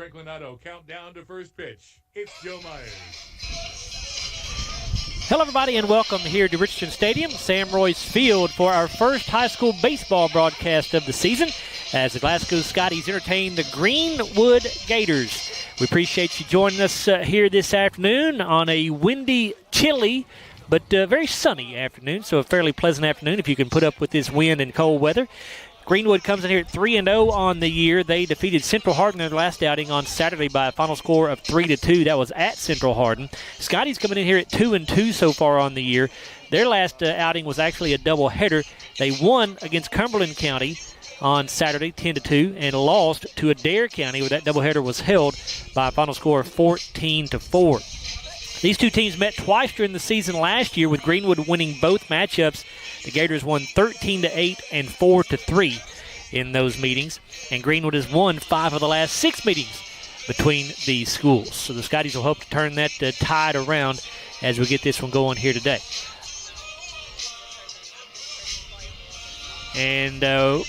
Franklin Auto countdown to first pitch. It's Joe Myers. Hello, everybody, and welcome here to Richardson Stadium, Sam Royse Field, for our first high school baseball broadcast of the season as the Glasgow Scotties entertain the Greenwood Gators. We appreciate you joining us here this afternoon on a windy, chilly, but very sunny afternoon, so a fairly pleasant afternoon if you can put up with this wind and cold weather. Greenwood comes in here at 3-0 on the year. They defeated Central Hardin in their last outing on Saturday by a final score of 3-2. That was at Central Hardin. Scotty's coming in here at 2-2 so far on the year. Their last outing was actually a doubleheader. They won against Cumberland County on Saturday 10-2 and lost to Adair County, where that doubleheader was held by a final score of 14-4. These two teams met twice during the season last year, with Greenwood winning both matchups. The Gators won 13-8 and 4-3 in those meetings, and Greenwood has won 5 of the last 6 meetings between these schools. So the Scotties will hope to turn that tide around as we get this one going here today. And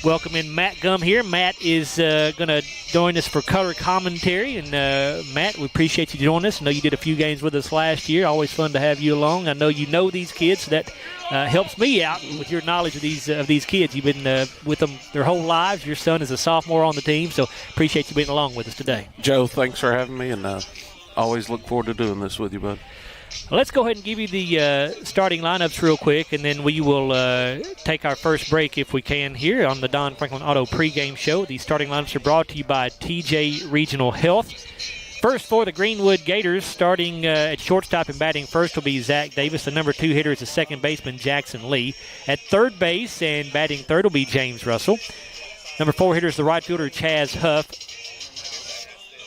welcome in Matt Gum here. Matt is going to join us for color commentary. And Matt, we appreciate you joining us. I know you did a few games with us last year. Always fun to have you along. I know you know these kids, so that helps me out with your knowledge of these kids. You've been with them their whole lives. Your son is a sophomore on the team, so appreciate you being along with us today. Joe, thanks for having me, and always look forward to doing this with you, bud. Well, let's go ahead and give you the starting lineups real quick, and then we will take our first break if we can here on the Don Franklin Auto pregame show. The starting lineups are brought to you by TJ Regional Health. First for the Greenwood Gators, starting at shortstop and batting first will be Zach Davis. The number 2 hitter is the second baseman, Jackson Lee. At third base and batting third will be James Russell. Number 4 hitter is the right fielder, Chaz Huff.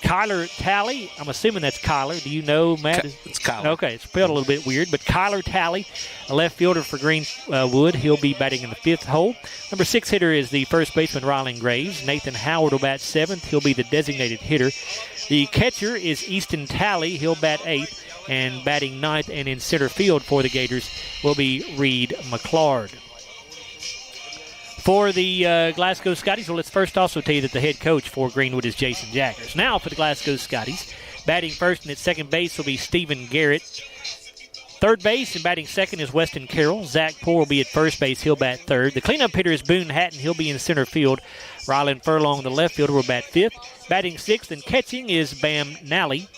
Kyler Talley, I'm assuming that's Kyler. Do you know, Matt? It's Kyler. Okay, it's spelled a little bit weird, but Kyler Talley, a left fielder for Greenwood. He'll be batting in the 5th hole. Number 6 hitter is the first baseman, Rylan Graves. Nathan Howard will bat 7th. He'll be the designated hitter. The catcher is Easton Talley. He'll bat 8th. And batting 9th and in center field for the Gators will be Reed McClard. For the Glasgow Scotties, well, let's first also tell you that the head coach for Greenwood is Jason Jaggers. Now for the Glasgow Scotties, batting first and at second base will be Stephen Garrett. Third base and batting second is Weston Carroll. Zach Poore will be at first base. He'll bat third. The cleanup hitter is Boone Hatton. He'll be in center field. Rylan Furlong, the left fielder, will bat 5th. Batting 6th and catching is Bam Nolly.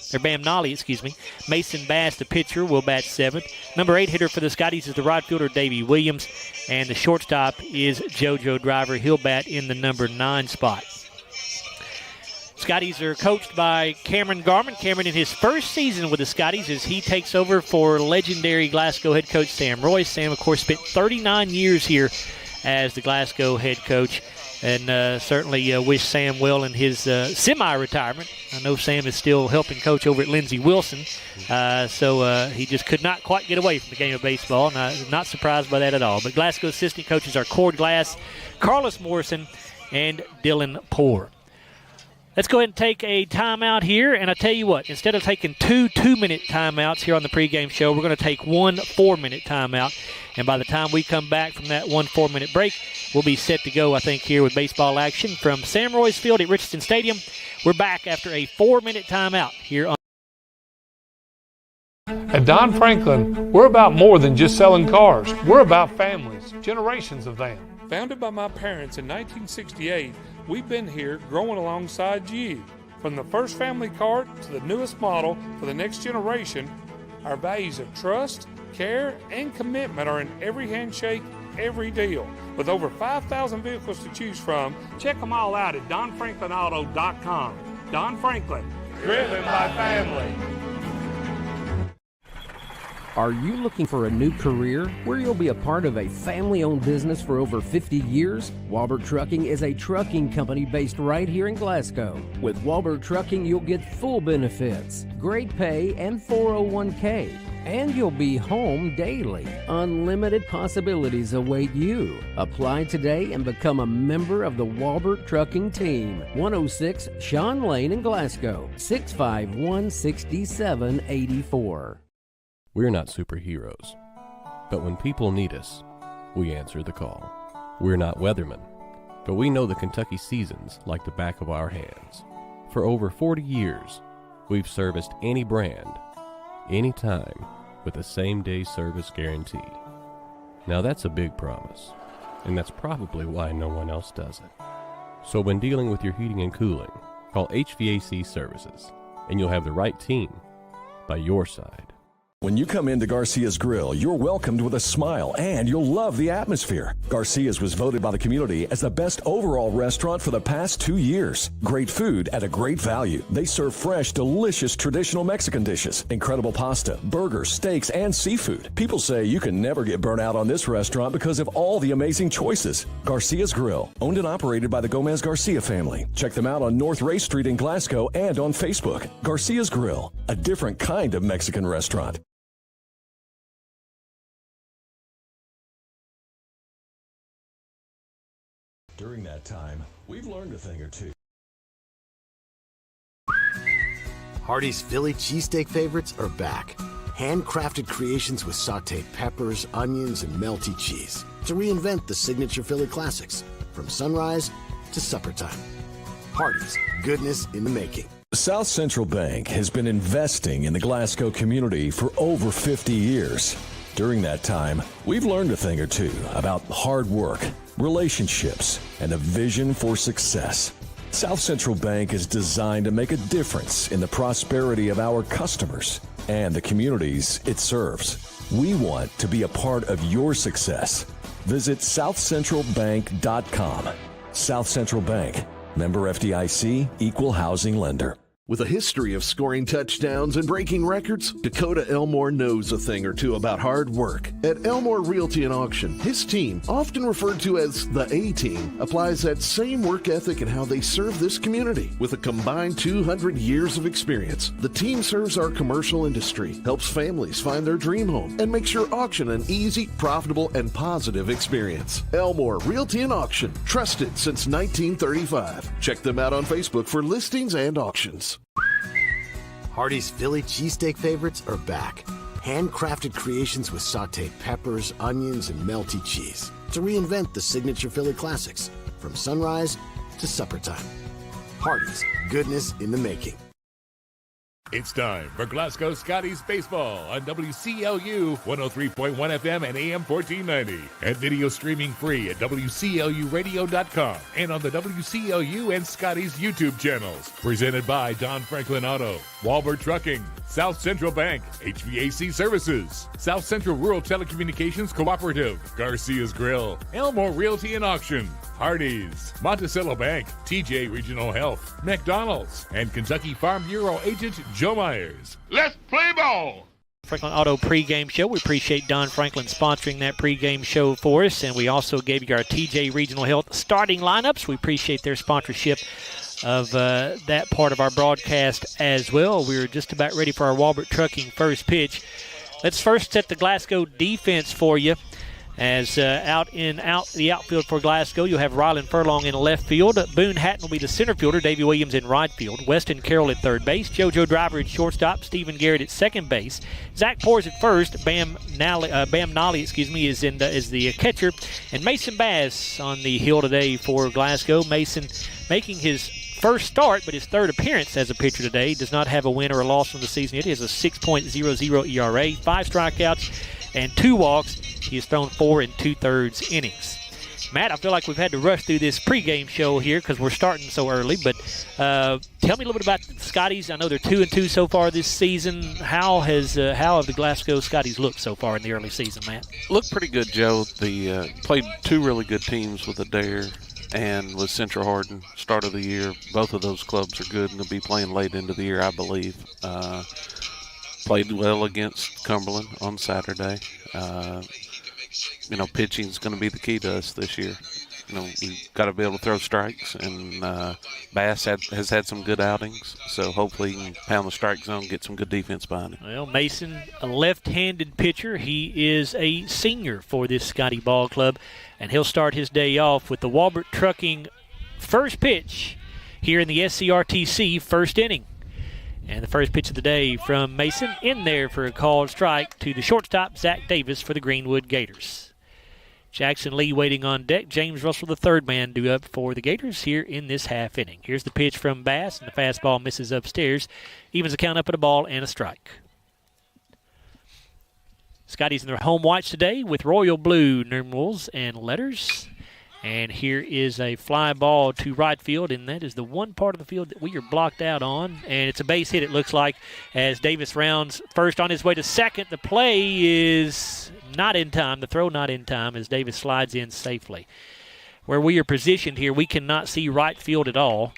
Mason Bass, the pitcher, will bat 7th. Number 8 hitter for the Scotties is the right fielder, Davey Williams. And the shortstop is JoJo Driver. He'll bat in the number 9 spot. Scotties are coached by Cameron Garman. Cameron in his first season with the Scotties as he takes over for legendary Glasgow head coach Sam Royse. Sam, of course, spent 39 years here as the Glasgow head coach. And certainly wish Sam well in his semi-retirement. I know Sam is still helping coach over at Lindsey Wilson, so he just could not quite get away from the game of baseball, and I'm not surprised by that at all. But Glasgow assistant coaches are Cord Glass, Carlos Morrison, and Dylan Poore. Let's go ahead and take a timeout here, and I tell you what, instead of taking 2 2-minute timeouts here on the pregame show, we're going to take 1 4-minute timeout. And by the time we come back from that 1 4-minute break, we'll be set to go, I think, here with baseball action from Sam Royse Field at Richardson Stadium. We're back after a 4-minute timeout here on. At Don Franklin, we're about more than just selling cars. We're about families, generations of them. Founded by my parents in 1968, we've been here growing alongside you. From the first family car to the newest model for the next generation, our values of trust, care, and commitment are in every handshake, every deal. With over 5,000 vehicles to choose from, check them all out at DonFranklinAuto.com. Don Franklin, driven by family. Are you looking for a new career where you'll be a part of a family-owned business for over 50 years? Walbert Trucking is a trucking company based right here in Glasgow. With Walbert Trucking, you'll get full benefits, great pay, and 401k. And you'll be home daily. Unlimited possibilities await you. Apply today and become a member of the Walbert Trucking team. 106 Sean Lane in Glasgow, 651-6784. We're not superheroes, but when people need us, we answer the call. We're not weathermen, but we know the Kentucky seasons like the back of our hands. For over 40 years, we've serviced any brand, anytime, with a same-day service guarantee. Now that's a big promise, and that's probably why no one else does it. So when dealing with your heating and cooling, call HVAC Services, and you'll have the right team by your side. When you come into Garcia's Grill, you're welcomed with a smile and you'll love the atmosphere. Garcia's was voted by the community as the best overall restaurant for the past 2 years. Great food at a great value. They serve fresh, delicious traditional Mexican dishes, incredible pasta, burgers, steaks, and seafood. People say you can never get burnt out on this restaurant because of all the amazing choices. Garcia's Grill, owned and operated by the Gomez Garcia family. Check them out on North Ray Street in Glasgow and on Facebook. Garcia's Grill, a different kind of Mexican restaurant. During that time, we've learned a thing or two. Hardee's Philly cheesesteak favorites are back. Handcrafted creations with sauteed peppers, onions, and melty cheese to reinvent the signature Philly classics from sunrise to supper time. Hardee's, goodness in the making. South Central Bank has been investing in the Glasgow community for over 50 years. During that time, we've learned a thing or two about hard work, relationships, and a vision for success. South Central Bank is designed to make a difference in the prosperity of our customers and the communities it serves. We want to be a part of your success. Visit southcentralbank.com. South Central Bank, member FDIC, equal housing lender. With a history of scoring touchdowns and breaking records, Dakota Elmore knows a thing or two about hard work. At Elmore Realty and Auction, his team, often referred to as the A-Team, applies that same work ethic in how they serve this community. With a combined 200 years of experience, the team serves our commercial industry, helps families find their dream home, and makes your auction an easy, profitable, and positive experience. Elmore Realty and Auction, trusted since 1935. Check them out on Facebook for listings and auctions. Hardee's Philly cheesesteak favorites are back. Handcrafted creations with sauteed peppers, onions, and melty cheese to reinvent the signature Philly classics from sunrise to supper time. Hardee's, goodness in the making. It's time for Glasgow Scotties baseball on WCLU 103.1 FM and AM 1490. And video streaming free at WCLUradio.com and on the WCLU and Scotties YouTube channels. Presented by Don Franklin Auto, Walbert Trucking, South Central Bank, HVAC Services, South Central Rural Telecommunications Cooperative, Garcia's Grill, Elmore Realty and Auction, Hardee's, Monticello Bank, TJ Regional Health, McDonald's, and Kentucky Farm Bureau agent Joe Myers. Let's play ball! Franklin Auto pregame show. We appreciate Don Franklin sponsoring that pregame show for us, and we also gave you our TJ Regional Health starting lineups. We appreciate their sponsorship of that part of our broadcast as well. We're just about ready for our Walbert Trucking first pitch. Let's first set the Glasgow defense for you. As out the outfield for Glasgow, you'll have Rylan Furlong in left field. Boone Hatton will be the center fielder. Davey Williams in right field. Weston Carroll at third base. JoJo Driver at shortstop. Stephen Garrett at second base. Zach Poors at first. Bam Nolly, is the catcher. And Mason Bass on the hill today for Glasgow. Mason making his first start, but his third appearance as a pitcher today. Does not have a win or a loss on the season. It is a 6.00 ERA. 5 strikeouts and 2 walks. He has thrown 4 2/3 innings. Matt, I feel like we've had to rush through this pregame show here because we're starting so early, but tell me a little bit about the Scotties. I know they're 2-2 so far this season. How have the Glasgow Scotties looked so far in the early season, Matt? Looked pretty good, Joe. The played 2 really good teams with Adair and with Central Hardin start of the year. Both of those clubs are good and they'll be playing late into the year, I believe. Played well against Cumberland on Saturday. Pitching is going to be the key to us this year. We've got to be able to throw strikes, and Bass has had some good outings, so hopefully he can pound the strike zone and get some good defense behind him. Well, Mason, a left-handed pitcher. He is a senior for this Scottie ball club, and he'll start his day off with the Walbert Trucking first pitch here in the SCRTC first inning. And the first pitch of the day from Mason in there for a called strike to the shortstop, Zach Davis, for the Greenwood Gators. Jackson Lee waiting on deck. James Russell, the third man, due up for the Gators here in this half inning. Here's the pitch from Bass, and the fastball misses upstairs. Evens the count up at a ball and a strike. Scotties in their home whites today with royal blue numerals and letters. And here is a fly ball to right field, and that is the one part of the field that we are blocked out on. And it's a base hit, it looks like, as Davis rounds first on his way to second. The play is not in time, the throw not in time, as Davis slides in safely. Where we are positioned here, we cannot see right field at all.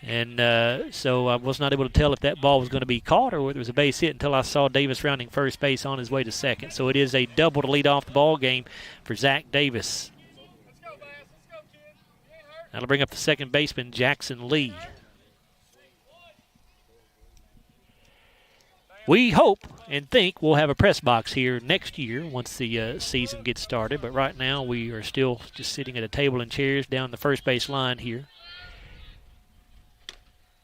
And so I was not able to tell if that ball was going to be caught or whether it was a base hit until I saw Davis rounding first base on his way to second. So it is a double to lead off the ball game for Zach Davis. That'll bring up the second baseman, Jackson Lee. We hope and think we'll have a press box here next year once the season gets started. But right now we are still just sitting at a table and chairs down the first base line here.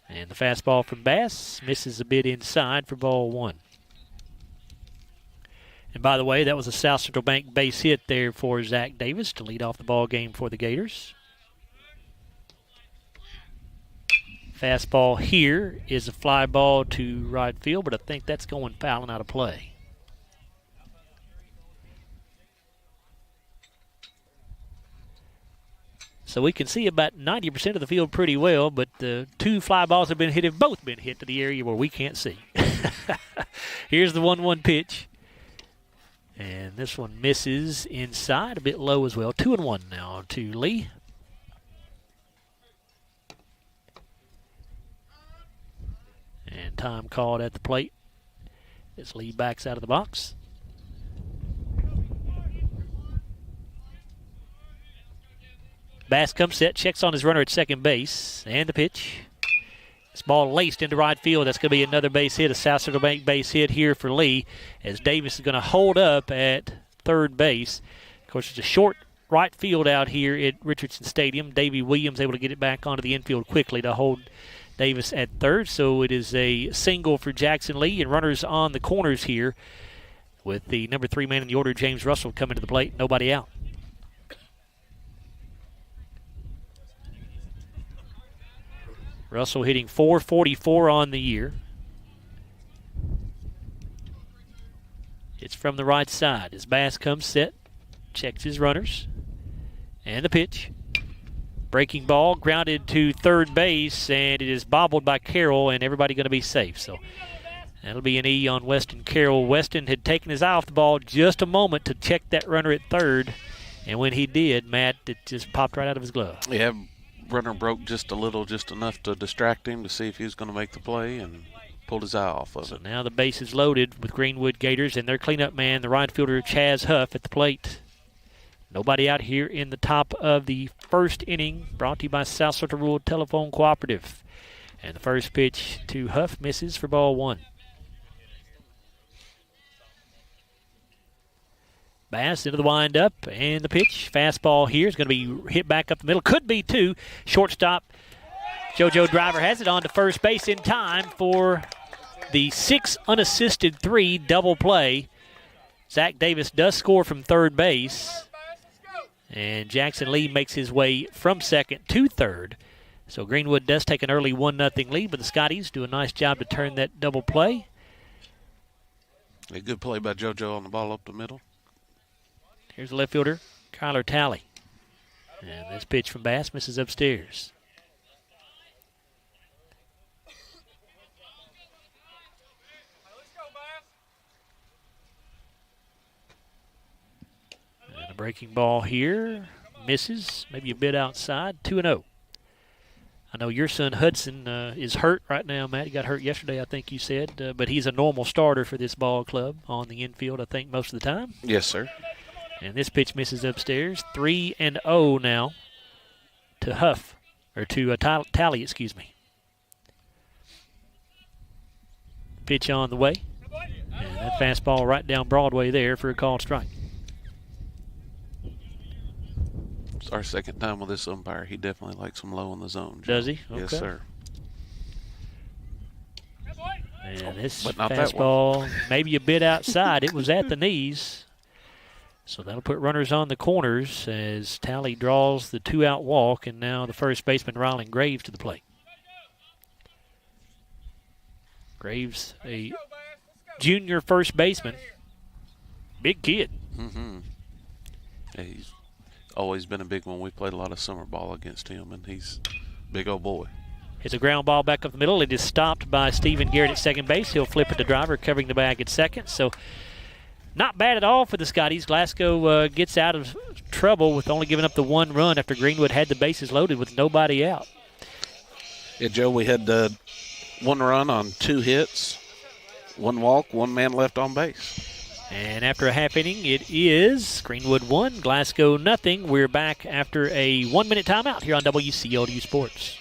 And the fastball from Bass misses a bit inside for ball one. And by the way, that was a South Central Bank base hit there for Zach Davis to lead off the ball game for the Gators. Fastball here is a fly ball to right field, but I think that's going foul and out of play. So we can see about 90% of the field pretty well, but the two fly balls have both been hit to the area where we can't see. Here's the 1-1 pitch. And this one misses inside, a bit low as well. 2-1 now to Lee. And time called at the plate as Lee backs out of the box. Bass comes set, checks on his runner at second base, and the pitch. This ball laced into right field. That's going to be another base hit, a South Central Bank base hit here for Lee, as Davis is going to hold up at third base. Of course, it's a short right field out here at Richardson Stadium. Davey Williams able to get it back onto the infield quickly to hold Davis at third. So it is a single for Jackson Lee, and runners on the corners here with the number 3 man in the order, James Russell, coming to the plate. Nobody out. Russell hitting .444 on the year. It's from the right side as Bass comes set, checks his runners, and the pitch. Breaking ball, grounded to third base, and it is bobbled by Carroll, and everybody going to be safe. So that'll be an E on Weston Carroll. Weston had taken his eye off the ball just a moment to check that runner at third, and when he did, Matt, it just popped right out of his glove. Yeah, runner broke just a little, just enough to distract him to see if he was going to make the play, and pulled his eye off of it. So now the base is loaded with Greenwood Gators and their cleanup man, the right fielder Chaz Huff, at the plate. Nobody out here in the top of the first inning, brought to you by South Central Rural Telephone Cooperative. And the first pitch to Huff misses for ball one. Bass into the windup, and the pitch. Fastball here is going to be hit back up the middle. Could be two. Shortstop JoJo Driver has it on to first base in time for the 6 unassisted 3 double play. Zach Davis does score from third base, and Jackson Lee makes his way from second to third. So Greenwood does take an early 1-0 lead, but the Scotties do a nice job to turn that double play. A good play by JoJo on the ball up the middle. Here's the left fielder, Kyler Talley. And this pitch from Bass misses upstairs. And a breaking ball here. Misses, maybe a bit outside. 2-0. I know your son Hudson is hurt right now, Matt. He got hurt yesterday, I think you said. But he's a normal starter for this ball club on the infield, I think, most of the time. Yes, sir. And this pitch misses upstairs. 3-0 now to Huff, or to Talley, excuse me. Pitch on the way. And that fastball right down Broadway there for a called strike. It's our second time with this umpire. He definitely likes him low in the zone. Joe. Does he? Okay. Yes, sir. And this but not fastball maybe a bit outside. It was at the knees. So that'll put runners on the corners as Talley draws the two-out walk, and now the first baseman, Rylan Graves, to the plate. Graves, a junior first baseman. Big kid. Mm-hmm. Yeah, he's always been a big one. We played a lot of summer ball against him, and he's a big old boy. It's a ground ball back up the middle. It is stopped by Stephen Garrett at second base. He'll flip it to driver, covering the bag at second. So not bad at all for the Scotties. Glasgow gets out of trouble with only giving up the one run after Greenwood had the bases loaded with nobody out. Yeah, Joe, we had one run on 2 hits, 1 walk, 1 man left on base. And after a half inning, it is Greenwood 1, Glasgow nothing. We're back after a 1-minute timeout here on WCLU Sports.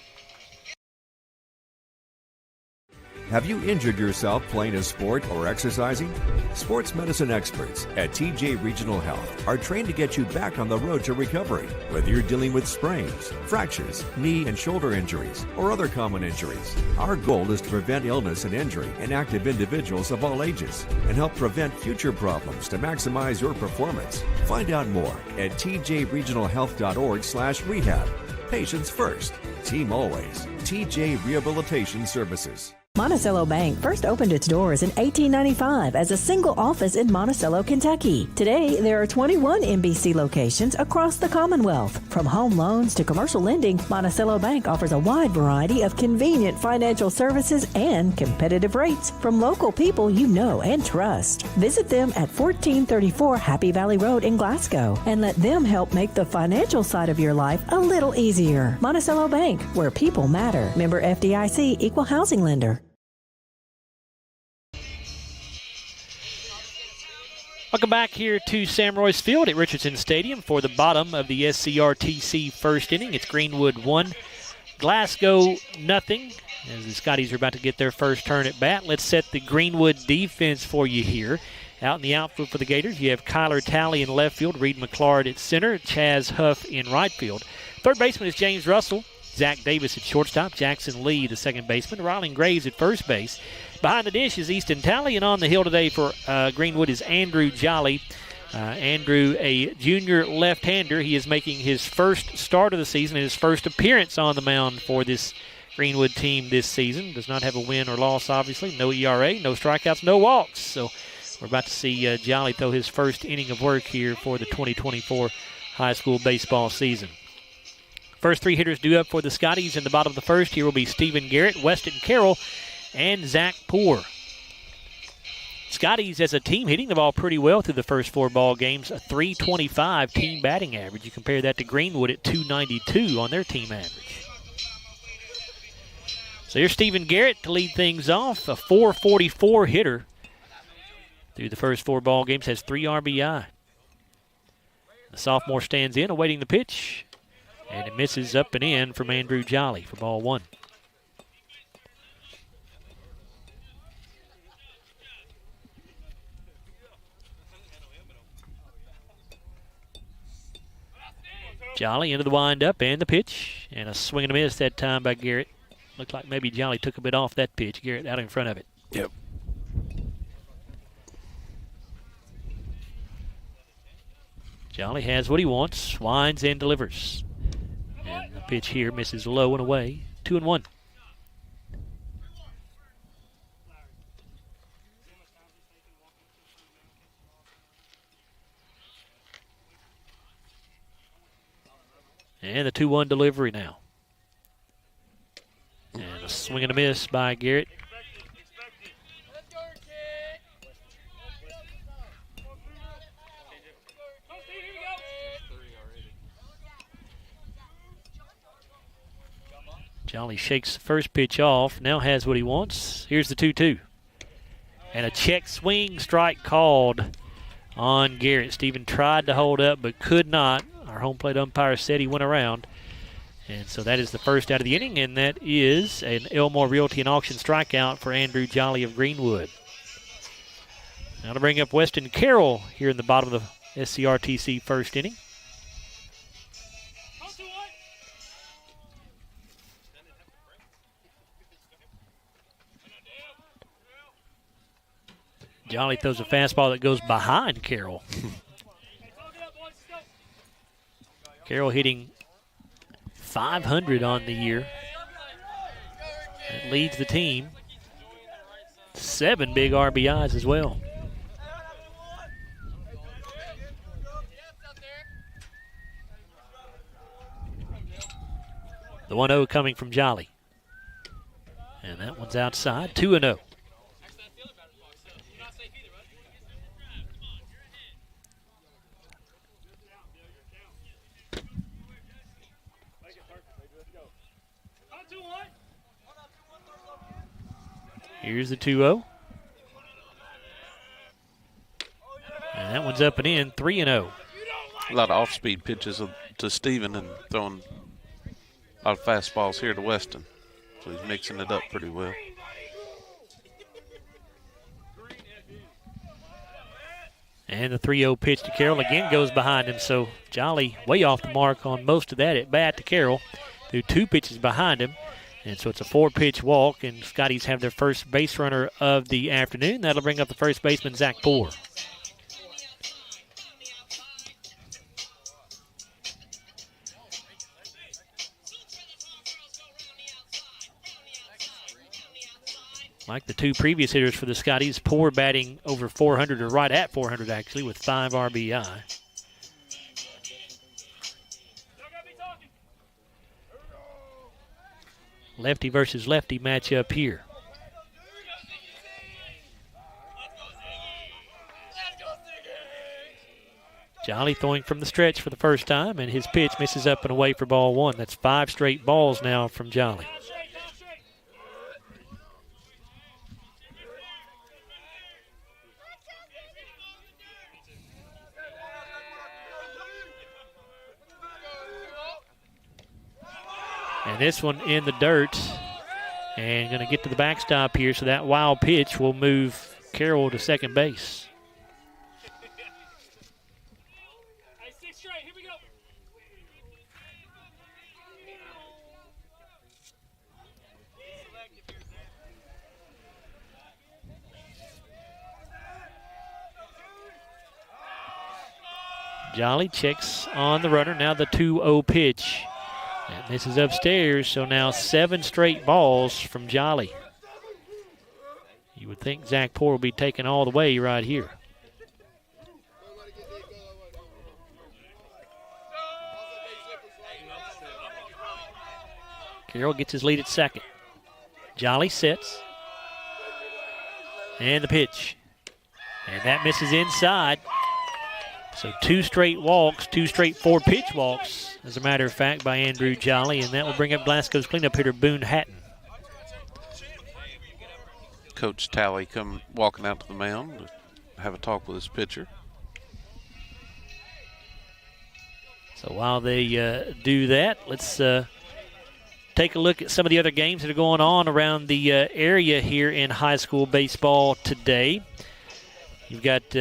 Have you injured yourself playing a sport or exercising? Sports medicine experts at TJ Regional Health are trained to get you back on the road to recovery. Whether you're dealing with sprains, fractures, knee and shoulder injuries, or other common injuries, our goal is to prevent illness and injury in active individuals of all ages and help prevent future problems to maximize your performance. Find out more at tjregionalhealth.org/rehab. Patients first, team always. TJ Rehabilitation Services. Monticello Bank first opened its doors in 1895 as a single office in Monticello, Kentucky. Today, there are 21 MBC locations across the Commonwealth. From home loans to commercial lending, Monticello Bank offers a wide variety of convenient financial services and competitive rates from local people you know and trust. Visit them at 1434 Happy Valley Road in Glasgow and let them help make the financial side of your life a little easier. Monticello Bank, where people matter. Member FDIC, Equal Housing Lender. Welcome back here to Sam Royse Field at Richardson Stadium for the bottom of the SCRTC first inning. It's Greenwood 1, Glasgow nothing, as the Scotties are about to get their first turn at bat. Let's set the Greenwood defense for you here. Out in the outfield for the Gators, you have Kyler Talley in left field, Reed McClard at center, Chaz Huff in right field. Third baseman is James Russell, Zach Davis at shortstop, Jackson Lee, the second baseman, Rylan Graves at first base. Behind the dish is Easton Talley, and on the hill today for Greenwood is Andrew Jolly. Andrew, a junior left-hander. He is making his first start of the season and his first appearance on the mound for this Greenwood team this season. Does not have a win or loss, obviously. No ERA, no strikeouts, no walks. So we're about to see Jolly throw his first inning of work here for the 2024 high school baseball season. First 3 hitters due up for the Scotties in the bottom of the first. Here will be Stephen Garrett, Weston Carroll, and Zach Poor. Scotties as a team hitting the ball pretty well through the first 4 ball games, a .325 team batting average. You compare that to Greenwood at .292 on their team average. So here's Stephen Garrett to lead things off, a .444 hitter through the first 4 ball games, has 3 RBI. The sophomore stands in, awaiting the pitch, and it misses up and in from Andrew Jolly for ball 1. Jolly into the windup and the pitch, and a swing and a miss that time by Garrett. Looked like maybe Jolly took a bit off that pitch. Garrett out in front of it. Yep. Jolly has what he wants, winds and delivers. And the pitch here misses low and away. 2-1. And the 2-1 delivery now. And a swing and a miss by Garrett. Jolly shakes the first pitch off, now has what he wants. Here's the 2-2. And a check swing strike called on Garrett. Stephen tried to hold up but could not. Our home plate umpire said he went around. And so that is the first out of the inning, and that is an Elmore Realty and Auction strikeout for Andrew Jolly of Greenwood. Now to bring up Weston Carroll here in the bottom of the SCRTC first inning. Jolly throws a fastball that goes behind Carroll. Carroll hitting .500 on the year. That leads the team. 7 big RBIs as well. The 1-0 coming from Jolly. And that one's outside, 2-0. Here's the 2-0. And that one's up and in, 3-0. A lot of off-speed pitches to Steven and throwing a lot of fastballs here to Weston. So he's mixing it up pretty well. And the 3-0 pitch to Carroll again goes behind him. So Jolly way off the mark on most of that at bat to Carroll. Threw 2 pitches behind him. And so it's a 4-pitch walk, and Scotties have their first base runner of the afternoon. That'll bring up the first baseman, Zach Poore. Like the 2 previous hitters for the Scotties, Poore batting over 400, or right at 400 actually, with 5 RBI. Lefty versus lefty matchup here. Jolly throwing from the stretch for the first time, and his pitch misses up and away for ball 1. That's 5 straight balls now from Jolly. And this one in the dirt, and going to get to the backstop here, so that wild pitch will move Carroll to second base. Jolly checks on the runner, now the 2-0 pitch. And this is upstairs, so now 7 straight balls from Jolly. You would think Zach Poore will be taken all the way right here. Carroll gets his lead at second. Jolly sits. And the pitch. And that misses inside. So 2 straight walks, 2 straight 4-pitch walks, as a matter of fact, by Andrew Jolly, and that will bring up Glasgow's cleanup hitter, Boone Hatton. Coach Talley come walking out to the mound to have a talk with his pitcher. So while they do that, let's take a look at some of the other games that are going on around the area here in high school baseball today. You've got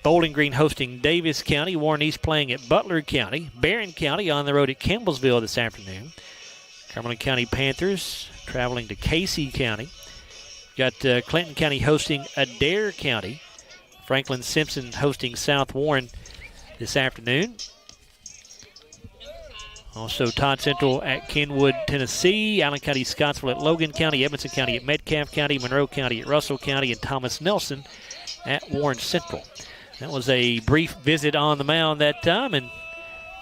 Bowling Green hosting Davis County. Warren East playing at Butler County. Barron County on the road at Campbellsville this afternoon. Cumberland County Panthers traveling to Casey County. Got Clinton County hosting Adair County. Franklin Simpson hosting South Warren this afternoon. Also Todd Central at Kenwood, Tennessee. Allen County, Scottsville at Logan County. Edmonson County at Metcalfe County. Monroe County at Russell County. And Thomas Nelson at Warren Central. That was a brief visit on the mound that time, and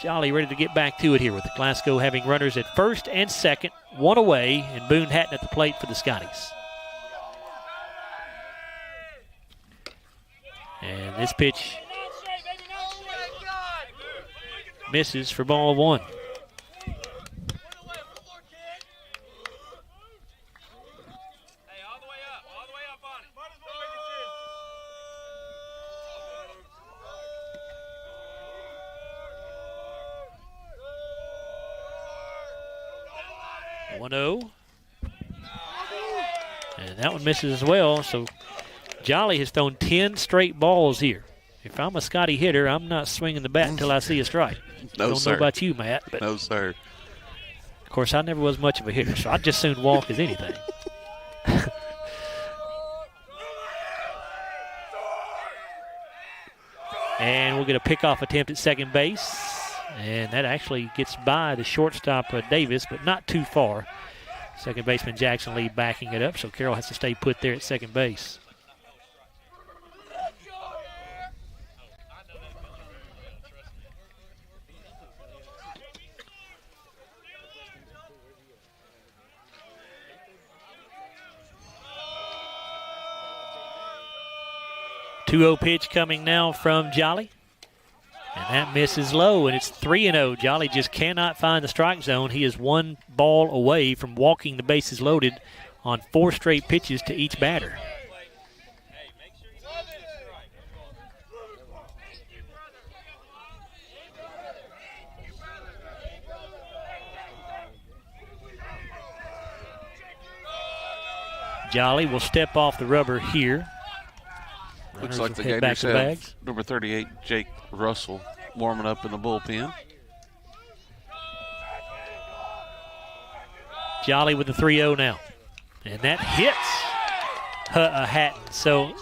Jolly ready to get back to it here with Glasgow having runners at first and second, 1 away, and Boone Hatton at the plate for the Scotties. And this pitch misses for ball 1. And that one misses as well, so Jolly has thrown 10 straight balls here. If I'm a Scotty hitter, I'm not swinging the bat until I see a strike. No, I don't know about you, Matt. But no, sir. Of course, I never was much of a hitter, so I'd just soon walk as anything. And we'll get a pickoff attempt at second base. And that actually gets by the shortstop, Davis, but not too far. Second baseman Jackson Lee backing it up, so Carroll has to stay put there at second base. Two-0 pitch coming now from Jolly. And that misses low, and it's 3-0. Jolly just cannot find the strike zone. He is one ball away from walking the bases loaded on 4 straight pitches to each batter. Jolly will step off the rubber here. Looks like the Gators have number 38, Jake Russell, warming up in the bullpen. Jolly with the 3-0 now. And that hits Hatton. So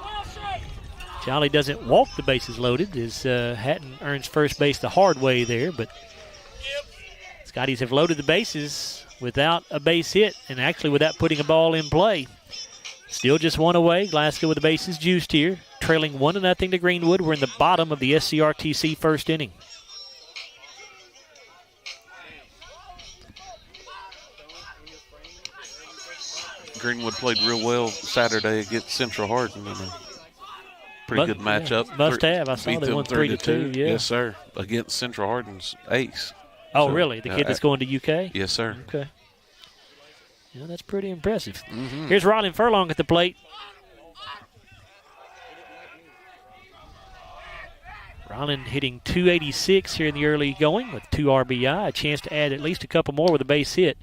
Jolly doesn't walk the bases loaded as Hatton earns first base the hard way there. But Scotties have loaded the bases without a base hit and actually without putting a ball in play. Still just one away. Glasgow with the bases juiced here. Trailing 1-0 to Greenwood. We're in the bottom of the SCRTC first inning. Greenwood played real well Saturday against Central Hardin in a pretty good matchup. Yeah, must have. I saw they won 3-2. Yeah. Yes, sir. Against Central Hardin's ace. Oh, so, really? The kid that's going to UK? Yes, sir. Okay. Yeah, that's pretty impressive. Mm-hmm. Here's Rylan Furlong at the plate. Rylan hitting 286 here in the early going with 2 RBI. A chance to add at least a couple more with a base hit.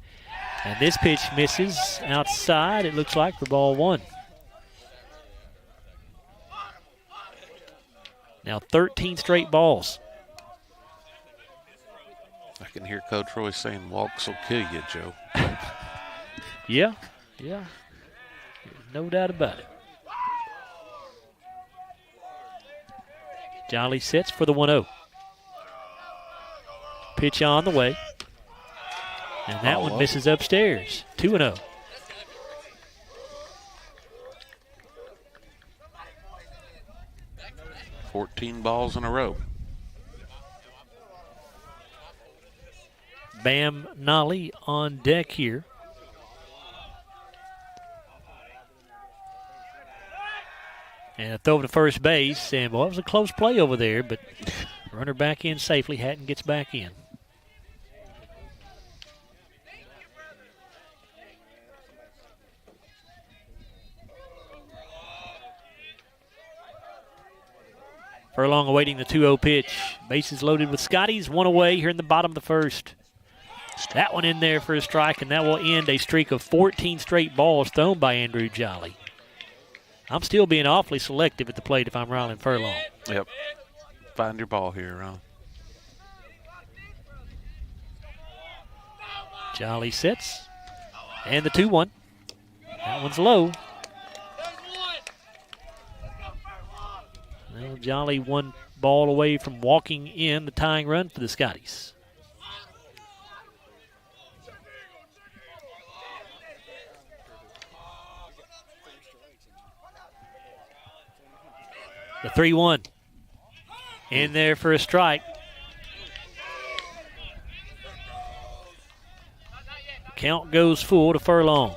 And this pitch misses outside, it looks like, for ball 1. Now 13 straight balls. I can hear Coach Roy saying, walks will kill you, Joe. Yeah. No doubt about it. Jolly sets for the 1-0. Pitch on the way. And that one misses upstairs. 2-0. $14 balls in a row. Bam Nolly on deck here. And a throw to first base, and boy, it was a close play over there, but runner back in safely. Hatton gets back in. Furlong awaiting the 2-0 pitch. Bases loaded with Scotties, one away here in the bottom of the first. That one in there for a strike, and that will end a streak of 14 straight balls thrown by Andrew Jolly. I'm still being awfully selective at the plate if I'm Rylan Furlong. Yep. Find your ball here, Ron. Jolly sits. And the 2-1. That one's low. Well, Jolly one ball away from walking in the tying run for the Scotties. The 3-1. In there for a strike. The count goes full to Furlong.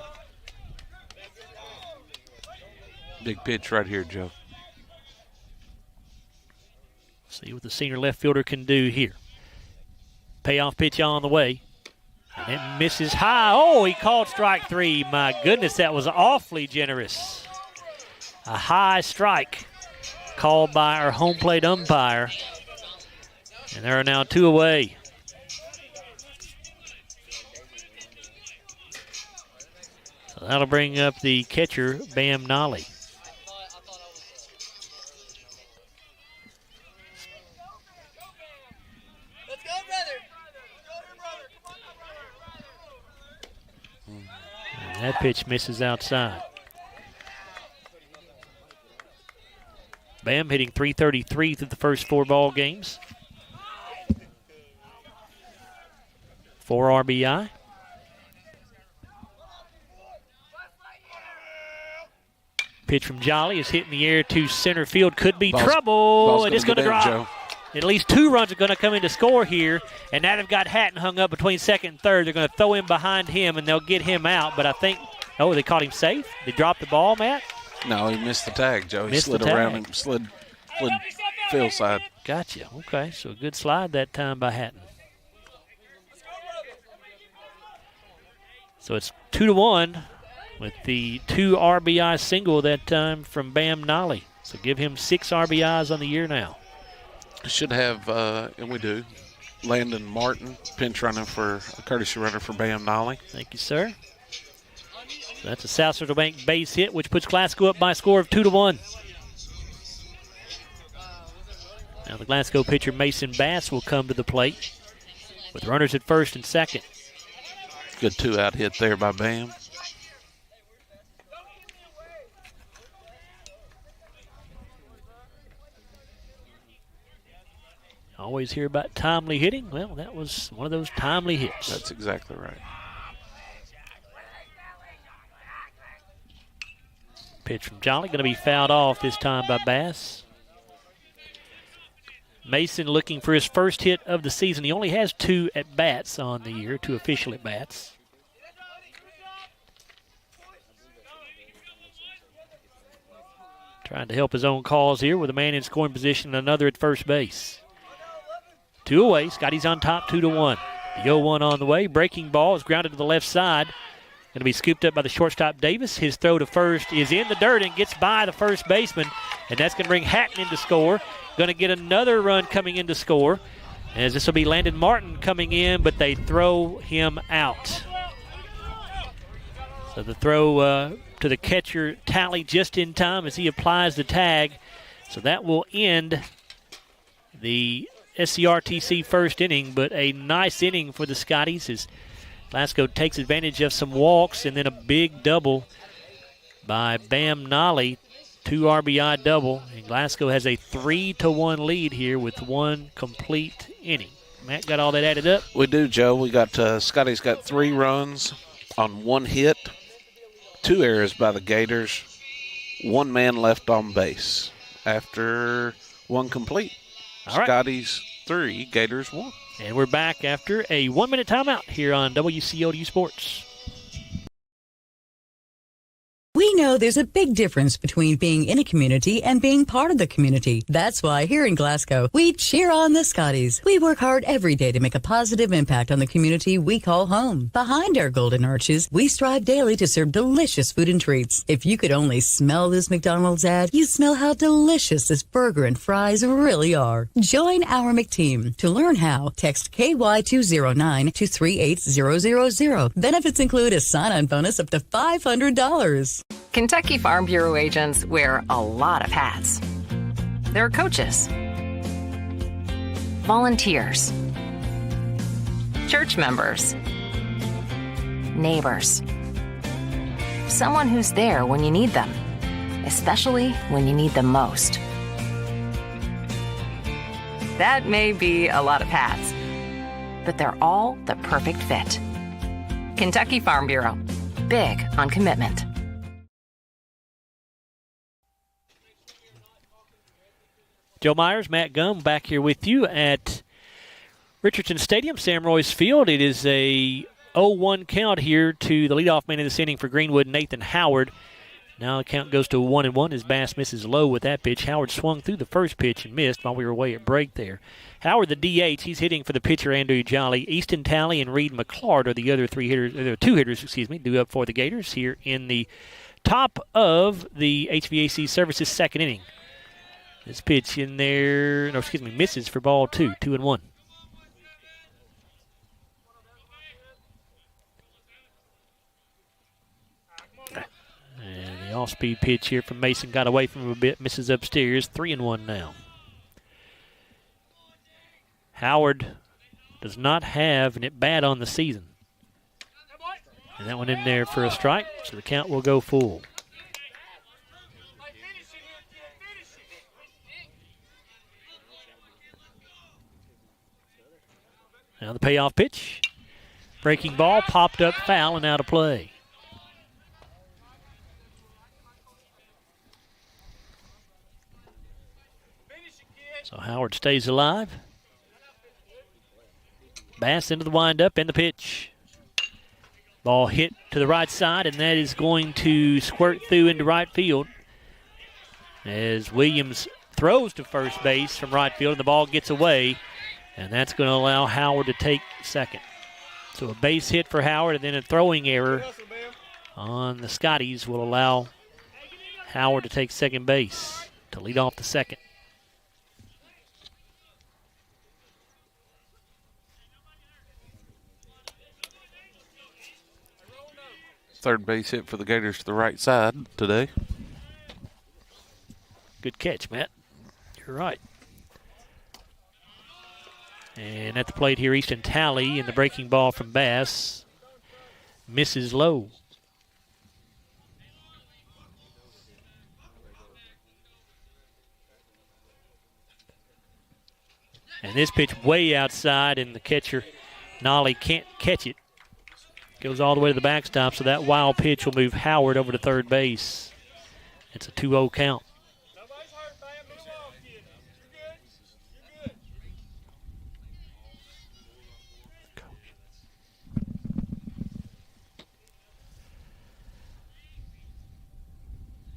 Big pitch right here, Joe. See what the senior left fielder can do here. Payoff pitch on the way. And it misses high. Oh, he called strike 3. My goodness, that was awfully generous. A high strike called by our home plate umpire. And there are now 2 away. So that'll bring up the catcher, Bam Nolly. And that pitch misses outside. Bam hitting .333 through the first 4 ball games. 4 RBI. Pitch from Jolly is hit in the air to center field. Could be trouble. And it's going to drop. Joe. At least 2 runs are going to come in to score here. And now they've got Hatton hung up between second and third. They're going to throw him behind him, and they'll get him out. But I think, they caught him safe. They dropped the ball, Matt? No, he missed the tag, Joe. He Missed slid the tag. around and slid field side. Gotcha. Okay, so a good slide that time by Hatton. So it's 2-1 with the 2 RBI single that time from Bam Nolly. So give him 6 RBIs on the year now. Should have, and we do, Landon Martin, pinch runner for a courtesy runner for Bam Nolly. Thank you, sir. So that's a South Central Bank base hit, which puts Glasgow up by a score of 2-1. Now the Glasgow pitcher Mason Bass will come to the plate with runners at first and second. Good 2-out hit there by Bam. Always hear about timely hitting. Well, that was one of those timely hits. That's exactly right. Pitch from Jolly, going to be fouled off this time by Bass. Mason looking for his first hit of the season. He only has 2 at-bats on the year, 2 official at-bats. Trying to help his own cause here with a man in scoring position and another at first base. 2 away. Scotty's on top, 2-1. The 0-1 on the way. Breaking ball is grounded to the left side. Going to be scooped up by the shortstop Davis. His throw to first is in the dirt and gets by the first baseman. And that's going to bring Hatton in to score. Going to get another run coming in to score. As this will be Landon Martin coming in, but they throw him out. So the throw to the catcher Tally just in time as he applies the tag. So that will end the SCRTC first inning, but a nice inning for the Scotties as Glasgow takes advantage of some walks and then a big double by Bam Nolly, 2 RBI double, and Glasgow has a 3-1 lead here with 1 complete inning. Matt, got all that added up? We do, Joe. We got Scotty's got 3 runs on 1 hit, 2 errors by the Gators, 1 man left on base after 1 complete. All right. Scotties 3, Gators 1. And we're back after a 1-minute timeout here on WCLU Sports. We know there's a big difference between being in a community and being part of the community. That's why here in Glasgow, we cheer on the Scotties. We work hard every day to make a positive impact on the community we call home. Behind our golden arches, we strive daily to serve delicious food and treats. If you could only smell this McDonald's ad, you'd smell how delicious this burger and fries really are. Join our McTeam. To learn how, text KY209 to 38000. Benefits include a sign-on bonus up to $500. Kentucky Farm Bureau agents wear a lot of hats. They're coaches, volunteers, church members, neighbors, someone who's there when you need them, especially when you need them most. That may be a lot of hats, but they're all the perfect fit. Kentucky Farm Bureau, big on commitment. Joe Myers, Matt Gum back here with you at Richardson Stadium, Sam Royse Field. It is a 0-1 count here to the leadoff man in this inning for Greenwood, Nathan Howard. Now the count goes to 1-1 as Bass misses low with that pitch. Howard swung through the first pitch and missed while we were away at break there. Howard, the DH, he's hitting for the pitcher Andrew Jolly. Easton Talley and Reed McClard are the other 2 hitters, due up for the Gators here in the top of the HVAC Services second inning. This pitch in there, misses for ball 2, 2-1. And the off-speed pitch here from Mason got away from him a bit, misses upstairs, 3-1 now. Howard does not have an at-bat on the season. And that one in there for a strike, so the count will go full. Now the payoff pitch. Breaking ball, popped up, foul, and out of play. So Howard stays alive. Bass into the windup and the pitch. Ball hit to the right side, and that is going to squirt through into right field as Williams throws to first base from right field, and the ball gets away, and that's going to allow Howard to take second. So a base hit for Howard, and then a throwing error on the Scotties will allow Howard to take second base to lead off the second. Third base hit for the Gators to the right side today. Good catch, Matt. You're right. And at the plate here, Easton Talley, and the breaking ball from Bass misses low. And this pitch way outside, and the catcher, Nolly, can't catch it. Goes all the way to the backstop, so that wild pitch will move Howard over to third base. It's a 2-0 count.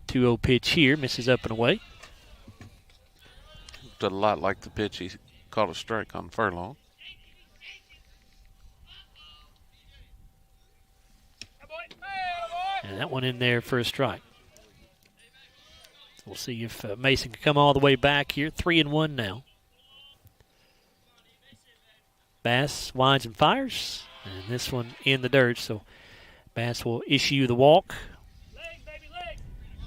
Two-0 pitch here, misses up and away. Looked a lot like the pitch he caught a strike on Furlong. And that one in there for a strike. We'll see if Mason can come all the way back here. 3-1 now. Bass winds and fires. And this one in the dirt, so Bass will issue the walk.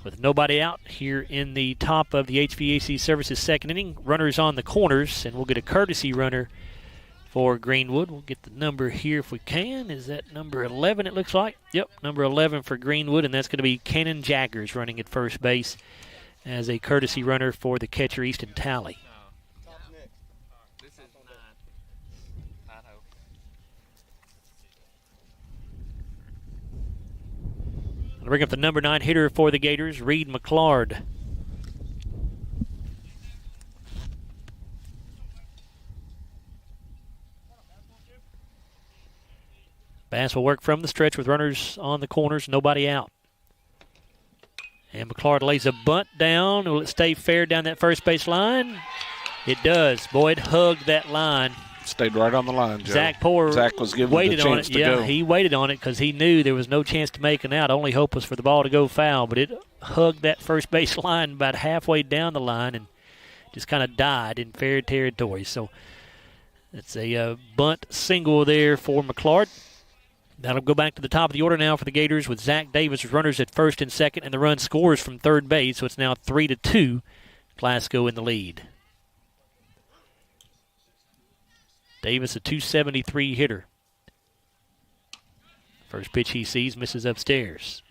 With nobody out here in the top of the HVAC Services second inning. Runners on the corners, and we'll get a courtesy runner for Greenwood. We'll get the number here if we can. Is that number 11, it looks like? Yep, number 11 for Greenwood, and that's going to be Cannon Jaggers running at first base as a courtesy runner for the catcher, Easton Talley. I'll bring up the number 9 hitter for the Gators, Reed McClard. Bass will work from the stretch with runners on the corners, nobody out. And McClard lays a bunt down. Will it stay fair down that first base line? It does. Boy, it hugged that line. Stayed right on the line, Joe. Zach Poor was given waited the chance on it. to go. He waited on it because he knew there was no chance to make an out. Only hope was for the ball to go foul, but it hugged that first base line about halfway down the line and just kind of died in fair territory. So it's a bunt single there for McClard. That'll go back to the top of the order now for the Gators with Zach Davis as runners at first and second, and the run scores from third base, so it's now 3-2. Glasgow in the lead. Davis, a .273 hitter. First pitch he sees, misses upstairs.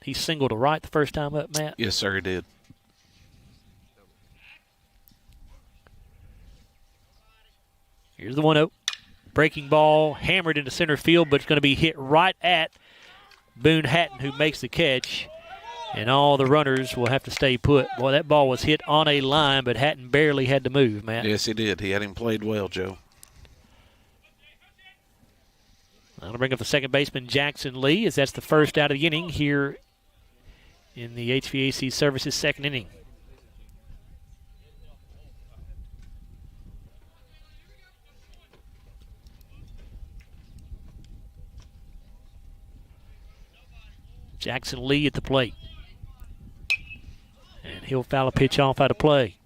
He singled to right the first time up, Matt? Yes, sir, he did. Here's the 1-0. Breaking ball hammered into center field, but it's going to be hit right at Boone Hatton, who makes the catch. And all the runners will have to stay put. Boy, that ball was hit on a line, but Hatton barely had to move, Matt. Yes, he did. He had him played well, Joe. I'll bring up the second baseman, Jackson Lee, as that's the first out of the inning here in the HVAC Services second inning. Jackson Lee at the plate. And he'll foul a pitch off out of play.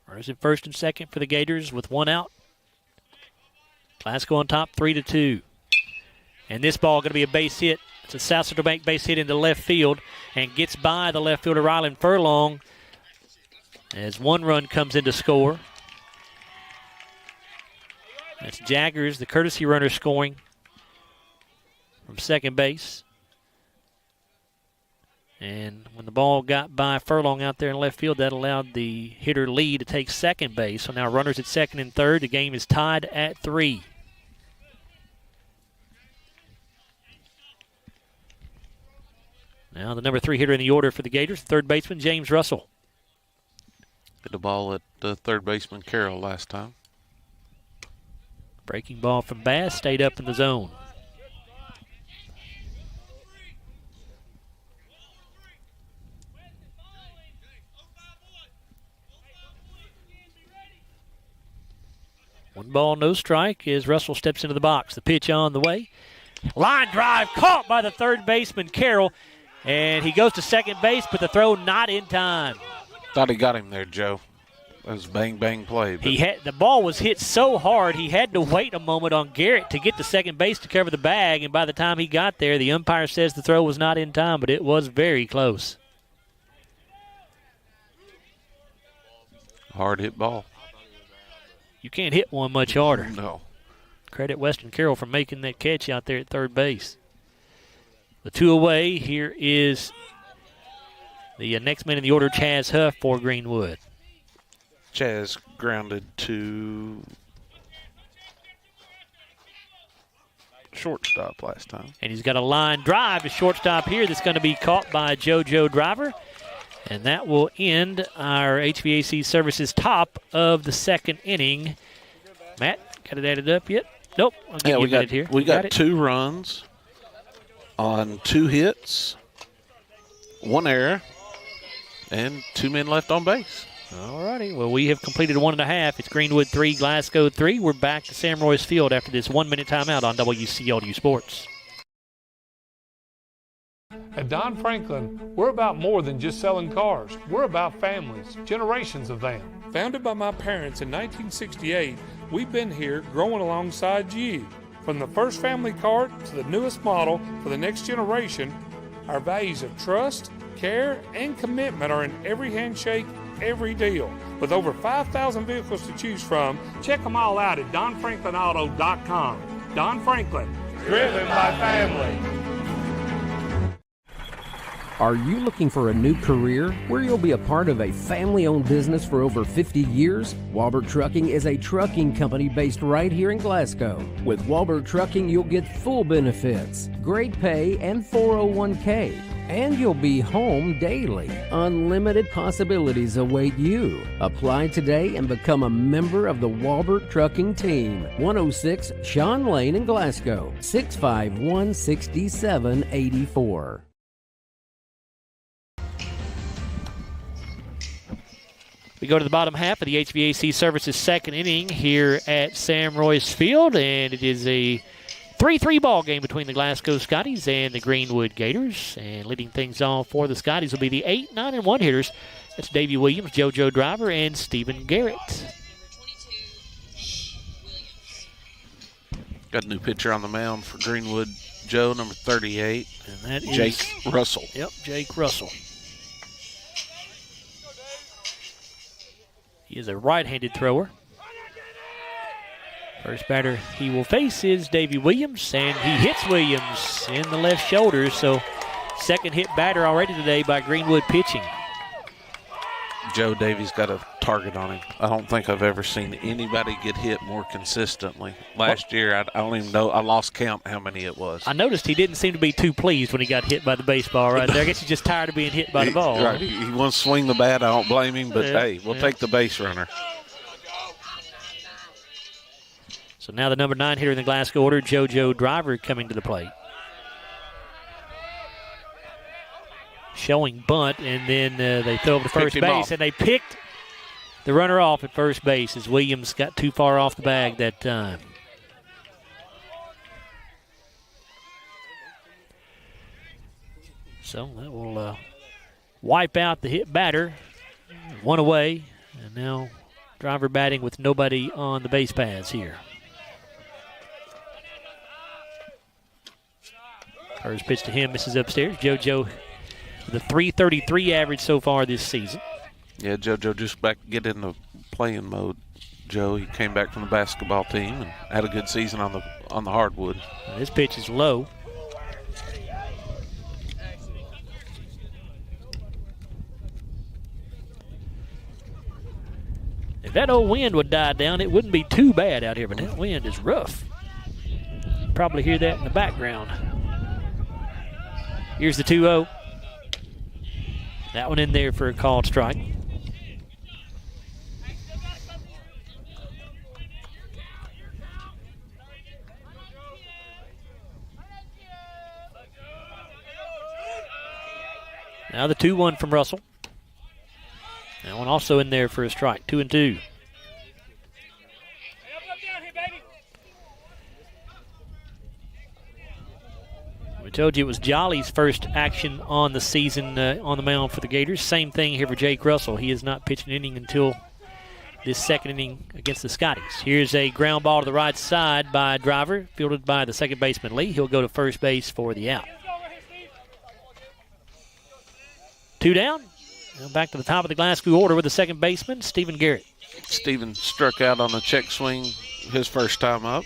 Runners at first and second for the Gators with one out. Glasgow on top, 3-2. And this ball going to be a base hit. It's a South Central Bank base hit into left field and gets by the left fielder Rylan Furlong as one run comes in to score. That's Jaggers, the courtesy runner, scoring from second base. And when the ball got by Furlong out there in left field, that allowed the hitter Lee to take second base. So now runners at second and third. The game is tied at 3. Now the number 3 hitter in the order for the Gators, third baseman James Russell. Hit the ball at third baseman Carroll last time. Breaking ball from Bass, stayed up in the zone. One ball, no strike as Russell steps into the box. The pitch on the way. Line drive caught by the third baseman Carroll, and he goes to second base, but the throw not in time. Thought he got him there, Joe. That was bang, bang play. The ball was hit so hard he had to wait a moment on Garrett to get to second base to cover the bag, and by the time he got there, the umpire says the throw was not in time, but it was very close. Hard hit ball. You can't hit one much harder. No. Credit Weston Carroll for making that catch out there at third base. The 2 away. Here is the next man in the order, Chaz Huff for Greenwood. Chaz grounded to shortstop last time. And he's got a line drive to shortstop here that's going to be caught by JoJo Driver. And that will end our HVAC Services top of the second inning. Matt, got it added up yet? Nope. I'll give you a minute here. We got 2 runs on 2 hits, 1 error, and 2 men left on base. All righty. Well, we have completed 1.5. It's Greenwood 3, Glasgow 3. We're back to Sam Royse Field after this 1-minute timeout on WCLU Sports. At Don Franklin, we're about more than just selling cars. We're about families, generations of them. Founded by my parents in 1968, we've been here growing alongside you. From the first family car to the newest model for the next generation, our values of trust, care, and commitment are in every handshake, every deal. With over 5,000 vehicles to choose from, check them all out at DonFranklinAuto.com. Don Franklin, driven by family. Are you looking for a new career where you'll be a part of a family-owned business for over 50 years? Walbert Trucking is a trucking company based right here in Glasgow. With Walbert Trucking, you'll get full benefits, great pay, and 401k. And you'll be home daily. Unlimited possibilities await you. Apply today and become a member of the Walbert Trucking team. 106 Sean Lane in Glasgow, 651-6784. We go to the bottom half of the HVAC Services second inning here at Sam Royse Field, and it is a 3-3 ball game between the Glasgow Scotties and the Greenwood Gators. And leading things off for the Scotties will be the 8, 9, and 1 hitters. That's Davey Williams, JoJo Driver, and Stephen Garrett. Got a new pitcher on the mound for Greenwood, Joe, number 38. And that is Jake Russell. Yep, Jake Russell. He is a right-handed thrower. First batter he will face is Davey Williams, and he hits Williams in the left shoulder. So second hit batter already today by Greenwood pitching. Joe Davies got a target on him. I don't think I've ever seen anybody get hit more consistently. Last year, I don't even know. I lost count how many it was. I noticed he didn't seem to be too pleased when he got hit by the baseball right there. I guess he's just tired of being hit by the ball. Right. He wants to swing the bat. I don't blame him, but hey, we'll take the base runner. So now the number 9 hitter in the Glasgow order, JoJo Driver, coming to the plate. Showing bunt, and then they throw over to first base, and they picked the runner off at first base as Williams got too far off the bag that time. So that will wipe out the hit batter. 1 away, and now Driver batting with nobody on the base paths here. First pitch to him, misses upstairs. JoJo with a .333 average so far this season. Yeah, JoJo just back get in the playing mode. Joe, he came back from the basketball team and had a good season on the hardwood. This pitch is low. If that old wind would die down, it wouldn't be too bad out here, but that wind is rough. You probably hear that in the background. Here's the 2-0. That one in there for a called strike. Now the 2-1 from Russell. That one also in there for a strike, 2-2. We told you it was Jolly's first action on the season on the mound for the Gators. Same thing here for Jake Russell. He is not pitching an inning until this second inning against the Scotties. Here's a ground ball to the right side by Driver, fielded by the second baseman Lee. He'll go to first base for the out. 2 down. Now back to the top of the Glasgow order with the second baseman, Stephen Garrett. Stephen struck out on a check swing his first time up.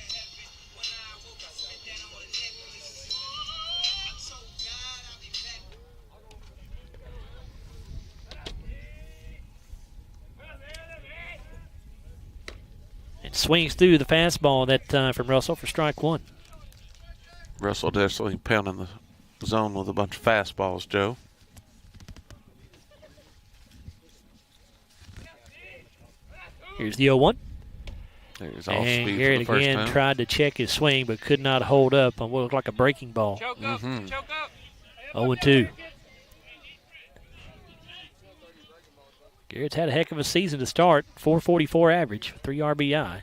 It swings through the fastball that time from Russell for strike 1. Russell definitely pounding the zone with a bunch of fastballs, Joe. Here's the 0-1. There's off and speed Garrett for the first again time. tried to check his swing but could not hold up on what looked like a breaking ball. Choke up, choke up. 0-2. Garrett's had a heck of a season to start. 444 average, 3 RBI.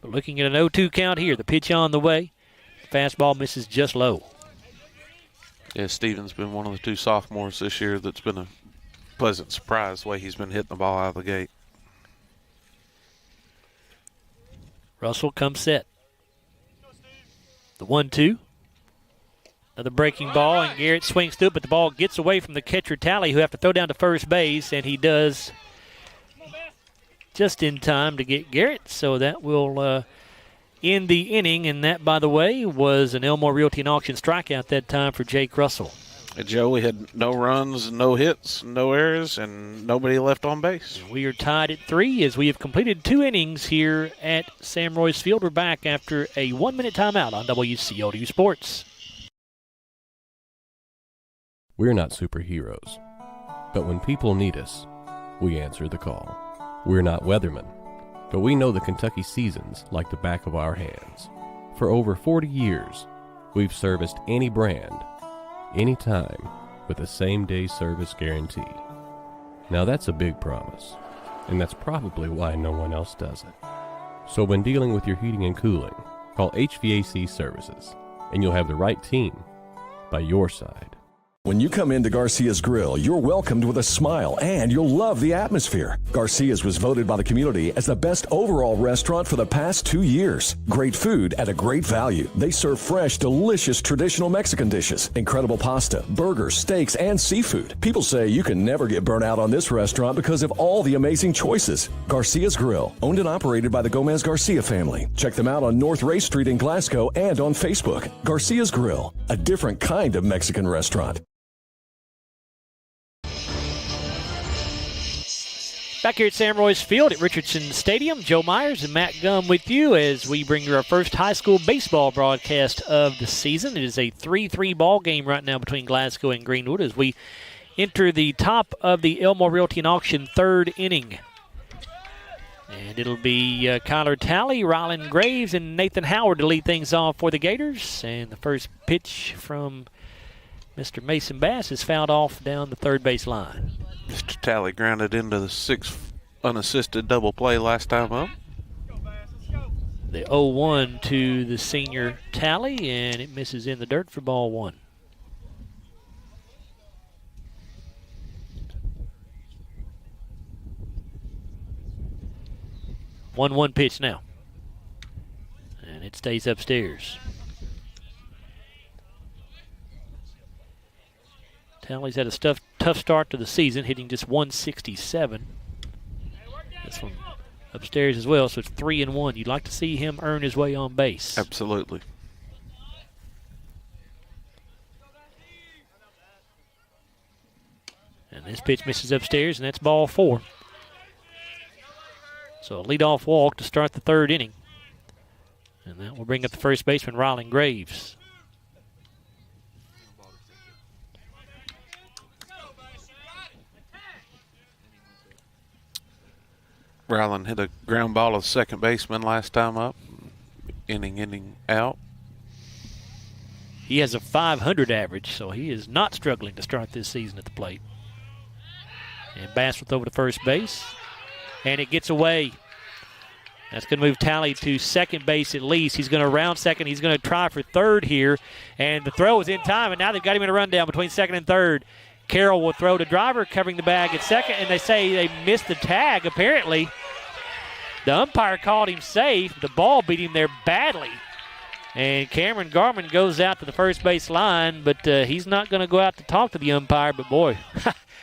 But looking at an 0-2 count here, the pitch on the way. The fastball misses just low. Yeah, Stephen's been one of the 2 sophomores this year that's been a pleasant surprise the way he's been hitting the ball out of the gate. Russell comes set. The 1-2. Another breaking ball, and Garrett swings through it, but the ball gets away from the catcher Talley, who have to throw down to first base, and he does just in time to get Garrett. So that will end the inning, and that, by the way, was an Elmore Realty and Auction strikeout that time for Jake Russell. Joe, we had no runs, no hits, no errors, and nobody left on base. We are tied at 3 as we have completed 2 innings here at Sam Royse Field. We're back after a 1-minute timeout on WCLU Sports. We're not superheroes, but when people need us, we answer the call. We're not weathermen, but we know the Kentucky seasons like the back of our hands. For over 40 years, we've serviced any brand, anytime, with a same-day service guarantee. Now that's a big promise, and that's probably why no one else does it. So when dealing with your heating and cooling, call HVAC Services, and you'll have the right team by your side. When you come into Garcia's Grill, you're welcomed with a smile and you'll love the atmosphere. Garcia's was voted by the community as the best overall restaurant for the past 2 years. Great food at a great value. They serve fresh, delicious traditional Mexican dishes, incredible pasta, burgers, steaks, and seafood. People say you can never get burnt out on this restaurant because of all the amazing choices. Garcia's Grill, owned and operated by the Gomez Garcia family. Check them out on North Ray Street in Glasgow and on Facebook. Garcia's Grill, a different kind of Mexican restaurant. Back here at Sam Royse Field at Richardson Stadium, Joe Myers and Matt Gum with you as we bring you our first high school baseball broadcast of the season. It is a 3-3 ball game right now between Glasgow and Greenwood as we enter the top of the Elmore Realty and Auction 3rd inning. And it'll be Kyler Talley, Rylan Graves, and Nathan Howard to lead things off for the Gators. And the first pitch from Mr. Mason Bass is fouled off down the third base line. Mr. Talley grounded into the 6th unassisted double play last time up. The 0-1 to the senior Talley, and it misses in the dirt for ball 1. One pitch now, and it stays upstairs. Talley's had a tough start to the season, hitting just 167. This one upstairs as well, so it's 3-1. You'd like to see him earn his way on base. Absolutely. And this pitch misses upstairs, and that's ball 4. So a leadoff walk to start the third inning. And that will bring up the first baseman, Rylan Graves. Rylan hit a ground ball of second baseman last time up. Inning out. He has a .500 average, so he is not struggling to start this season at the plate. And Bass with over to first base. And it gets away. That's going to move Talley to second base at least. He's going to round second. He's going to try for third here. And the throw is in time, and now they've got him in a rundown between second and third. Carroll will throw to Driver, covering the bag at second, and they say they missed the tag, apparently. The umpire called him safe. The ball beat him there badly. And Cameron Garman goes out to the first base line, but he's not going to go out to talk to the umpire. But, boy,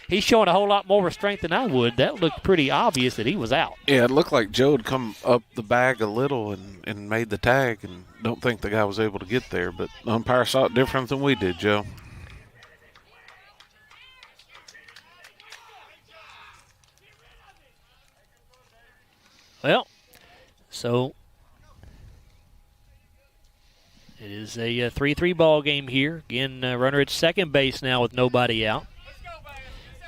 he's showing a whole lot more restraint than I would. That looked pretty obvious that he was out. Yeah, it looked like Joe had come up the bag a little and made the tag, and don't think the guy was able to get there. But the umpire saw it different than we did, Joe. Well, so it is a 3-3 ball game here. Again, runner at second base now with nobody out.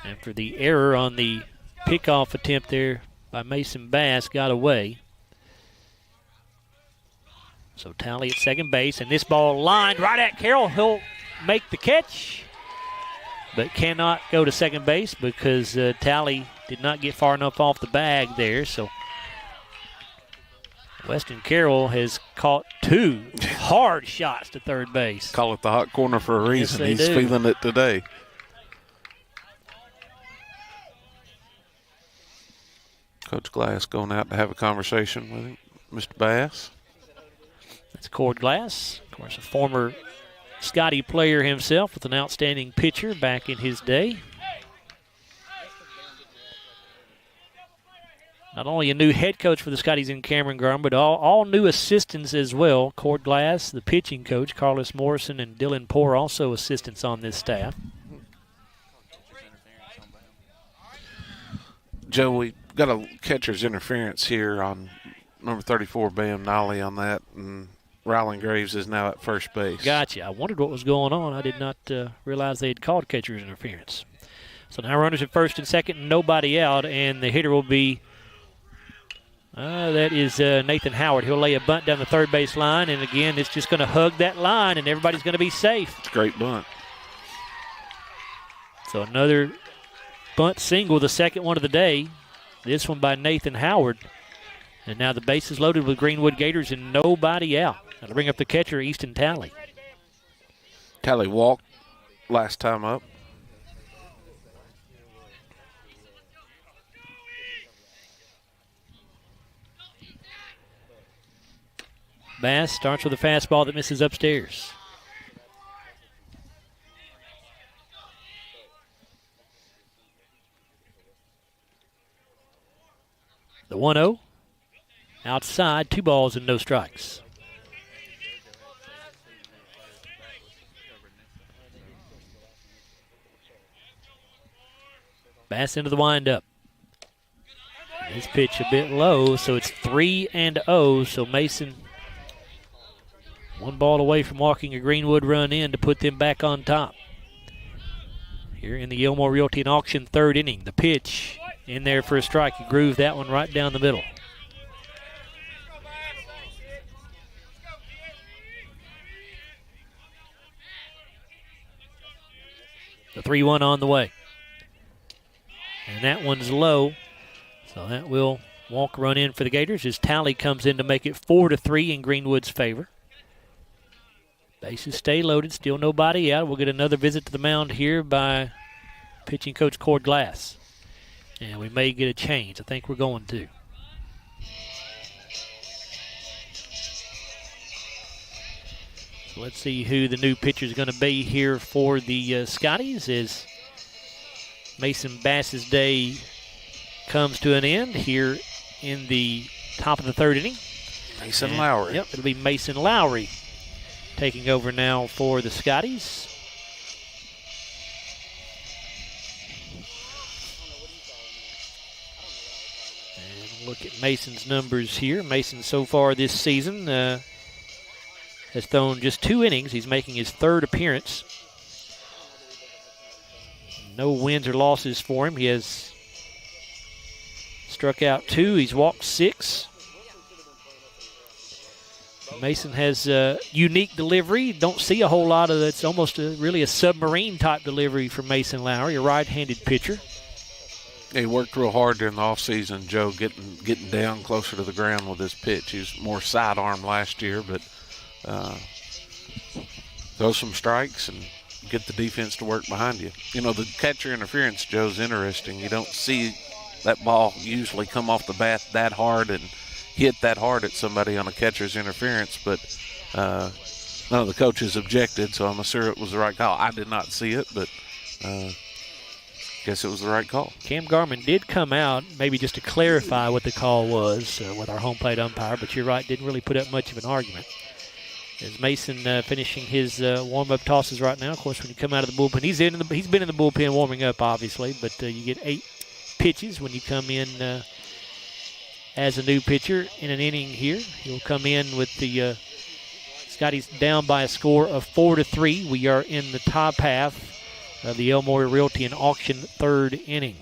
After the error on the pickoff attempt there by Mason Bass got away. So Talley at second base, and this ball lined right at Carroll. He'll make the catch, but cannot go to second base because Talley did not get far enough off the bag there. So Weston Carroll has caught two hard shots to third base. Call it the hot corner for a reason. Yes, he's feeling it today. Coach Glass going out to have a conversation with him. Mr. Bass. That's Cord Glass, of course, a former Scottie player himself with an outstanding pitcher back in his day. Not only a new head coach for the Scotties in Cameron Garm, but all new assistants as well. Cord Glass, the pitching coach, Carlos Morrison and Dylan Poore, also assistants on this staff. Joe, we got a catcher's interference here on number 34, Bam Nolly on that, and Rylan Graves is now at first base. Gotcha. I wondered what was going on. I did not realize they had called catcher's interference. So now runners at first and second, nobody out, and the hitter will be that is Nathan Howard. He'll lay a bunt down the third base line, and again, it's just going to hug that line, and everybody's going to be safe. It's a great bunt. So another bunt single, the second one of the day. This one by Nathan Howard. And now the base is loaded with Greenwood Gators and nobody out. That'll bring up the catcher, Easton Talley. Talley walked last time up. Bass starts with a fastball that misses upstairs. The 1-0. Outside, 2 balls and no strikes. Bass into the windup. His pitch a bit low, so it's 3-0. So Mason, 1 ball away from walking a Greenwood run in to put them back on top. Here in the Gilmore Realty and Auction third inning, the pitch in there for a strike. He grooved that one right down the middle. The 3-1 on the way. And that one's low. So that will walk run in for the Gators as Talley comes in to make it 4-3 in Greenwood's favor. Bases stay loaded, still nobody out. We'll get another visit to the mound here by pitching coach Cord Glass. And we may get a change. I think we're going to. So let's see who the new pitcher is going to be here for the Scotties as Mason Bass's day comes to an end here in the top of the third inning. Mason Lowry. Yep, it'll be Mason Lowry taking over now for the Scotties. Look at Mason's numbers here. Mason so far this season has thrown just 2 innings. He's making his 3rd appearance. No wins or losses for him. He has struck out 2. He's walked 6. Mason has a unique delivery. Don't see a whole lot of that. It's almost really a submarine-type delivery from Mason Lowry, a right-handed pitcher. He worked real hard during the offseason, Joe, getting down closer to the ground with his pitch. He was more sidearm last year, but throw some strikes and get the defense to work behind you. You know, the catcher interference, Joe, is interesting. You don't see that ball usually come off the bat that hard and hit that hard at somebody on a catcher's interference, but none of the coaches objected, so I'm sure it was the right call. I did not see it, but guess it was the right call. Cam Garman did come out, maybe just to clarify what the call was with our home plate umpire, but you're right, didn't really put up much of an argument. As Mason finishing his warm-up tosses right now. Of course, when you come out of the bullpen, he's been in the bullpen warming up, obviously, but you get 8 pitches when you come in as a new pitcher in an inning here. He'll come in with the Scotties down by a score of 4-3. We are in the top half of the Elmore Realty and Auction 3rd inning.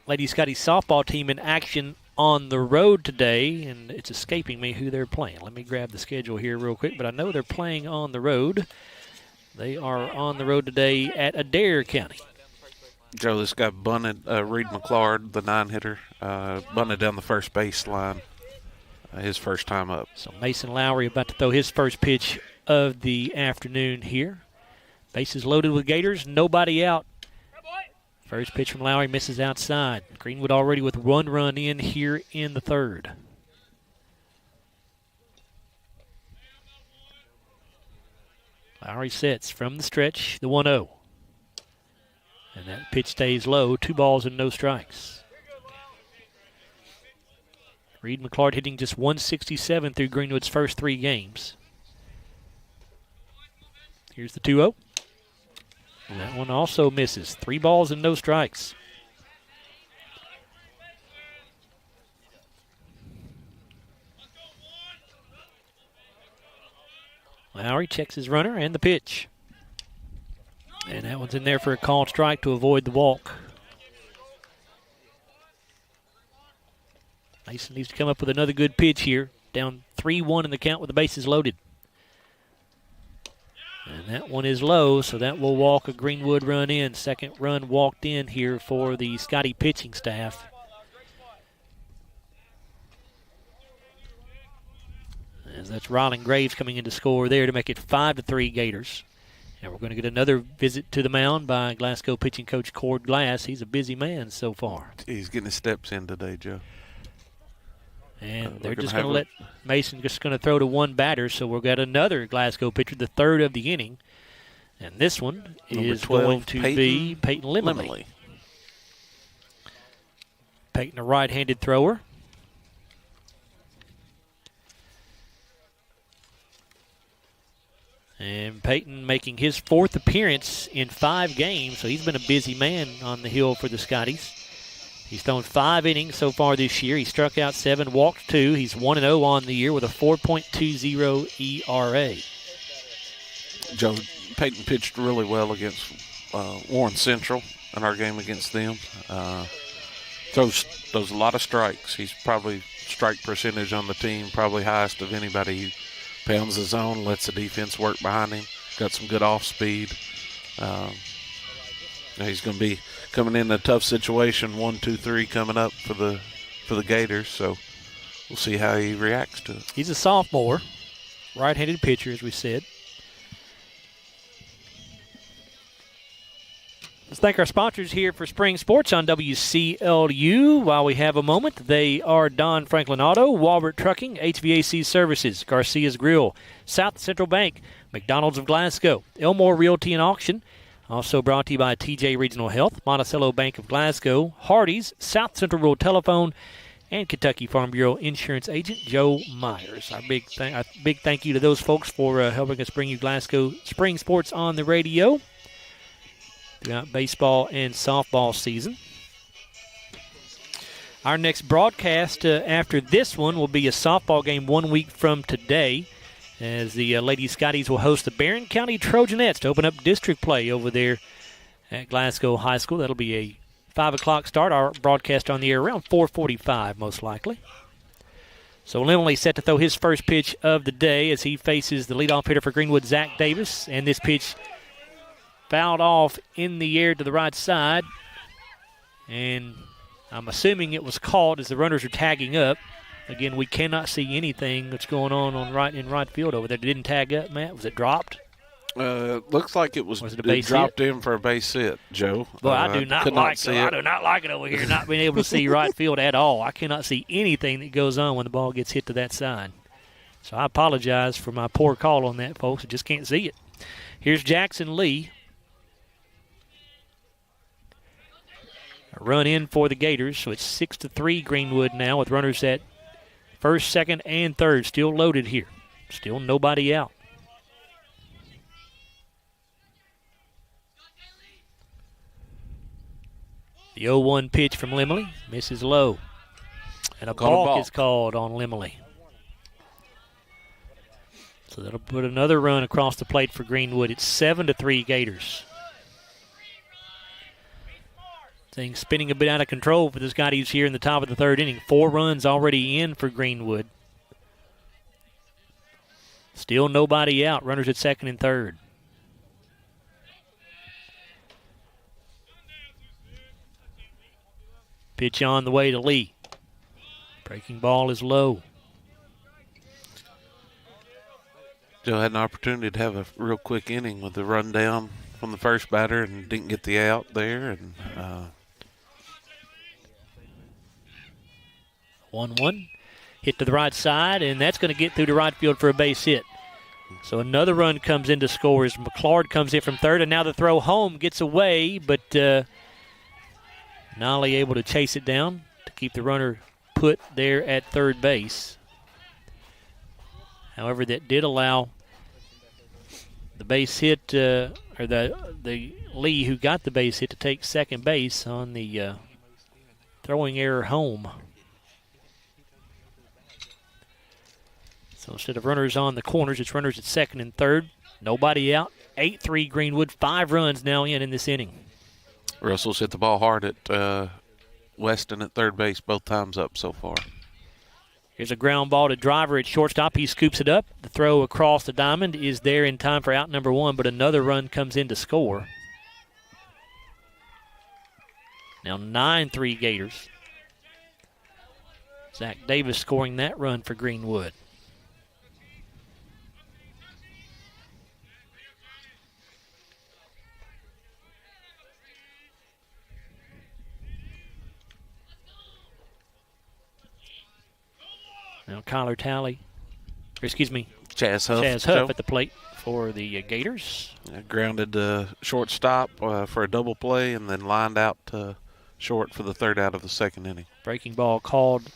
Lady Scotties softball team in action on the road today, and it's escaping me who they're playing. Let me grab the schedule here real quick, but I know they're playing on the road. They are on the road today at Adair County. Joe, this guy bunted, Reed McClard, the 9-hitter, bunted down the first baseline his first time up. So Mason Lowry about to throw his first pitch of the afternoon here. Bases loaded with Gators, nobody out. First pitch from Lowry misses outside. Greenwood already with 1 run in here in the 3rd. Lowry sets from the stretch, the 1-0. And that pitch stays low, 2 balls and no strikes. Reed McClard hitting just 167 through Greenwood's first 3 games. Here's the 2-0. And that one also misses. 3 balls and no strikes. Lowry checks his runner and the pitch. And that one's in there for a called strike to avoid the walk. Mason needs to come up with another good pitch here. Down 3-1 in the count with the bases loaded. And that one is low, so that will walk a Greenwood run in. Second run walked in here for the Scottie pitching staff. As that's Rylan Graves coming in to score there to make it 5-3 Gators. And we're going to get another visit to the mound by Glasgow pitching coach Cord Glass. He's a busy man so far. He's getting his steps in today, Joe. And they're just going to let Mason just going to throw to 1 batter, so we've got another Glasgow pitcher, the 3rd of the inning. And this one is going to be Peyton Limley. Peyton, a right-handed thrower. And Peyton making his 4th appearance in 5 games, so he's been a busy man on the hill for the Scotties. He's thrown 5 innings so far this year. He struck out 7, walked 2. He's 1-0 on the year with a 4.20 ERA. Joe, Peyton pitched really well against Warren Central in our game against them. Throws a lot of strikes. He's probably strike percentage on the team, probably highest of anybody. He pounds the zone, lets the defense work behind him. Got some good off speed. He's going to be coming in a tough situation, 1-2-3 coming up for the Gators, so we'll see how he reacts to it. He's a sophomore, right-handed pitcher, as we said. Let's thank our sponsors here for Spring Sports on WCLU. While we have a moment, they are Don Franklin Auto, Walbert Trucking, HVAC Services, Garcia's Grill, South Central Bank, McDonald's of Glasgow, Elmore Realty and Auction. Also brought to you by TJ Regional Health, Monticello Bank of Glasgow, Hardee's, South Central Rural Telephone, and Kentucky Farm Bureau Insurance Agent Joe Myers. Our big thank you to those folks for helping us bring you Glasgow Spring Sports on the radio. throughout baseball and softball season. Our next broadcast after this one will be a softball game 1 week from today, as the Lady Scotties will host the Barron County Trojanettes to open up district play over there at Glasgow High School. That'll be a 5 o'clock start. Our broadcast on the air around 4:45 most likely. So Limley set to throw his first pitch of the day as he faces the leadoff hitter for Greenwood, Zach Davis. And this pitch fouled off in the air to the right side. And I'm assuming it was caught as the runners are tagging up. Again, we cannot see anything that's going on in right field over there. It didn't tag up, Matt. Was it dropped? Looks like it was it a base dropped hit? in for a base hit, Joe. Well, I do not like it. I do not like it over here, not being able to see right field at all. I cannot see anything that goes on when the ball gets hit to that side. So I apologize for my poor call on that, folks. I just can't see it. Here's Jackson Lee. A run in for the Gators, so it's 6-3 Greenwood now with runners at first, second, and third. Still loaded here. Still nobody out. The 0-1 pitch from Limley misses low. And a balk is called on Limley. So that'll put another run across the plate for Greenwood. It's 7-3 Gators. Things spinning a bit out of control for the Scotties here in the top of the third inning. 4 runs already in for Greenwood. Still nobody out. Runners at second and third. Pitch on the way to Lee. Breaking ball is low. Joe had an opportunity to have a real quick inning with the run down from the first batter and didn't get the out there. And 1-1. Hit to the right side, and that's going to get through to right field for a base hit. So another run comes in to score as McClard comes in from third, and now the throw home gets away, but Nolly able to chase it down to keep the runner put there at third base. However, that did allow the base hit, or the Lee who got the base hit, to take second base on the throwing error home. So instead of runners on the corners, it's runners at second and third. Nobody out. 8-3 Greenwood. 5 runs now in this inning. Russell's hit the ball hard at Weston at third base both times up so far. Here's a ground ball to Driver at shortstop. He scoops it up. The throw across the diamond is there in time for out number 1, but another run comes in to score. Now 9-3 Gators. Zach Davis scoring that run for Greenwood. Now Chaz Huff at the plate for the Gators. Grounded shortstop for a double play and then lined out to short for the third out of the second inning. Breaking ball called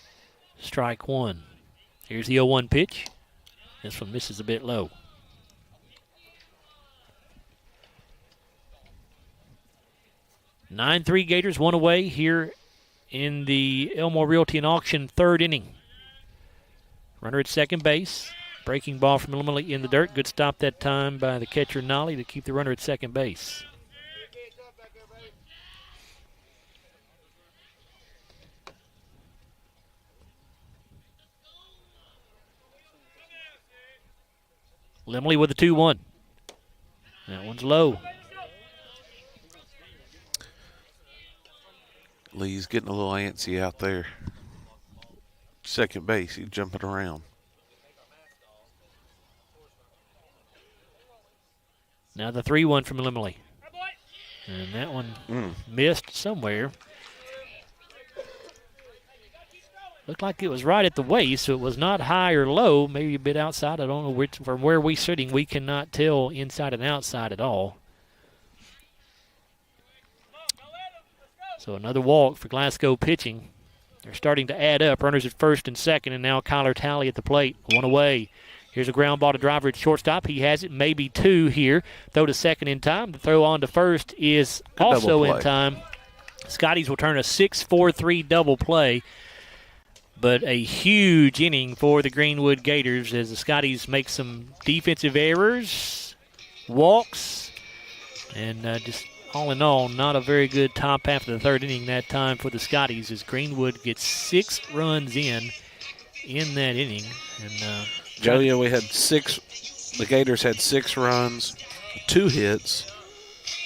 strike 1. Here's the 0-1 pitch. This one misses a bit low. Nine 3 Gators, 1 away here in the Elmore Realty and Auction third inning. Runner at second base. Breaking ball from Limley in the dirt. Good stop that time by the catcher, Nolly, to keep the runner at second base. Limley with the 2-1. That one's low. Lee's getting a little antsy out there. Second base, he's jumping around. Now the 3-1 from Limley. And that one missed somewhere. Looked like it was right at the waist, so it was not high or low, maybe a bit outside. I don't know from where we're sitting, we cannot tell inside and outside at all. So another walk for Glasgow pitching. They're starting to add up. Runners at first and second, and now Kyler Talley at the plate. 1 away. Here's a ground ball to driver at shortstop. He has it, maybe two here. Throw to second in time. The throw on to first is also in time. Scotties will turn a 6-4-3 double play. But a huge inning for the Greenwood Gators as the Scotties make some defensive errors, walks, and just all in all, not a very good top half of the third inning that time for the Scotties as Greenwood gets 6 runs in that inning. And Joe, we had 6. The Gators had 6 runs, 2 hits,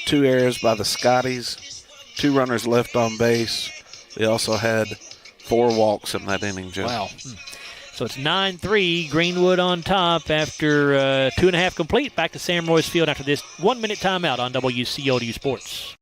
2 errors by the Scotties, 2 runners left on base. They also had 4 walks in that inning, Joe. Wow. So it's 9-3, Greenwood on top after 2.5 complete. Back to Sam Royse Field after this 1-minute timeout on WCLU Sports.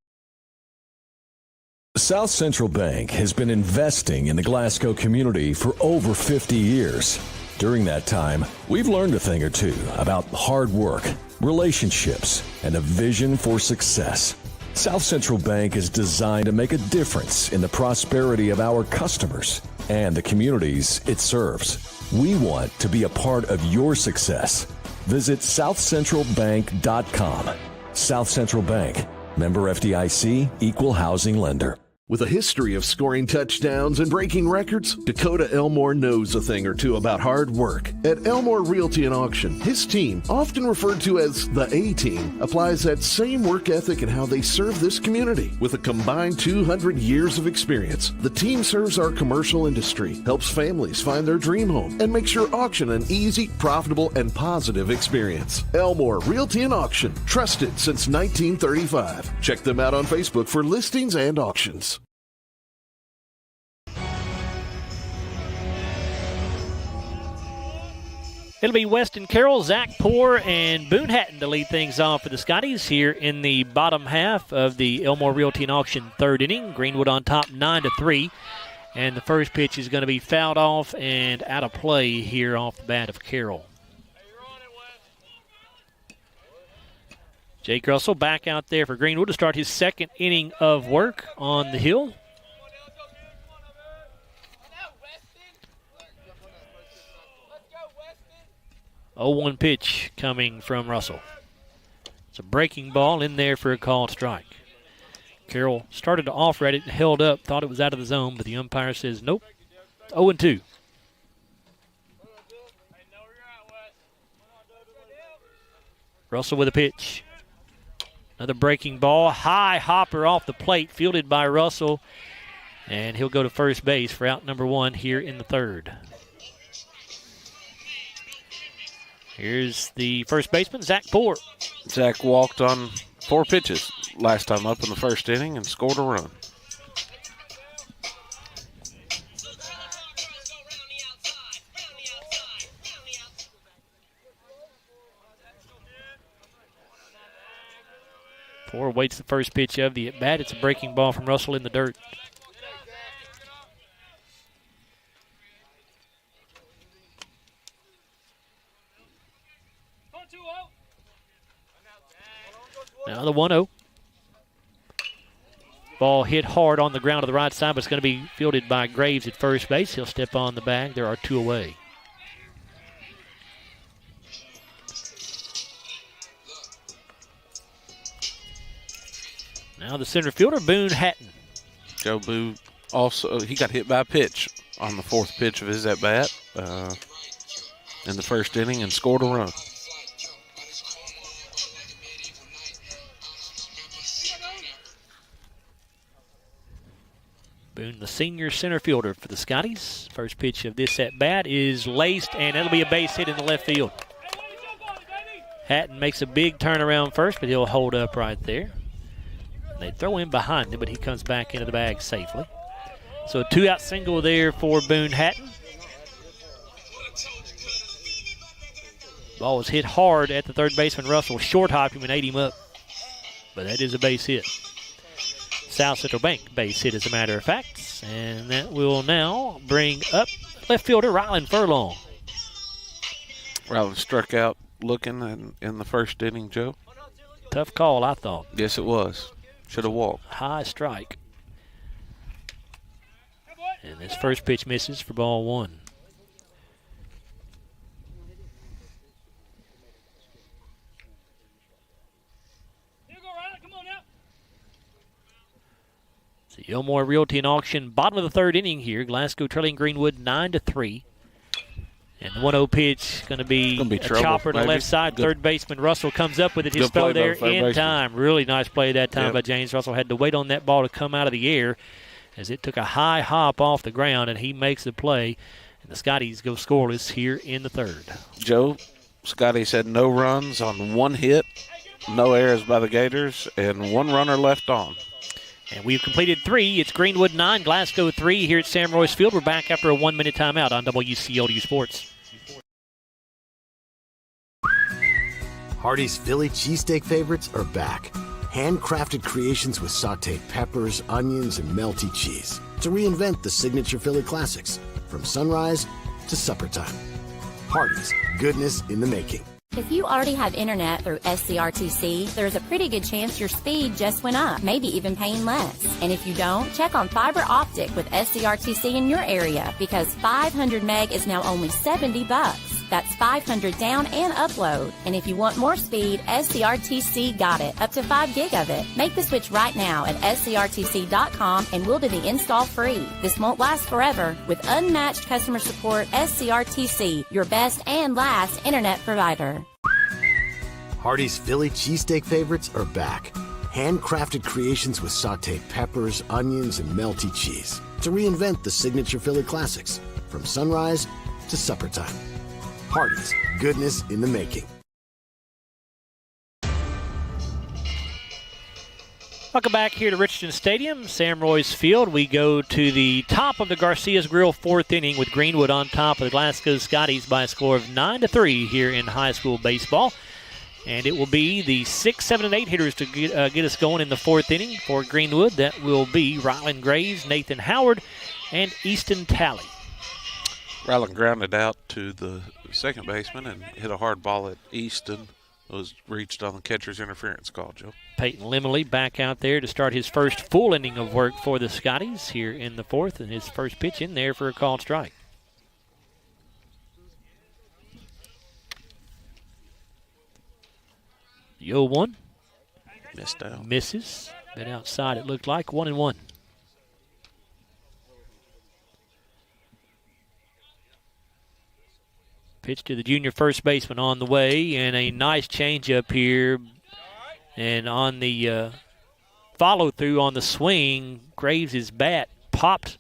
South Central Bank has been investing in the Glasgow community for over 50 years. During that time, we've learned a thing or two about hard work, relationships, and a vision for success. South Central Bank is designed to make a difference in the prosperity of our customers and the communities it serves. We want to be a part of your success. Visit southcentralbank.com. South Central Bank, member FDIC, equal housing lender. With a history of scoring touchdowns and breaking records, Dakota Elmore knows a thing or two about hard work. At Elmore Realty and Auction, his team, often referred to as the A-Team, applies that same work ethic in how they serve this community. With a combined 200 years of experience, the team serves our commercial industry, helps families find their dream home, and makes your auction an easy, profitable, and positive experience. Elmore Realty and Auction, trusted since 1935. Check them out on Facebook for listings and auctions. It'll be Weston Carroll, Zach Poore, and Boone Hatton to lead things off for the Scotties here in the bottom half of the Elmore Realty and Auction third inning. Greenwood on top 9-3. And the first pitch is going to be fouled off and out of play here off the bat of Carroll. Jake Russell back out there for Greenwood to start his second inning of work on the hill. Oh, 1 pitch coming from Russell. It's a breaking ball in there for a called strike. Carroll started to offer at it and held up, thought it was out of the zone, but the umpire says nope. 0-2. Russell with a pitch. Another breaking ball. High hopper off the plate, fielded by Russell. And he'll go to first base for out number 1 here in the third. Here's the first baseman, Zach Poore. Zach walked on 4 pitches last time up in the first inning and scored a run. Poore waits the first pitch of the at-bat. It's a breaking ball from Russell in the dirt. Now the 1-0. Ball hit hard on the ground to the right side, but it's going to be fielded by Graves at first base. He'll step on the bag. There are 2 away. Now the center fielder, Boone Hatton. Joe Boo also, he got hit by a pitch on the 4th pitch of his at-bat in the first inning and scored a run. Boone, the senior center fielder for the Scotties. First pitch of this at-bat is laced, and that'll be a base hit in the left field. Hatton makes a big turnaround first, but he'll hold up right there. They throw him behind him, but he comes back into the bag safely. So a 2-out single there for Boone Hatton. Ball was hit hard at the third baseman. Russell short hopped him and ate him up. But that is a base hit. South Central Bank base hit, as a matter of fact. And that will now bring up left fielder Rylan Furlong. Rylan struck out looking in the first inning, Joe. Tough call, I thought. Yes, it was. Should have walked. High strike. And this first pitch misses for ball 1. The Elmore Realty and Auction, bottom of the third inning here. Glasgow trailing Greenwood 9-3. And the 1-0 pitch going to be a trouble, chopper to the left side. Good. Third baseman Russell comes up with it. His Good play throw there by the third in baseman. time. Really nice play that time by James Russell. Had to wait on that ball to come out of the air as it took a high hop off the ground, and he makes the play. And the Scotties go scoreless here in the third. Joe, Scotties had no runs on one hit, no errors by the Gators, and one runner left on. And we've completed 3. It's Greenwood 9, Glasgow 3 here at Sam Royse Field. We're back after a 1-minute timeout on WCLU Sports. Hardee's Philly cheesesteak favorites are back. Handcrafted creations with sauteed peppers, onions, and melty cheese to reinvent the signature Philly classics from sunrise to supper time. Hardee's, goodness in the making. If you already have internet through SCRTC, there's a pretty good chance your speed just went up, maybe even paying less. And if you don't, check on fiber optic with SCRTC in your area because 500 meg is now only $70. That's 500 down and upload. And if you want more speed, SCRTC got it, up to 5 gig of it. Make the switch right now at scrtc.com and we'll do the install free. This won't last forever. With unmatched customer support, SCRTC, your best and last internet provider. Hardee's Philly cheesesteak favorites are back. Handcrafted creations with sauteed peppers, onions, and melty cheese to reinvent the signature Philly classics from sunrise to supper time. Hardee's, goodness in the making. Welcome back here to Richardson Stadium, Sam Royse Field. We go to the top of the Garcia's Grill fourth inning with Greenwood on top of the Glasgow Scotties by a score of 9-3 here in high school baseball. And it will be the 6, 7, and 8 hitters to get us going in the fourth inning for Greenwood. That will be Ryland Graves, Nathan Howard, and Easton Talley. Ryland grounded out to the second baseman and hit a hard ball at Easton. It was reached on the catcher's interference call, Joe. Peyton Limley back out there to start his first full inning of work for the Scotties here in the fourth, and his first pitch in there for a called strike. The 0-1. Missed out. Misses. Been outside, it looked like. 1-1. Pitch to the junior first baseman on the way, and a nice changeup here. And on the follow-through on the swing, Graves' bat popped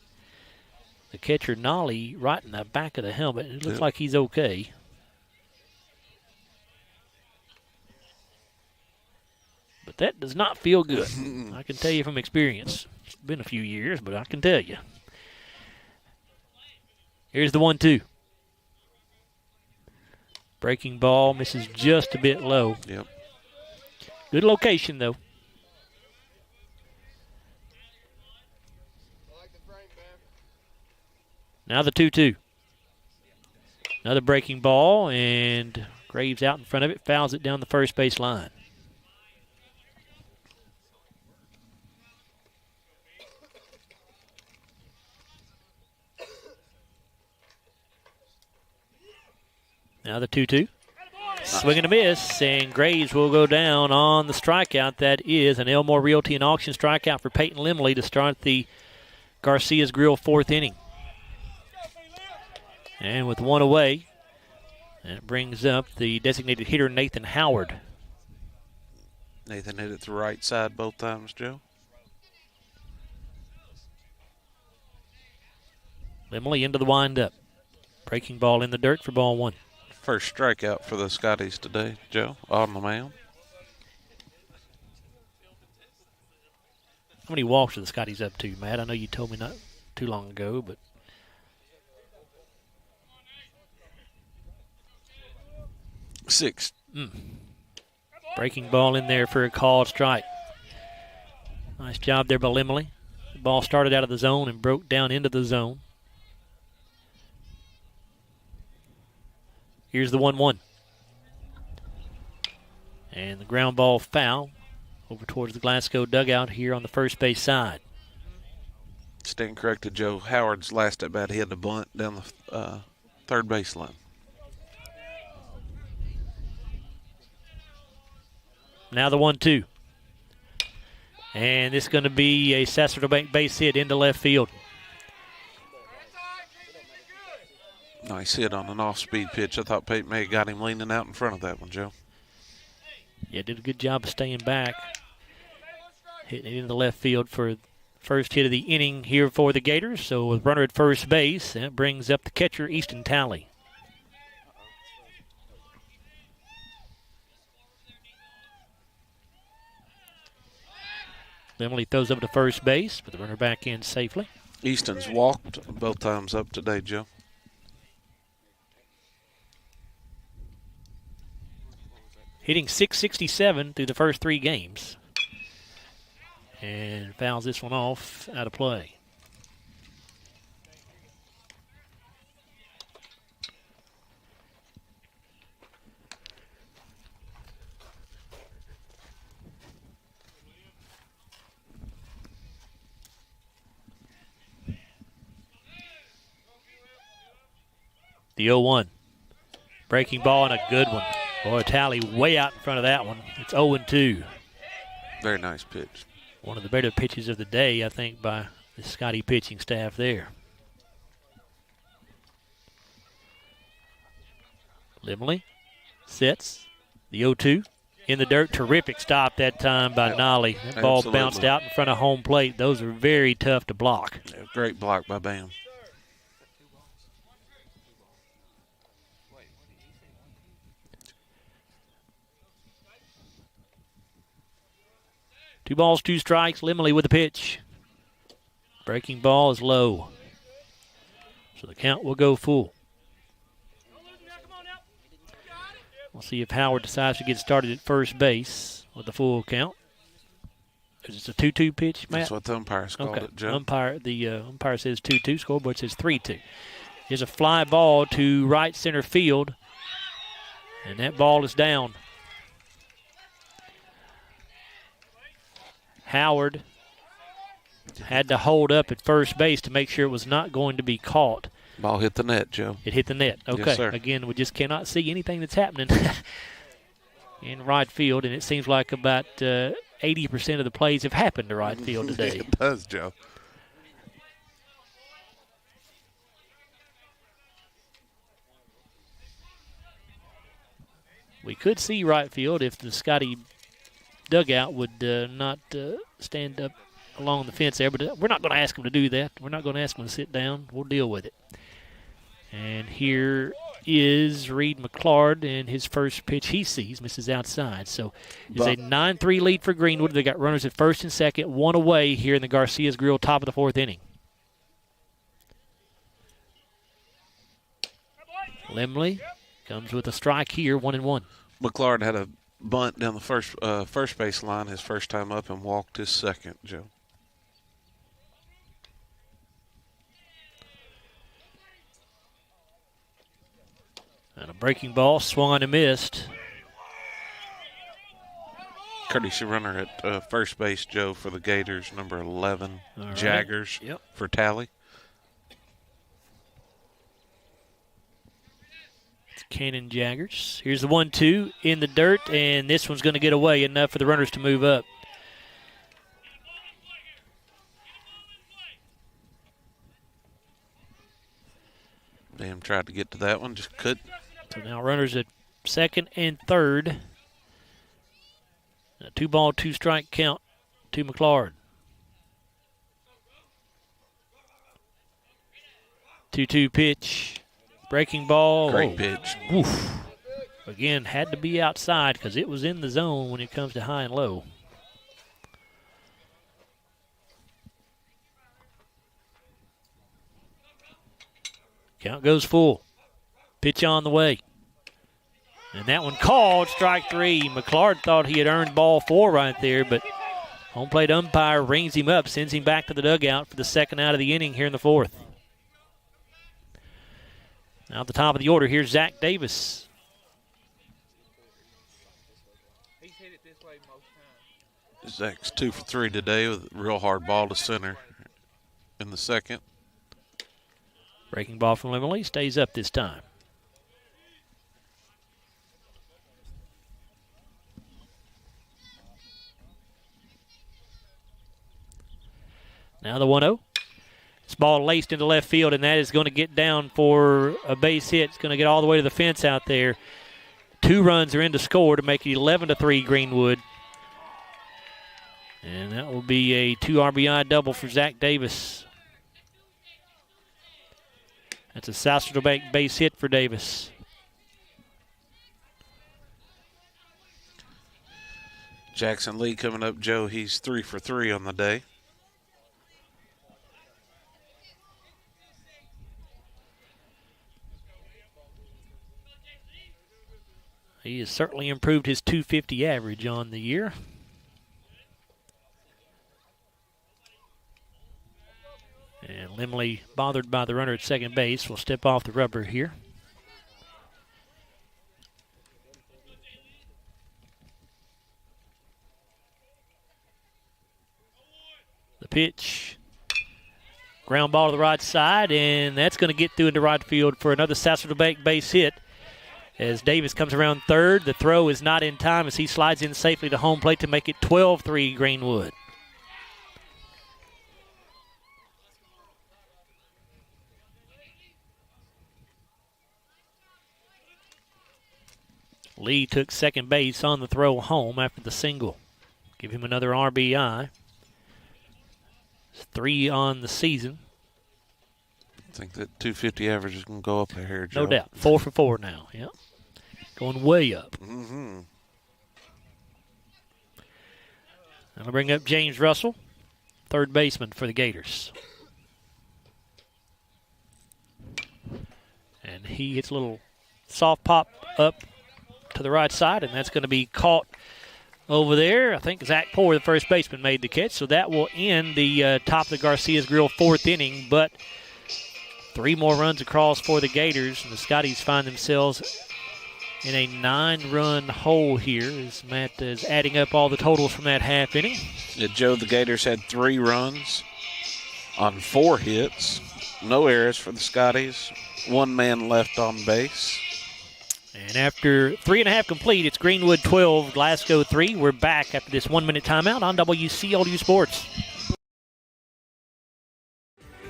the catcher Nolly right in the back of the helmet. It looks like he's okay. But that does not feel good. I can tell you from experience. It's been a few years, but I can tell you. Here's the 1-2. Breaking ball, misses just a bit low. Yep. Good location, though. Now the 2-2. Another breaking ball, and Graves out in front of it, fouls it down the first base line. Now the 2-2. Swing and a miss, and Graves will go down on the strikeout. That is an Elmore Realty and Auction strikeout for Peyton Limley to start the Garcia's Grill fourth inning. And with one away, that brings up the designated hitter, Nathan Howard. Nathan hit it to the right side both times, Joe. Limley into the windup. Breaking ball in the dirt for ball one. First strikeout for the Scotties today, Joe, on the mound. How many walks are the Scotties up to, Matt? I know you told me not too long ago, but 6. Breaking ball in there for a called strike. Nice job there by Limley. The ball started out of the zone and broke down into the zone. Here's the 1-1. And the ground ball foul over towards the Glasgow dugout here on the first base side. Stand corrected, Joe. Howard's last at bat, he had to bunt down the third baseline. Now the 1-2. And this is going to be a Sacerdotal Bank base hit into left field. Nice hit on an off-speed pitch. I thought Peyton may have got him leaning out in front of that one, Joe. Yeah, did a good job of staying back. Hitting it into left field for first hit of the inning here for the Gators. So with runner at first base, that brings up the catcher, Easton Talley. Lemley throws up to first base, but the runner back in safely. Easton's walked both times up today, Joe. Hitting .667 through the first 3 games. And fouls this one off out of play. The 0-1. Breaking ball and a good one. Boy, Talley way out in front of that one. It's 0-2. Very nice pitch. One of the better pitches of the day, I think, by the Scottie pitching staff there. Limley sits. The 0-2 in the dirt. Terrific stop that time by Nolly. That ball bounced out in front of home plate. Those are very tough to block. Yeah, great block by Bam. Two balls, 2 strikes. Limley with the pitch. Breaking ball is low. So the count will go full. We'll see if Howard decides to get started at first base with the full count. Is it a 2-2 pitch, Matt? That's what the umpire called it, Joe. The umpire says 2-2. Scoreboard says 3-2. Here's a fly ball to right center field. And that ball is down. Howard had to hold up at first base to make sure it was not going to be caught. Ball hit the net, Joe. It hit the net. Okay. Yes, sir. Again, we just cannot see anything that's happening in right field, and it seems like about 80% of the plays have happened to right field today. It does, Joe. We could see right field if the Scottie dugout would not stand up along the fence there, but we're not going to ask him to do that. We're not going to ask him to sit down. We'll deal with it. And here is Reed McClard, and his first pitch he sees misses outside. So it's a 9-3 lead for Greenwood. They got runners at first and second, 1 away here in the Garcia's Grill, top of the 4th inning. Lemley comes with a strike here, 1-1. McClard had a bunt down the first base line his first time up and walked his second, Joe. And a breaking ball swung on and missed. Courtesy runner at first base, Joe, for the Gators, number 11, right. Jaggers for Talley. Cannon Jaggers. Here's the 1-2 in the dirt, and this one's going to get away enough for the runners to move up. Bam tried to get to that one, just couldn't. So now runners at second and third. A 2-ball, 2-strike count to McClard. 2-2 pitch. Breaking ball. Great pitch. Oof. Again, had to be outside because it was in the zone when it comes to high and low. Count goes full. Pitch on the way. And that one called, strike 3. McClard thought he had earned ball 4 right there, but home plate umpire rings him up, sends him back to the dugout for the second out of the inning here in the 4th. Now at the top of the order, here's Zach Davis. Zach's 2 for 3 today with a real hard ball to center in the second. Breaking ball from Lemley stays up this time. Now the 1-0. This ball laced into left field, and that is going to get down for a base hit. It's going to get all the way to the fence out there. 2 runs are in to score to make it 11-3 Greenwood. And that will be a 2 RBI double for Zach Davis. That's a Southside Bank base hit for Davis. Jackson Lee coming up, Joe. He's 3 for 3 on the day. He has certainly improved his .250 average on the year. And Limley, bothered by the runner at second base, will step off the rubber here. The pitch. Ground ball to the right side, and that's going to get through into right field for another Southside Bank base hit. As Davis comes around third, the throw is not in time as he slides in safely to home plate to make it 12-3 Greenwood. Lee took second base on the throw home after the single. Give him another RBI. It's 3 on the season. I think that .250 average is going to go up here, Joe. No doubt. 4 for 4 now. Yep. Going way up. Mm-hmm. I'm going to bring up James Russell, third baseman for the Gators. And he hits a little soft pop up to the right side, and that's going to be caught over there. I think Zach Poore, the first baseman, made the catch, so that will end the top of the Garcias Grill 4th inning, but 3 more runs across for the Gators, and the Scotties find themselves in a 9-run hole here as Matt is adding up all the totals from that half inning. Yeah, Joe, the Gators had 3 runs on 4 hits. No errors for the Scotties. 1 man left on base. And after 3.5 complete, it's Greenwood 12, Glasgow 3. We're back after this 1-minute timeout on WCLU Sports.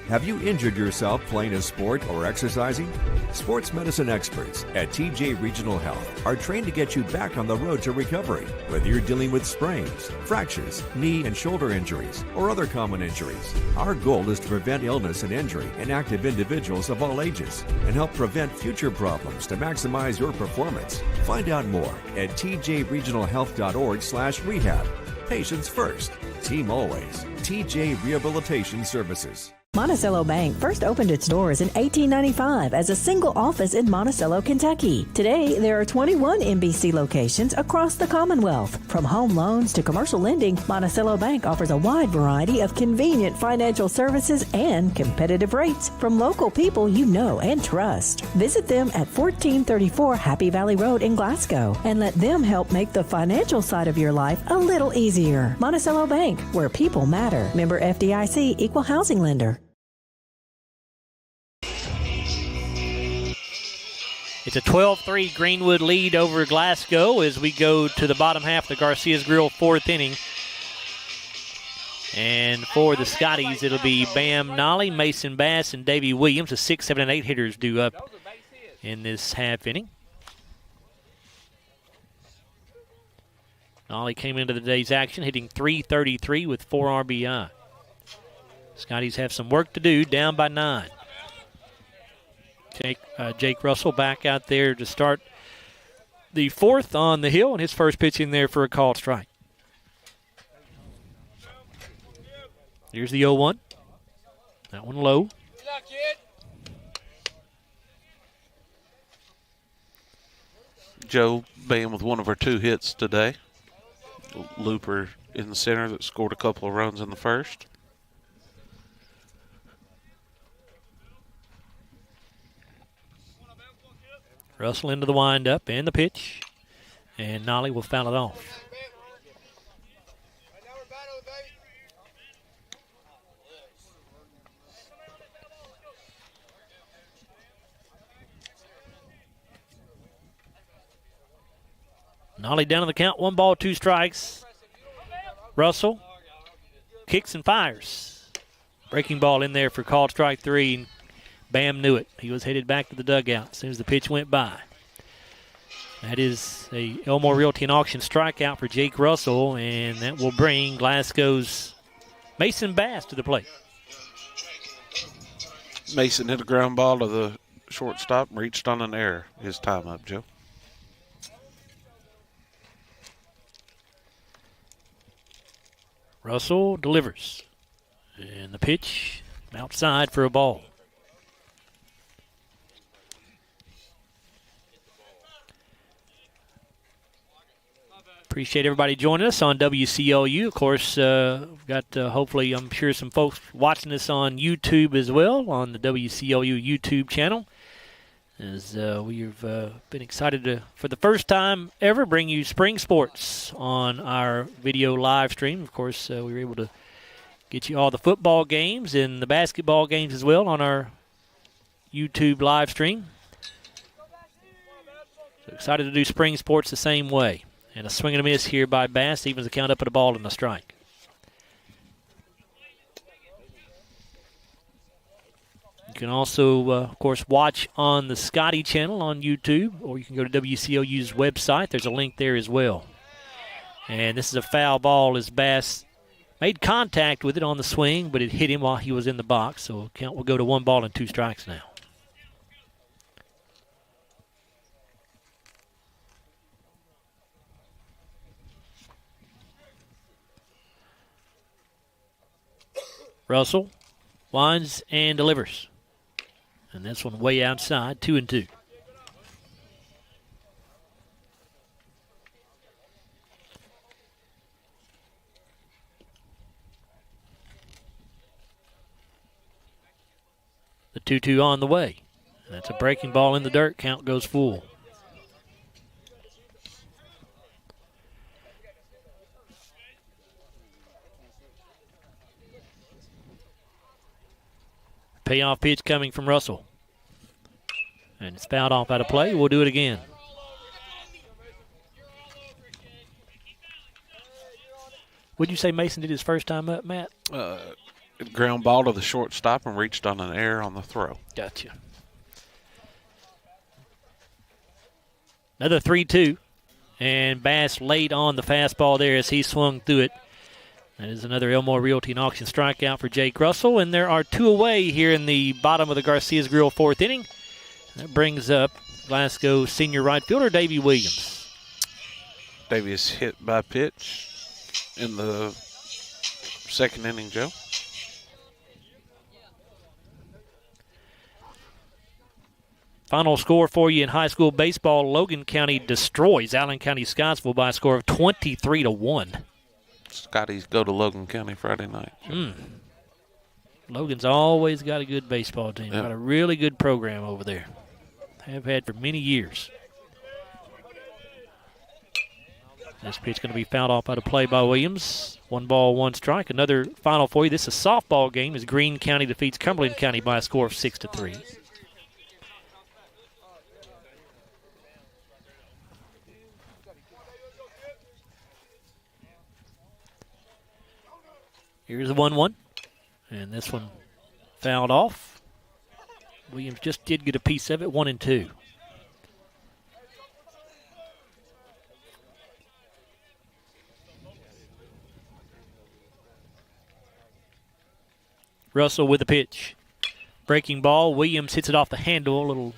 Have you injured yourself playing a sport or exercising? Sports medicine experts at TJ Regional Health are trained to get you back on the road to recovery. Whether you're dealing with sprains, fractures, knee and shoulder injuries, or other common injuries, our goal is to prevent illness and injury in active individuals of all ages and help prevent future problems to maximize your performance. Find out more at tjregionalhealth.org/rehab. Patients first, team always. TJ Rehabilitation Services. Monticello Bank first opened its doors in 1895 as a single office in Monticello, Kentucky. Today, there are 21 MBC locations across the Commonwealth. From home loans to commercial lending, Monticello Bank offers a wide variety of convenient financial services and competitive rates from local people you know and trust. Visit them at 1434 Happy Valley Road in Glasgow and let them help make the financial side of your life a little easier. Monticello Bank, where people matter. Member FDIC, Equal Housing Lender. It's a 12-3 Greenwood lead over Glasgow as we go to the bottom half of the Garcias Grill 4th inning. And for the Scotties, it'll be Bam Nolly, Mason Bass, and Davey Williams. The 6, 7, and 8 hitters due up in this half inning. Nolly came into the day's action hitting .333 with 4 RBI. Scotties have some work to do, down by 9. Jake Russell back out there to start the 4th on the hill, and his first pitch in there for a called strike. Here's the 0-1. That one low. Joe Bam with one of our 2 hits today. Looper in the center that scored a couple of runs in the first. Russell into the windup and the pitch, and Nolly will foul it off. Nolly down on the count, 1 ball, 2 strikes. Russell kicks and fires. Breaking ball in there for called strike 3, and Bam knew it. He was headed back to the dugout as soon as the pitch went by. That is a Elmore Realty and Auction strikeout for Jake Russell, and that will bring Glasgow's Mason Bass to the plate. Mason hit a ground ball to the shortstop, reached on an error. His time up, Joe. Russell delivers. And the pitch outside for a ball. Appreciate everybody joining us on WCLU. Of course, we've got hopefully, I'm sure, some folks watching us on YouTube as well, on the WCLU YouTube channel. As we've been excited to, for the first time ever, bring you spring sports on our video live stream. Of course, we were able to get you all the football games and the basketball games as well on our YouTube live stream. So excited to do spring sports the same way. And a swing and a miss here by Bass evens the count up at a ball and a strike. You can also, of course, watch on the Scottie channel on YouTube, or you can go to WCLU's website. There's a link there as well. And this is a foul ball as Bass made contact with it on the swing, but it hit him while he was in the box. So count will go to 1 ball and 2 strikes now. Russell winds and delivers. And this one way outside, 2-2. The 2-2 on the way. That's a breaking ball in the dirt. Count goes full. Payoff pitch coming from Russell. And it's fouled off out of play. We'll do it again. Would you say Mason did his first time up, Matt? Ground ball to the shortstop and reached on an error on the throw. Gotcha. Another 3-2. And Bass laid on the fastball there as he swung through it. That is another Elmore Realty and Auction strikeout for Jake Russell. And there are 2 away here in the bottom of the Garcia's Grill 4th inning. That brings up Glasgow senior right fielder Davey Williams. Davey is hit by pitch in the 2nd inning, Joe. Final score for you in high school baseball. Logan County destroys Allen County Scottsville by a score of 23-1. Scotties go to Logan County Friday night. Logan's always got a good baseball team. Yep. Got a really good program over there. Have had for many years. This pitch going to be fouled off out of play by Williams. 1 ball, 1 strike. Another final for you. This is a softball game as Greene County defeats Cumberland County by a score of 6-3. Here's the 1-1. And this one fouled off. Williams just did get a piece of it, 1-2. Russell with the pitch. Breaking ball. Williams hits it off the handle. A little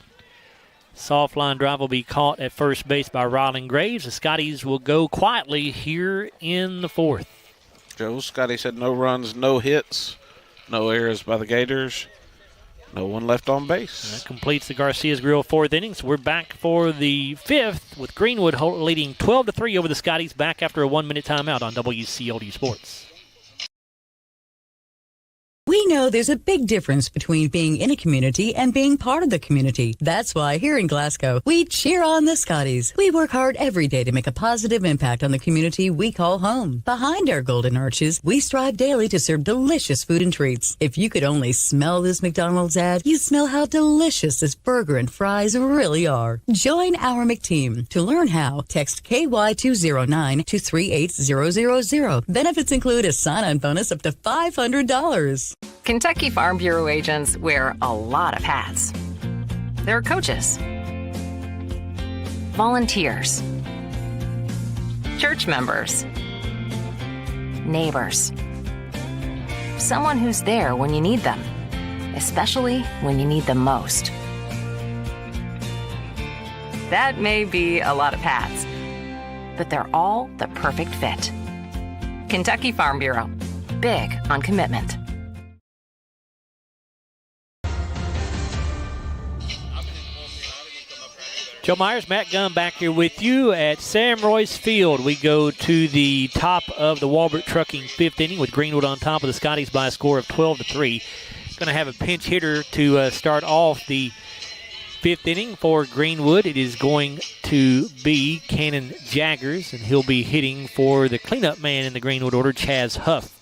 soft line drive will be caught at first base by Rylan Graves. The Scotties will go quietly here in the 4th. Joe, Scotty said no runs, no hits, no errors by the Gators, no one left on base. That completes the Garcia's Grill 4th inning. So we're back for the 5th with Greenwood leading 12-3 over the Scotties, back after a 1-minute timeout on WCLU Sports. We know there's a big difference between being in a community and being part of the community. That's why here in Glasgow, we cheer on the Scotties. We work hard every day to make a positive impact on the community we call home. Behind our golden arches, we strive daily to serve delicious food and treats. If you could only smell this McDonald's ad, you'd smell how delicious this burger and fries really are. Join our McTeam. To learn how, text KY209 to 38000. Benefits include a sign-on bonus up to $500. Kentucky Farm Bureau agents wear a lot of hats. They're coaches, volunteers, church members, neighbors, someone who's there when you need them, especially when you need them most. That may be a lot of hats, but they're all the perfect fit. Kentucky Farm Bureau, big on commitment. Joe Myers, Matt Gunn back here with you at Sam Royse Field. We go to the top of the Walbert Trucking fifth inning with Greenwood on top of the Scotties by a score of 12-3. Going to have a pinch hitter to start off the fifth inning for Greenwood. It is going to be Cannon Jaggers, and he'll be hitting for the cleanup man in the Greenwood order, Chaz Huff.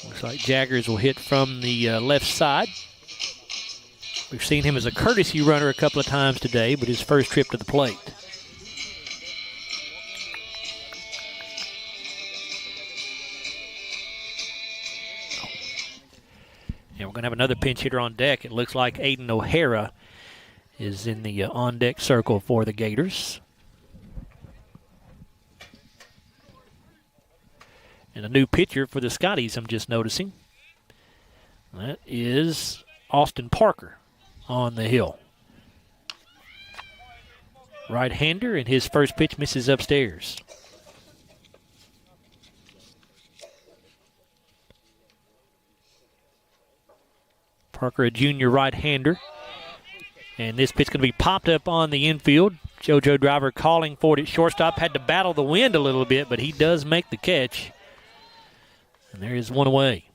Looks like Jaggers will hit from the left side. We've seen him as a courtesy runner a couple of times today, but his first trip to the plate. And we're going to have another pinch hitter on deck. It looks like Aiden O'Hara is in the on-deck circle for the Gators. And a new pitcher for the Scotties, I'm just noticing. That is Austin Parker on the hill. Right-hander, and his first pitch misses upstairs. Parker, a junior right-hander. And this pitch going to be popped up on the infield. JoJo Driver calling for it at shortstop. Had to battle the wind a little bit, but he does make the catch. And there is one away.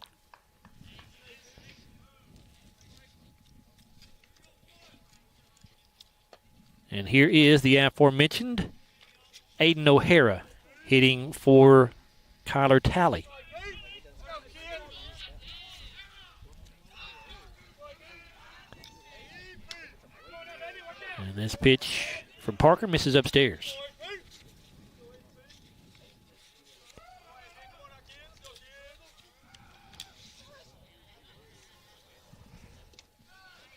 And here is the aforementioned Aiden O'Hara hitting for Kyler Talley. And this pitch from Parker misses upstairs.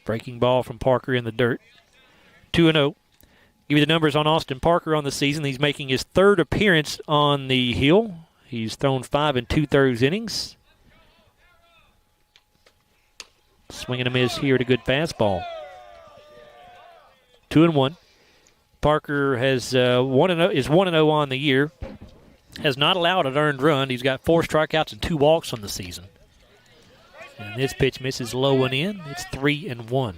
Breaking ball from Parker in the dirt. 2-0. Give you the numbers on Austin Parker on the season. He's making his third appearance on the hill. He's thrown 5 2/3 innings. Swing and a miss here at a good fastball. 2-1. Parker has 1-0 on the year. Has not allowed an earned run. He's got 4 strikeouts and 2 walks on the season. And this pitch misses low and in. It's 3-1.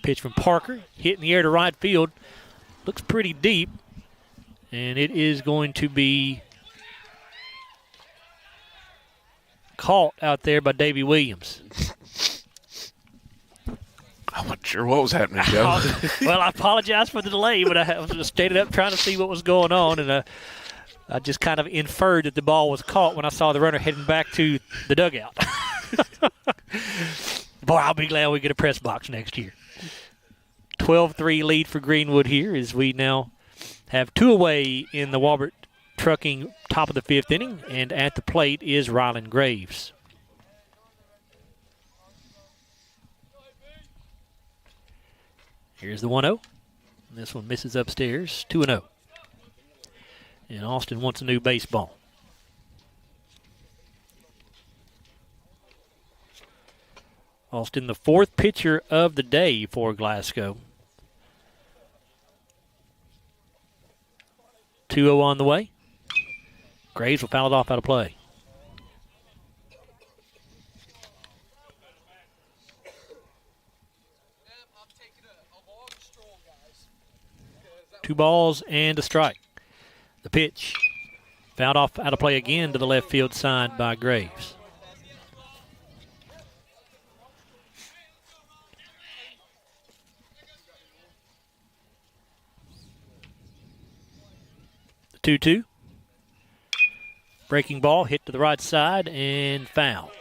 Pitch from Parker, hit in the air to right field. Looks pretty deep, and it is going to be caught out there by Davey Williams. I wasn't sure what was happening, Joe. Well, I apologize for the delay, but I was just standing up trying to see what was going on, and I just kind of inferred that the ball was caught when I saw the runner heading back to the dugout. Boy, I'll be glad we get a press box next year. 12-3 lead for Greenwood here as we now have 2 away in the Walbert Trucking top of the 5th inning, and at the plate is Rylan Graves. Here's the 1-0. This one misses upstairs, 2-0. And Austin wants a new baseball. Austin, the 4th pitcher of the day for Glasgow. 2-0 on the way. Graves will foul it off out of play. Two balls and a strike. The pitch fouled off out of play again to the left field side by Graves. The 2-2. Breaking ball hit to the right side and foul.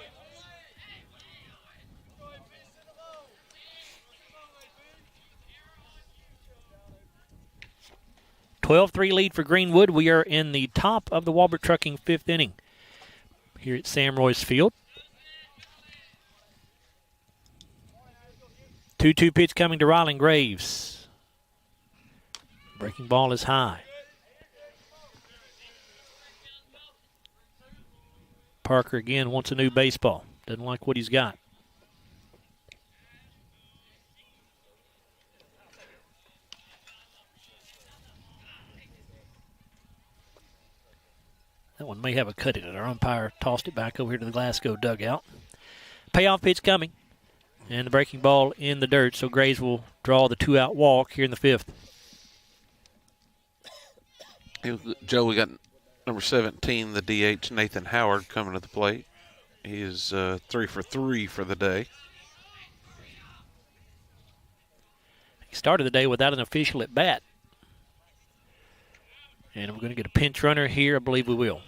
12-3 lead for Greenwood. We are in the top of the Walbert Trucking 5th inning here at Sam Royse Field. 2-2 pitch coming to Rylan Graves. Breaking ball is high. Parker again wants a new baseball. Doesn't like what he's got. That one may have a cut in it. Our umpire tossed it back over here to the Glasgow dugout. Payoff pitch coming. And the breaking ball in the dirt, so Graves will draw the 2-out walk here in the 5th. Joe, we got number 17, the DH, Nathan Howard, coming to the plate. He is 3 for 3 for the day. He started the day without an official at bat. And we're going to get a pinch runner here. I believe we will.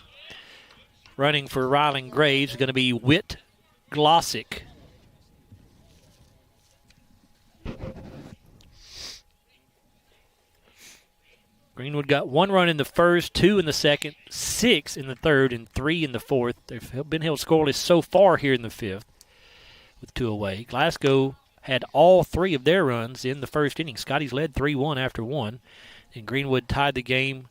Running for Rylan Graves is going to be Whit Glossick. Greenwood got 1 run in the first, 2 in the second, 6 in the third, and 3 in the fourth. They've been held scoreless so far here in the 5th with 2 away. Glasgow had all 3 of their runs in the first inning. Scotties led 3-1 after 1, and Greenwood tied the game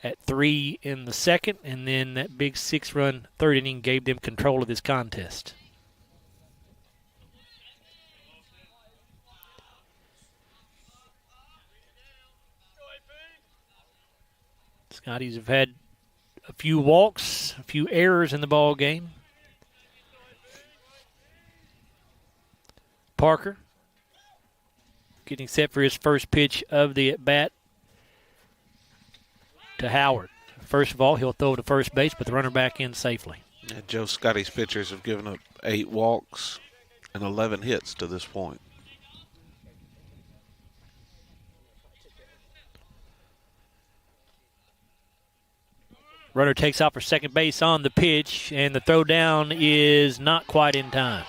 at 3 in the second, and then that big 6-run third inning gave them control of this contest. Scotties have had a few walks, a few errors in the ball game. Parker getting set for his first pitch of the at-bat to Howard. First of all, he'll throw to first base, but the runner back in safely. Yeah, Joe, Scotty's pitchers have given up 8 walks and 11 hits to this point. Runner takes off for second base on the pitch, and the throw down is not quite in time.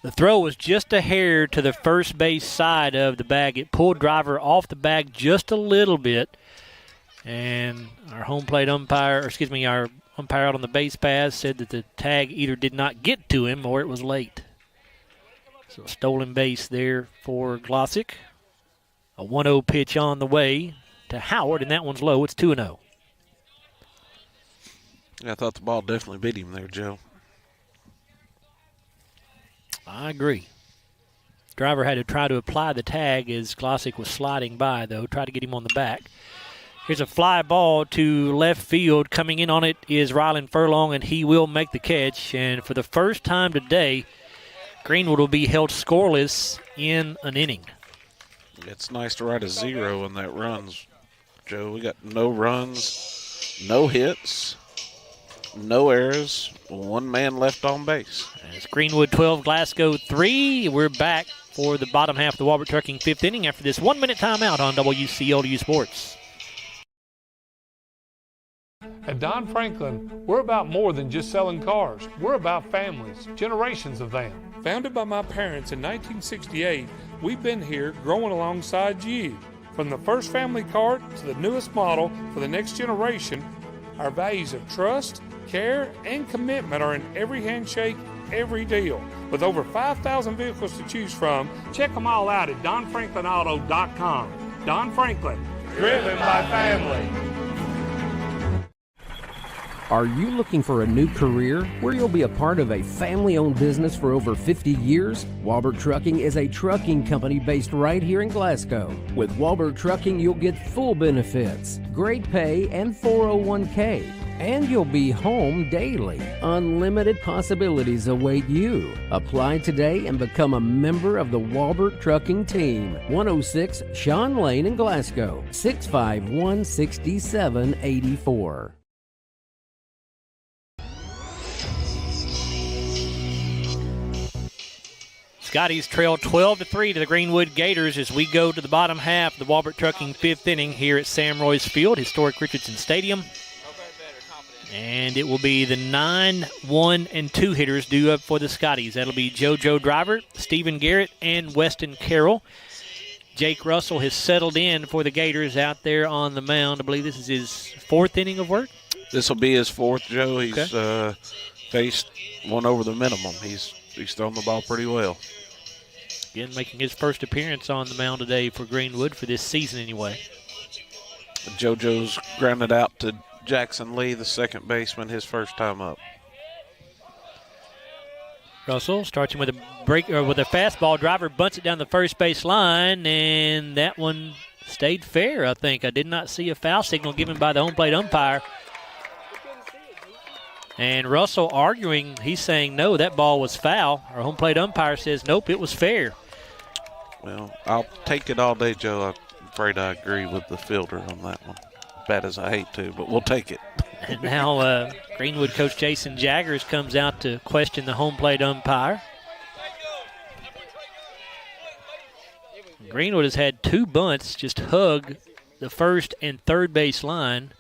The throw was just a hair to the first base side of the bag. It pulled driver off the bag just a little bit, and our home plate umpire, our umpire out on the base pass said that the tag either did not get to him or it was late. So a stolen base there for Glossick. A 1-0 pitch on the way to Howard, and that one's low. It's 2-0. Yeah, I thought the ball definitely beat him there, Joe. I agree. Driver had to try to apply the tag as Glossick was sliding by, though. Tried to get him on the back. Here's a fly ball to left field. Coming in on it is Rylan Furlong, and he will make the catch. And for the first time today, Greenwood will be held scoreless in an inning. It's nice to write a 0 in that runs, Joe. We got no runs, no hits, no errors, 1 man left on base. It's Greenwood 12, Glasgow 3. We're back for the bottom half of the Walbert Trucking 5th inning after this 1-minute timeout on WCLU Sports. At Don Franklin, we're about more than just selling cars. We're about families, generations of them. Founded by my parents in 1968, we've been here growing alongside you. From the first family car to the newest model for the next generation, our values of trust, care, and commitment are in every handshake, every deal. With over 5,000 vehicles to choose from, check them all out at DonFranklinAuto.com. Don Franklin, driven by family. Are you looking for a new career where you'll be a part of a family-owned business for over 50 years? Walbert Trucking is a trucking company based right here in Glasgow. With Walbert Trucking, you'll get full benefits, great pay, and 401k. And you'll be home daily. Unlimited possibilities await you. Apply today and become a member of the Walbert Trucking team. 106 Sean Lane in Glasgow, 651-6784. Scotties trail 12-3 to the Greenwood Gators as we go to the bottom half of the Walbert Trucking 5th inning here at Sam Royse Field, historic Richardson Stadium. And it will be the 9, 1, and 2 hitters due up for the Scotties. That'll be JoJo Driver, Stephen Garrett, and Weston Carroll. Jake Russell has settled in for the Gators out there on the mound. I believe this is his 4th inning of work. This will be his 4th, Joe. He's faced one over the minimum. He's thrown the ball pretty well. Again, making his first appearance on the mound today for Greenwood for this season anyway. JoJo's grounded out to Jackson Lee, the second baseman, his first time up. Russell starts him with a fastball. Driver bunts it down the first base line, and that one stayed fair, I think. I did not see a foul signal given by the home plate umpire. And Russell arguing, he's saying, no, that ball was foul. Our home plate umpire says, nope, it was fair. Well, I'll take it all day, Joe. I'm afraid I agree with the fielder on that one. Bad as I hate to, but we'll take it. And now Greenwood coach Jason Jaggers comes out to question the home plate umpire. Greenwood has had 2 bunts just hug the first and third base line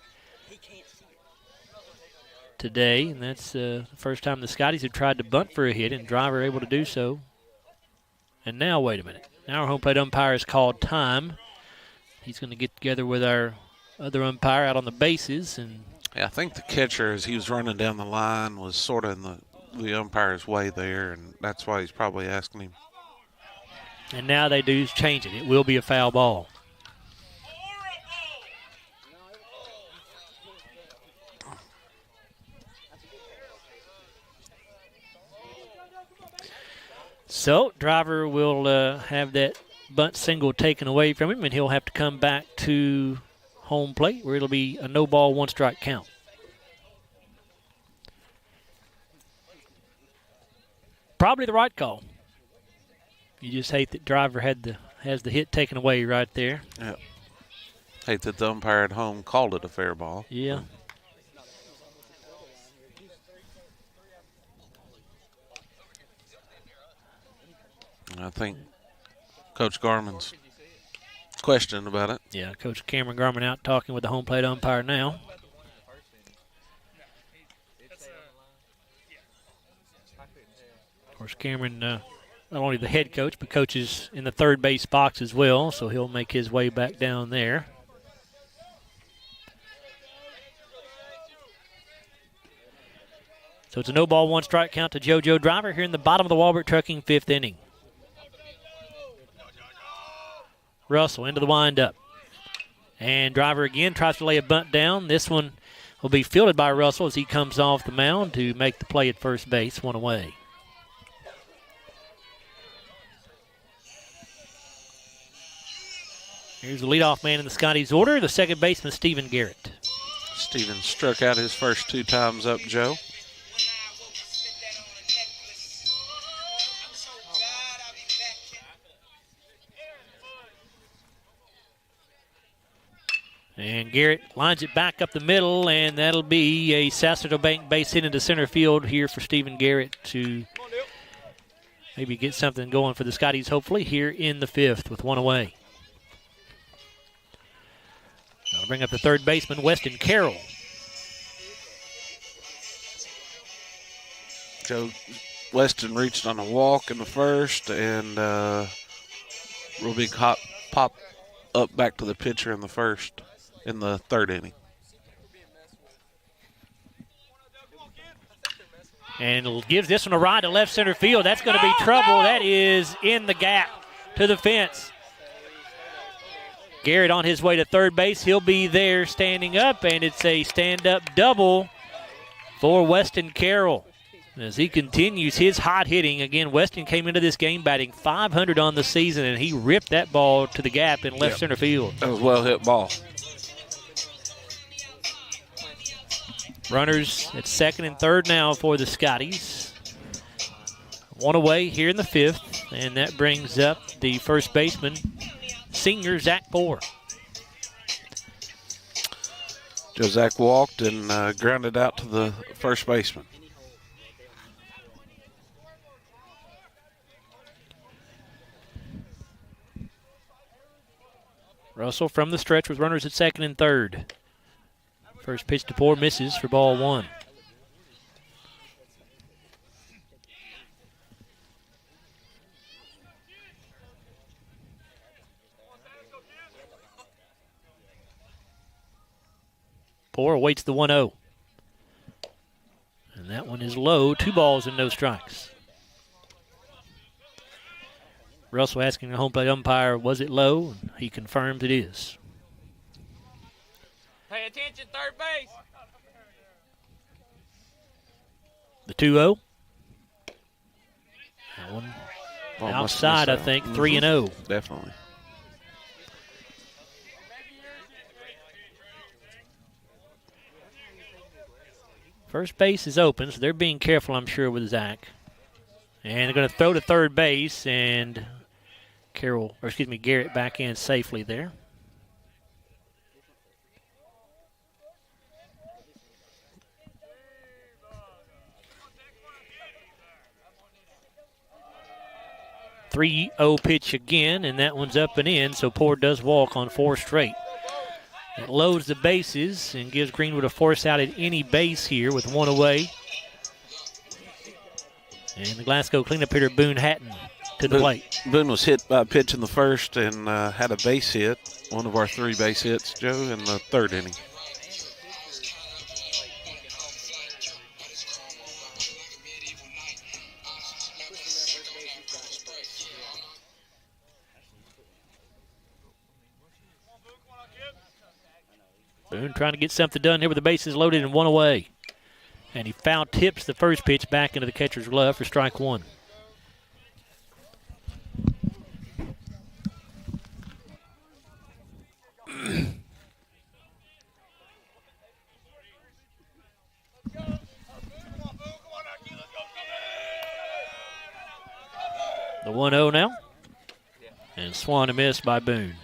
today, and that's the first time the Scotties have tried to bunt for a hit, and Driver able to do so. And now, wait a minute. Now our home plate umpire has called time. He's going to get together with our other umpire out on the bases. And yeah, I think the catcher, as he was running down the line, was sort of in the umpire's way there, and that's why he's probably asking him. And now they do change it. It will be a foul ball. So, Driver will have that bunt single taken away from him, and he'll have to come back to home plate where it'll be a no ball, 1 strike count. Probably the right call. You just hate that Driver has the hit taken away right there. Yeah. Hate that the umpire at home called it a fair ball. Yeah. I think Coach Garman's questioning about it. Yeah, Coach Cameron Garman out talking with the home plate umpire now. Of course, Cameron, not only the head coach, but coaches in the third base box as well, so he'll make his way back down there. So it's a no ball, 1 strike count to JoJo Driver here in the bottom of the Walbert Trucking 5th inning. Russell into the windup. And Driver again tries to lay a bunt down. This one will be fielded by Russell as he comes off the mound to make the play at first base, 1 away. Here's the leadoff man in the Scotties order, the second baseman, Stephen Garrett. Stephen struck out his first 2 times up, Joe. And Garrett lines it back up the middle, and that'll be a Sacerdo Bank base hit into center field here for Stephen Garrett to maybe get something going for the Scotties, hopefully, here in the 5th with 1 away. I'll bring up the third baseman, Weston Carroll. Joe Weston reached on a walk in the first, and real big hop pop up back to the pitcher in the first. In the 3rd inning. And gives this one a ride to left center field. That's going to be trouble. That is in the gap to the fence. Garrett on his way to third base. He'll be there standing up, and it's a stand-up double for Weston Carroll. As he continues his hot hitting, again, Weston came into this game batting .500 on the season, and he ripped that ball to the gap in left center field. That was a well-hit ball. Runners at second and third now for the Scotties. 1 away here in the 5th, and that brings up the first baseman, senior Zach Poore. Joe Zach walked and grounded out to the first baseman. Russell from the stretch with runners at second and third. First pitch to Poor misses for ball one. Poor awaits the 1-0. And that one is low. 2 balls and no strikes. Russell asking the home plate umpire, was it low? And he confirms it is. Pay attention, third base. The 2-0. That one outside, I think, 3-0. Definitely. First base is open, so they're being careful, I'm sure, with Zach. And they're going to throw to third base, and Garrett back in safely there. The 3-0 pitch again, and that one's up and in, so Poor does walk on 4 straight. It loads the bases and gives Greenwood a force out at any base here with 1 away. And the Glasgow cleanup hitter, Boone Hatton, to the plate. Boone was hit by a pitch in the first and had a base hit, one of our 3 base hits, Joe, in the 3rd inning. Boone trying to get something done here with the bases loaded and 1 away. And he foul tips the first pitch back into the catcher's glove for strike 1. The 1-0 now. And swung and missed by Boone.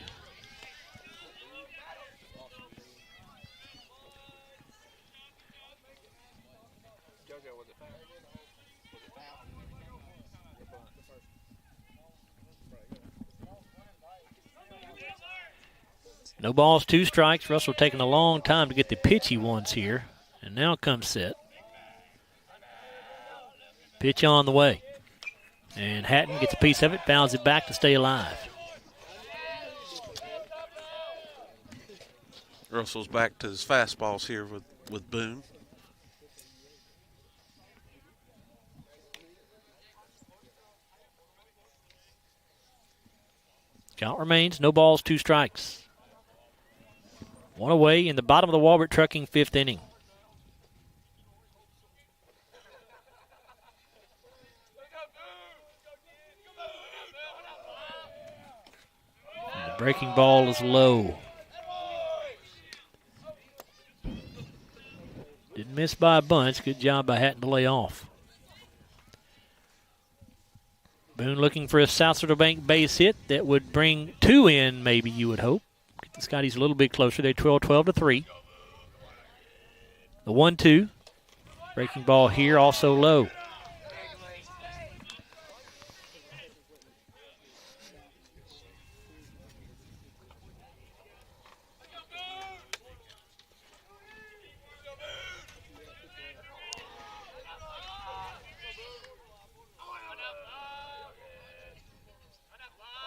No balls, 2 strikes. Russell taking a long time to get the pitch he wants here. And now comes set. Pitch on the way. And Hatton gets a piece of it, fouls it back to stay alive. Russell's back to his fastballs here with Boone. Count remains, no balls, 2 strikes. 1 away in the bottom of the Walbert Trucking 5th inning. And the breaking ball is low. Didn't miss by a bunch. Good job by Hatton to lay off. Boone looking for a South Central Bank base hit that would bring 2 in, maybe you would hope. Get the Scotties a little bit closer. They trail 12-3. The 1-2. Breaking ball here, also low.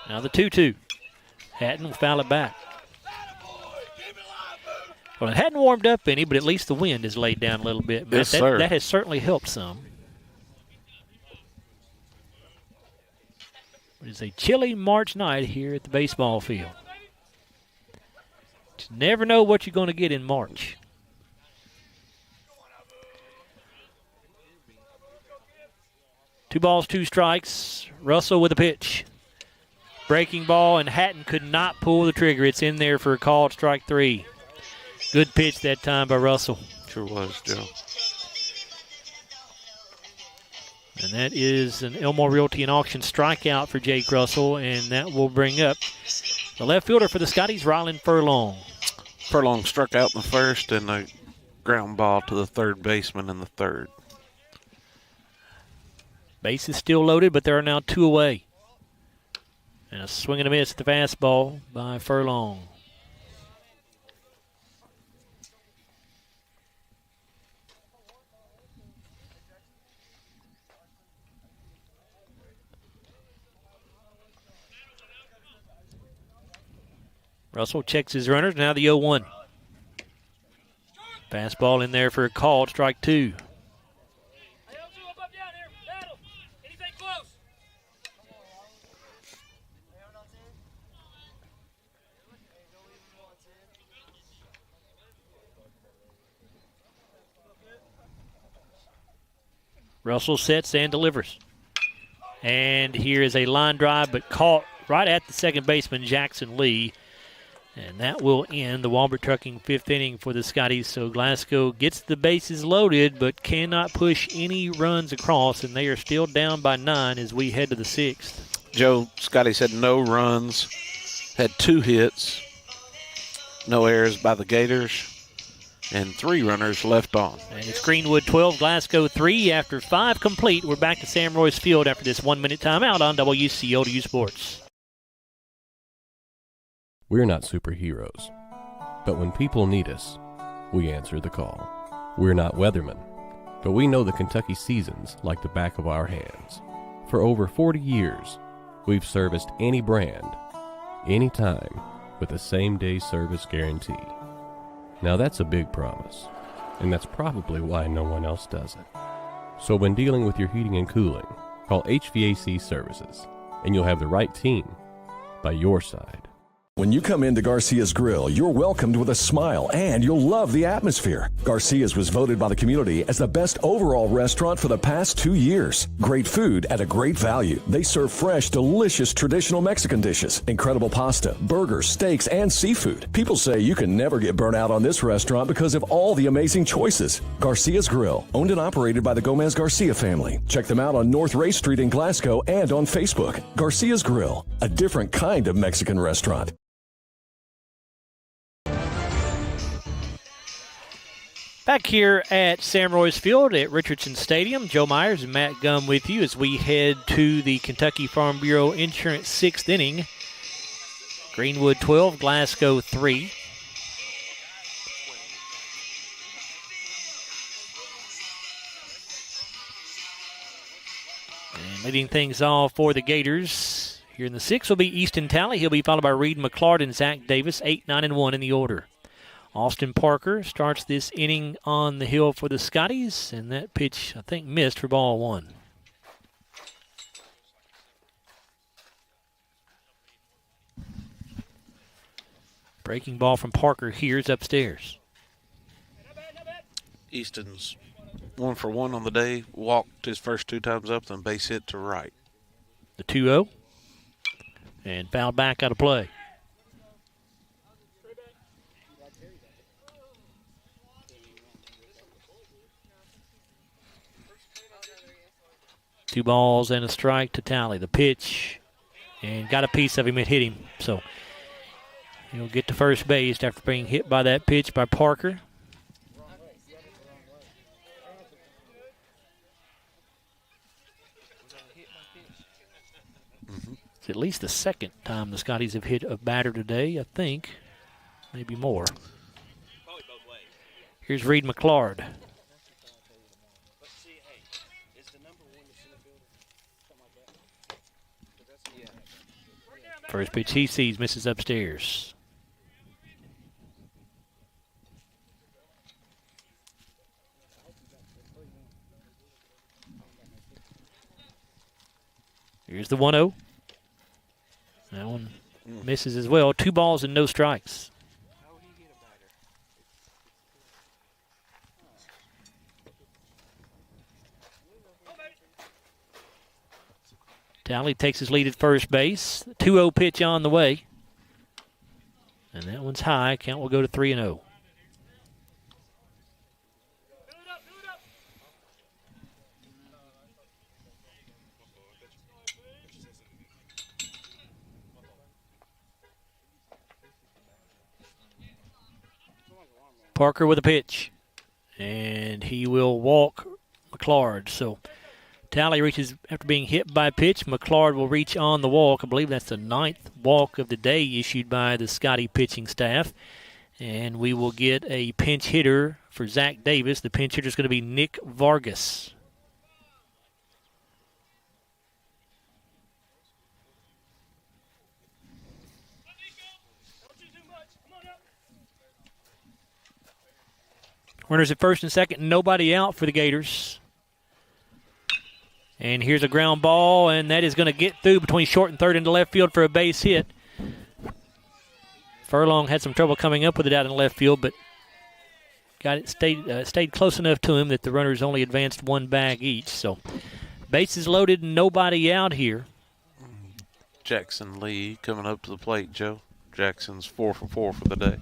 Now the 2-2. Hatton will foul it back. Well, it hadn't warmed up any, but at least the wind has laid down a little bit. Yes, sir. That has certainly helped some. It is a chilly March night here at the baseball field. Just never know what you're going to get in March. Two balls, 2 strikes. Russell with a pitch. Breaking ball, and Hatton could not pull the trigger. It's in there for a called strike 3. Good pitch that time by Russell. Sure was, Joe. And that is an Elmore Realty and Auction strikeout for Jake Russell, and that will bring up the left fielder for the Scotties, Ryland Furlong. Furlong struck out in the first and a ground ball to the third baseman in the 3rd. Base is still loaded, but there are now 2 away. And a swing and a miss at the fastball by Furlong. Russell checks his runners. Now the 0-1. Fastball in there for a call. Strike 2. Russell sets and delivers. And here is a line drive, but caught right at the second baseman, Jackson Lee. And that will end the Walbert Trucking 5th inning for the Scotties. So Glasgow gets the bases loaded, but cannot push any runs across, and they are still down by 9 as we head to the 6th. Joe, Scotties had no runs, had 2 hits, no errors by the Gators, and 3 runners left on. And it's Greenwood 12, Glasgow 3. After 5 complete, we're back to Sam Royse Field after this 1-minute timeout on WCLU Sports. We're not superheroes, but when people need us, we answer the call. We're not weathermen, but we know the Kentucky seasons like the back of our hands. For over 40 years, we've serviced any brand, anytime, with a same-day service guarantee. Now that's a big promise, and that's probably why no one else does it. So when dealing with your heating and cooling, call HVAC Services, and you'll have the right team by your side. When you come into Garcia's Grill, you're welcomed with a smile and you'll love the atmosphere. Garcia's was voted by the community as the best overall restaurant for the past 2 years. Great food at a great value. They serve fresh, delicious traditional Mexican dishes, incredible pasta, burgers, steaks, and seafood. People say you can never get burnt out on this restaurant because of all the amazing choices. Garcia's Grill, owned and operated by the Gomez Garcia family. Check them out on North Ray Street in Glasgow and on Facebook. Garcia's Grill, a different kind of Mexican restaurant. Back here at Sam Royse Field at Richardson Stadium, Joe Myers and Matt Gum with you as we head to the Kentucky Farm Bureau Insurance 6th inning. Greenwood 12, Glasgow 3. And leading things off for the Gators here in the 6th will be Easton Talley. He'll be followed by Reed McClard and Zach Davis, 8, 9, and 1 in the order. Austin Parker starts this inning on the hill for the Scotties, and that pitch, I think, missed for ball 1. Breaking ball from Parker here is upstairs. Easton's 1 for 1 on the day, walked his first 2 times up, then base hit to right. The 2-0, and fouled back out of play. Two balls and a strike to Talley. The pitch, and got a piece of him. It hit him. So he'll get to first base after being hit by that pitch by Parker. It's at least the second time the Scotties have hit a batter today, I think. Maybe more. Here's Reed McClard. First pitch he sees, misses upstairs. Here's the 1-0. That one misses as well. 2 balls and no strikes. Talley takes his lead at first base. 2-0 pitch on the way. And that one's high. Count will go to 3-0. Parker with a pitch. And he will walk McClard. So Talley reaches after being hit by a pitch. McClard will reach on the walk. I believe that's the 9th walk of the day issued by the Scottie pitching staff. And we will get a pinch hitter for Zach Davis. The pinch hitter is going to be Nick Vargas. Runners at first and second, nobody out for the Gators. And here's a ground ball, and that is going to get through between short and third into left field for a base hit. Furlong had some trouble coming up with it out in left field, but got it stayed close enough to him that the runners only advanced one bag each. So bases loaded, nobody out here. Jackson Lee coming up to the plate, Joe. Jackson's 4 for 4 for the day.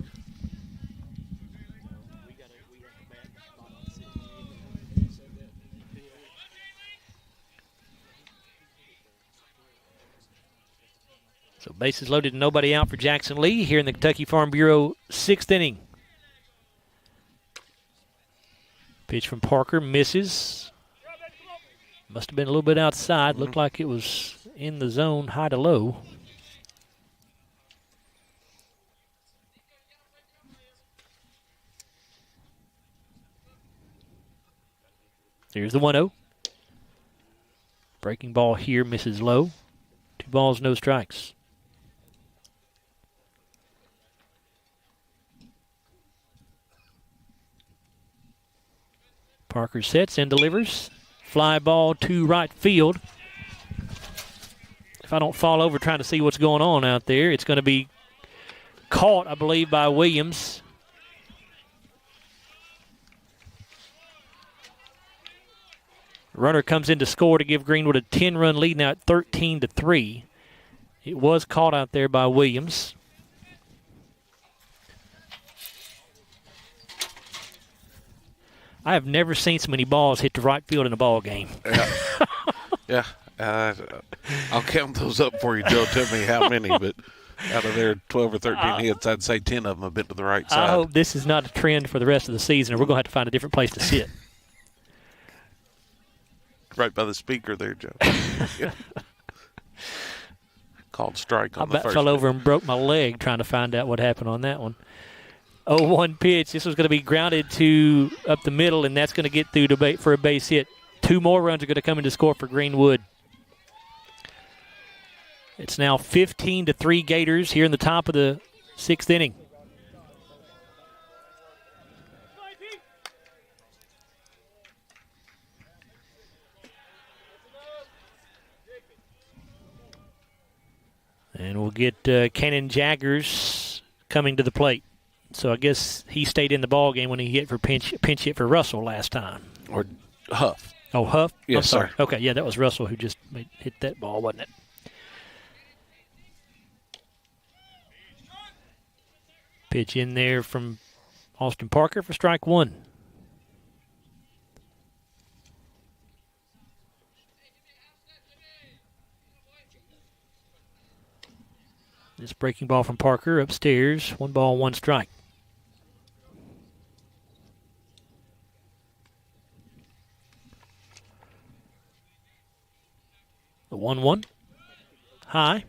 So bases loaded and nobody out for Jackson Lee here in the Kentucky Farm Bureau 6th inning. Pitch from Parker misses. Must have been a little bit outside. Looked like it was in the zone, high to low. Here's the 1-0. Breaking ball here misses low. 2 balls, no strikes. Parker sets and delivers. Fly ball to right field. If I don't fall over trying to see what's going on out there, it's going to be caught, I believe, by Williams. Runner comes in to score to give Greenwood a 10-run lead now at 13-3. It was caught out there by Williams. I have never seen so many balls hit the right field in a ball game. Yeah. I'll count those up for you, Joe. Tell me how many, but out of their 12 or 13 hits, I'd say 10 of them have been to the right side. I hope this is not a trend for the rest of the season, or we're going to have to find a different place to sit. Right by the speaker there, Joe. Yeah. Called strike on the first. I fell over and broke my leg trying to find out what happened on that one. 0-1 pitch. This was going to be grounded to up the middle, and that's going to get through for a base hit. 2 more runs are going to come in to score for Greenwood. It's now 15-3 Gators here in the top of the 6th inning. And we'll get Cannon Jaggers coming to the plate. So I guess he stayed in the ball game when he hit for pinch hit for Russell last time. Or Huff. Oh, Huff? Yes, I'm sorry. sir. Okay, yeah, that was Russell who just hit that ball, wasn't it? Pitch in there from Austin Parker for strike 1. This breaking ball from Parker upstairs. 1 ball, 1 strike. The 1-1. High.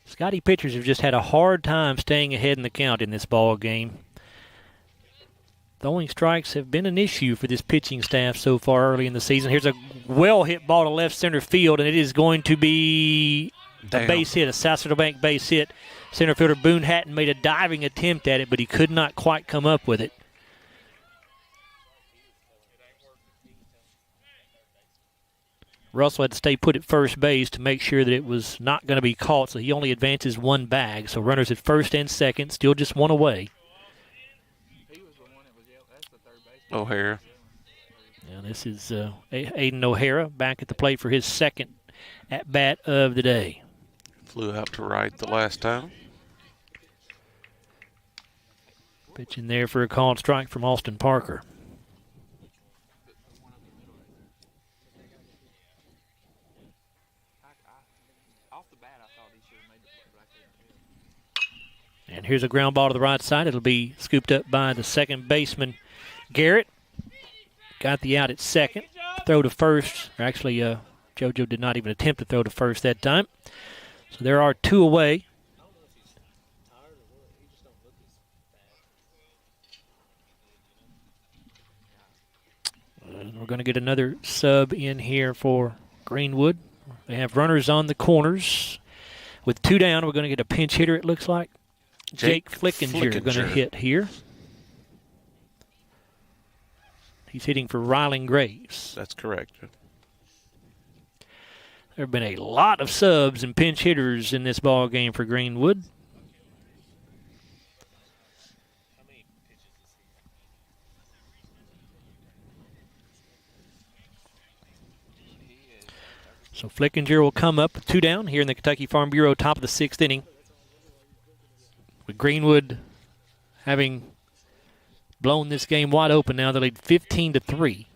Scotty pitchers have just had a hard time staying ahead in the count in this ball game. Throwing strikes have been an issue for this pitching staff so far early in the season. Here's a well-hit ball to left center field, and it is going to be a base hit, a South Bank base hit. Center fielder Boone Hatton made a diving attempt at it, but he could not quite come up with it. Russell had to stay put at first base to make sure that it was not going to be caught, so he only advances 1 bag. So runners at first and second, still just 1 away. O'Hara. Now this is Aiden O'Hara back at the plate for his second at-bat of the day. Flew out to right the last time. Pitch in there for a called strike from Austin Parker. And here's a ground ball to the right side. It'll be scooped up by the second baseman, Garrett. Got the out at second. Throw to first. Actually, JoJo did not even attempt to throw to first that time. So there are 2 away. And we're going to get another sub in here for Greenwood. They have runners on the corners. With 2 down, we're going to get a pinch hitter, it looks like. Jake Flickinger going to hit here. He's hitting for Rylan Graves. That's correct. There have been a lot of subs and pinch hitters in this ball game for Greenwood. So Flickinger will come up with 2 down here in the Kentucky Farm Bureau, top of the 6th inning. With Greenwood having blown this game wide open now, they lead 15-3.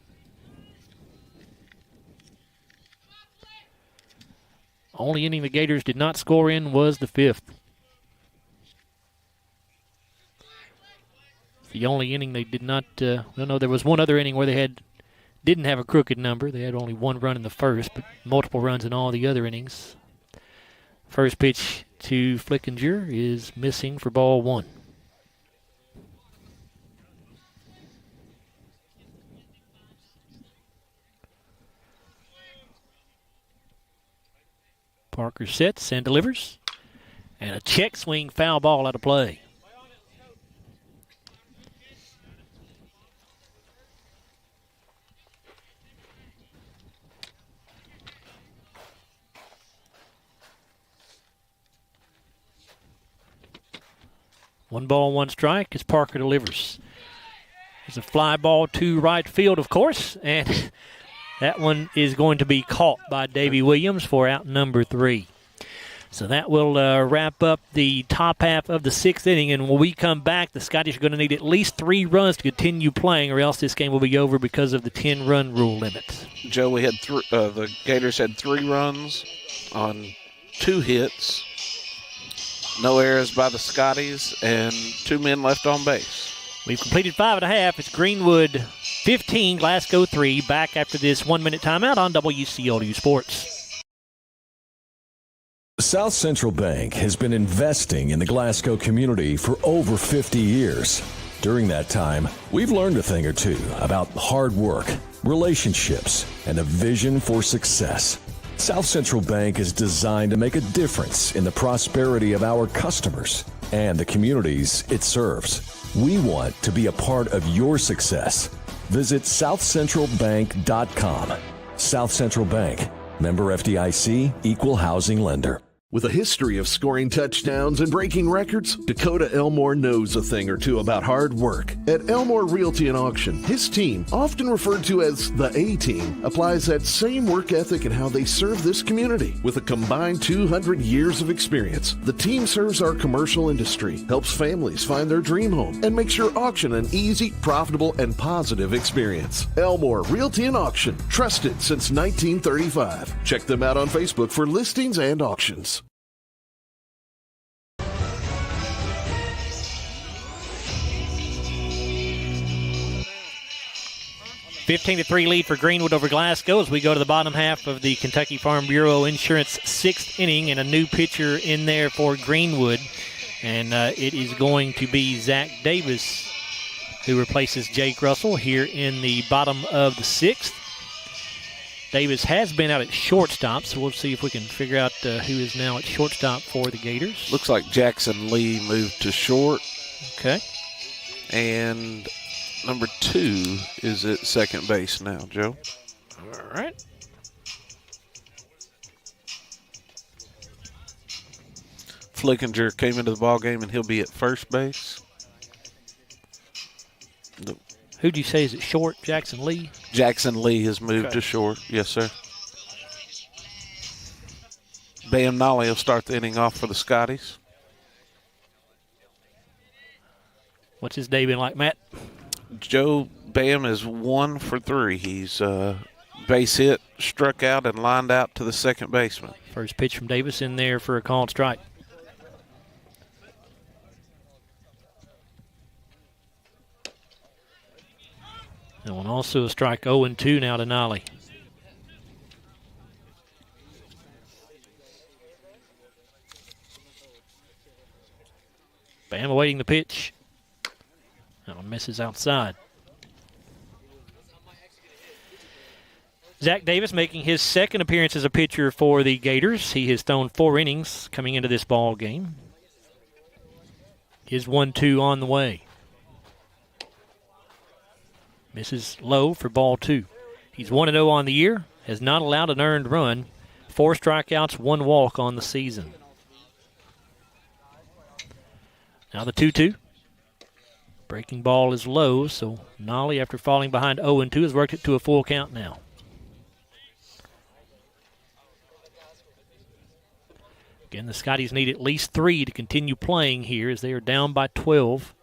Only inning the Gators did not score in was the 5th. The only inning they did not, no, there was one other inning where they didn't have a crooked number. They had only 1 run in the first, but multiple runs in all the other innings. First pitch to Flickinger is missing for ball 1. Parker sets and delivers. And a check swing foul ball out of play. One ball, 1 strike as Parker delivers. There's a fly ball to right field, of course, and that one is going to be caught by Davey Williams for out number 3. So that will wrap up the top half of the 6th inning, and when we come back, the Scotties are going to need at least 3 runs to continue playing, or else this game will be over because of the 10-run rule limit. Joe, we had the Gators had 3 runs on 2 hits. No errors by the Scotties, and 2 men left on base. We've completed 5.5. It's Greenwood 15, Glasgow 3. Back after this 1-minute timeout on WCLU Sports. South Central Bank has been investing in the Glasgow community for over 50 years. During that time, we've learned a thing or two about hard work, relationships, and a vision for success. South Central Bank is designed to make a difference in the prosperity of our customers and the communities it serves. We want to be a part of your success. Visit southcentralbank.com. South Central Bank, member FDIC, equal housing lender. With a history of scoring touchdowns and breaking records, Dakota Elmore knows a thing or two about hard work. At Elmore Realty and Auction, his team, often referred to as the A-Team, applies that same work ethic in how they serve this community. With a combined 200 years of experience, the team serves our commercial industry, helps families find their dream home, and makes your auction an easy, profitable, and positive experience. Elmore Realty and Auction, trusted since 1935. Check them out on Facebook for listings and auctions. 15-3 lead for Greenwood over Glasgow as we go to the bottom half of the Kentucky Farm Bureau Insurance 6th inning, and a new pitcher in there for Greenwood. And it is going to be Zach Davis, who replaces Jake Russell here in the bottom of the 6th. Davis has been out at shortstop, so we'll see if we can figure out who is now at shortstop for the Gators. Looks like Jackson Lee moved to short. Okay. And number 2 is at second base now, Joe. All right. Flickinger came into the ballgame, and he'll be at first base. Who'd you say is at short? Jackson Lee? Jackson Lee has moved to short. Yes, sir. Bam Nolly will start the inning off for the Scotties. What's his day been like, Matt? Joe Bam is 1 for 3. He's base hit, struck out, and lined out to the second baseman. First pitch from Davis in there for a called strike. That one also a strike. 0-2 now to Nolly. Bam awaiting the pitch. That one misses outside. Zach Davis making his second appearance as a pitcher for the Gators. He has thrown 4 innings coming into this ball game. His 1-2 on the way. Misses low for ball 2. He's 1-0 on the year, has not allowed an earned run. 4 strikeouts, 1 walk on the season. Now the 2-2. Breaking ball is low, so Nolly, after falling behind 0-2, has worked it to a full count now. Again, the Scotties need at least 3 to continue playing here as they are down by 12.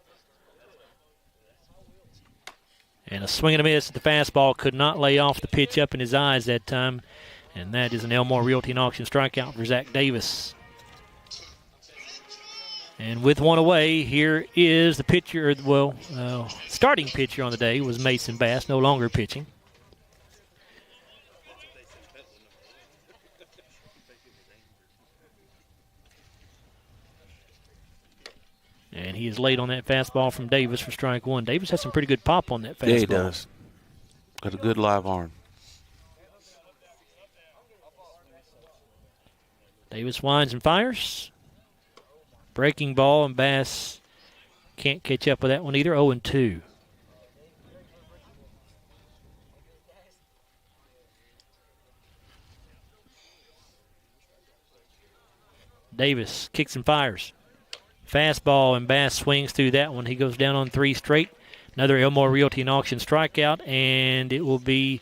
And a swing and a miss at the fastball could not lay off the pitch up in his eyes that time. And that is an Elmore Realty and Auction strikeout for Zach Davis. And with 1 away, here is the pitcher, starting pitcher on the day was Mason Bass, no longer pitching. And he is late on that fastball from Davis for strike 1. Davis has some pretty good pop on that fastball. Yeah, he does. Got a good live arm. Davis winds and fires. Breaking ball, and Bass can't catch up with that one either. 0-2. Davis kicks and fires. Fastball, and Bass swings through that one. He goes down on 3 straight. Another Elmore Realty and Auction strikeout, and it will be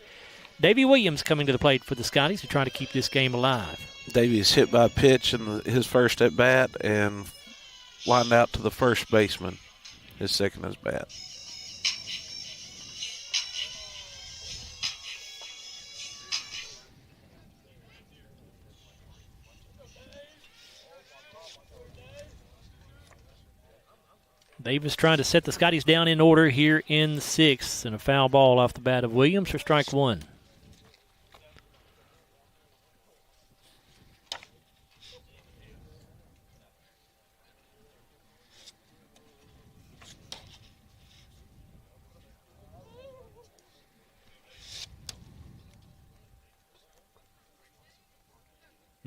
Davey Williams coming to the plate for the Scotties to try to keep this game alive. Davey's hit by a pitch in his first at bat and lined out to the first baseman, his second at bat. Davis trying to set the Scotties down in order here in the 6th, and a foul ball off the bat of Williams for strike 1.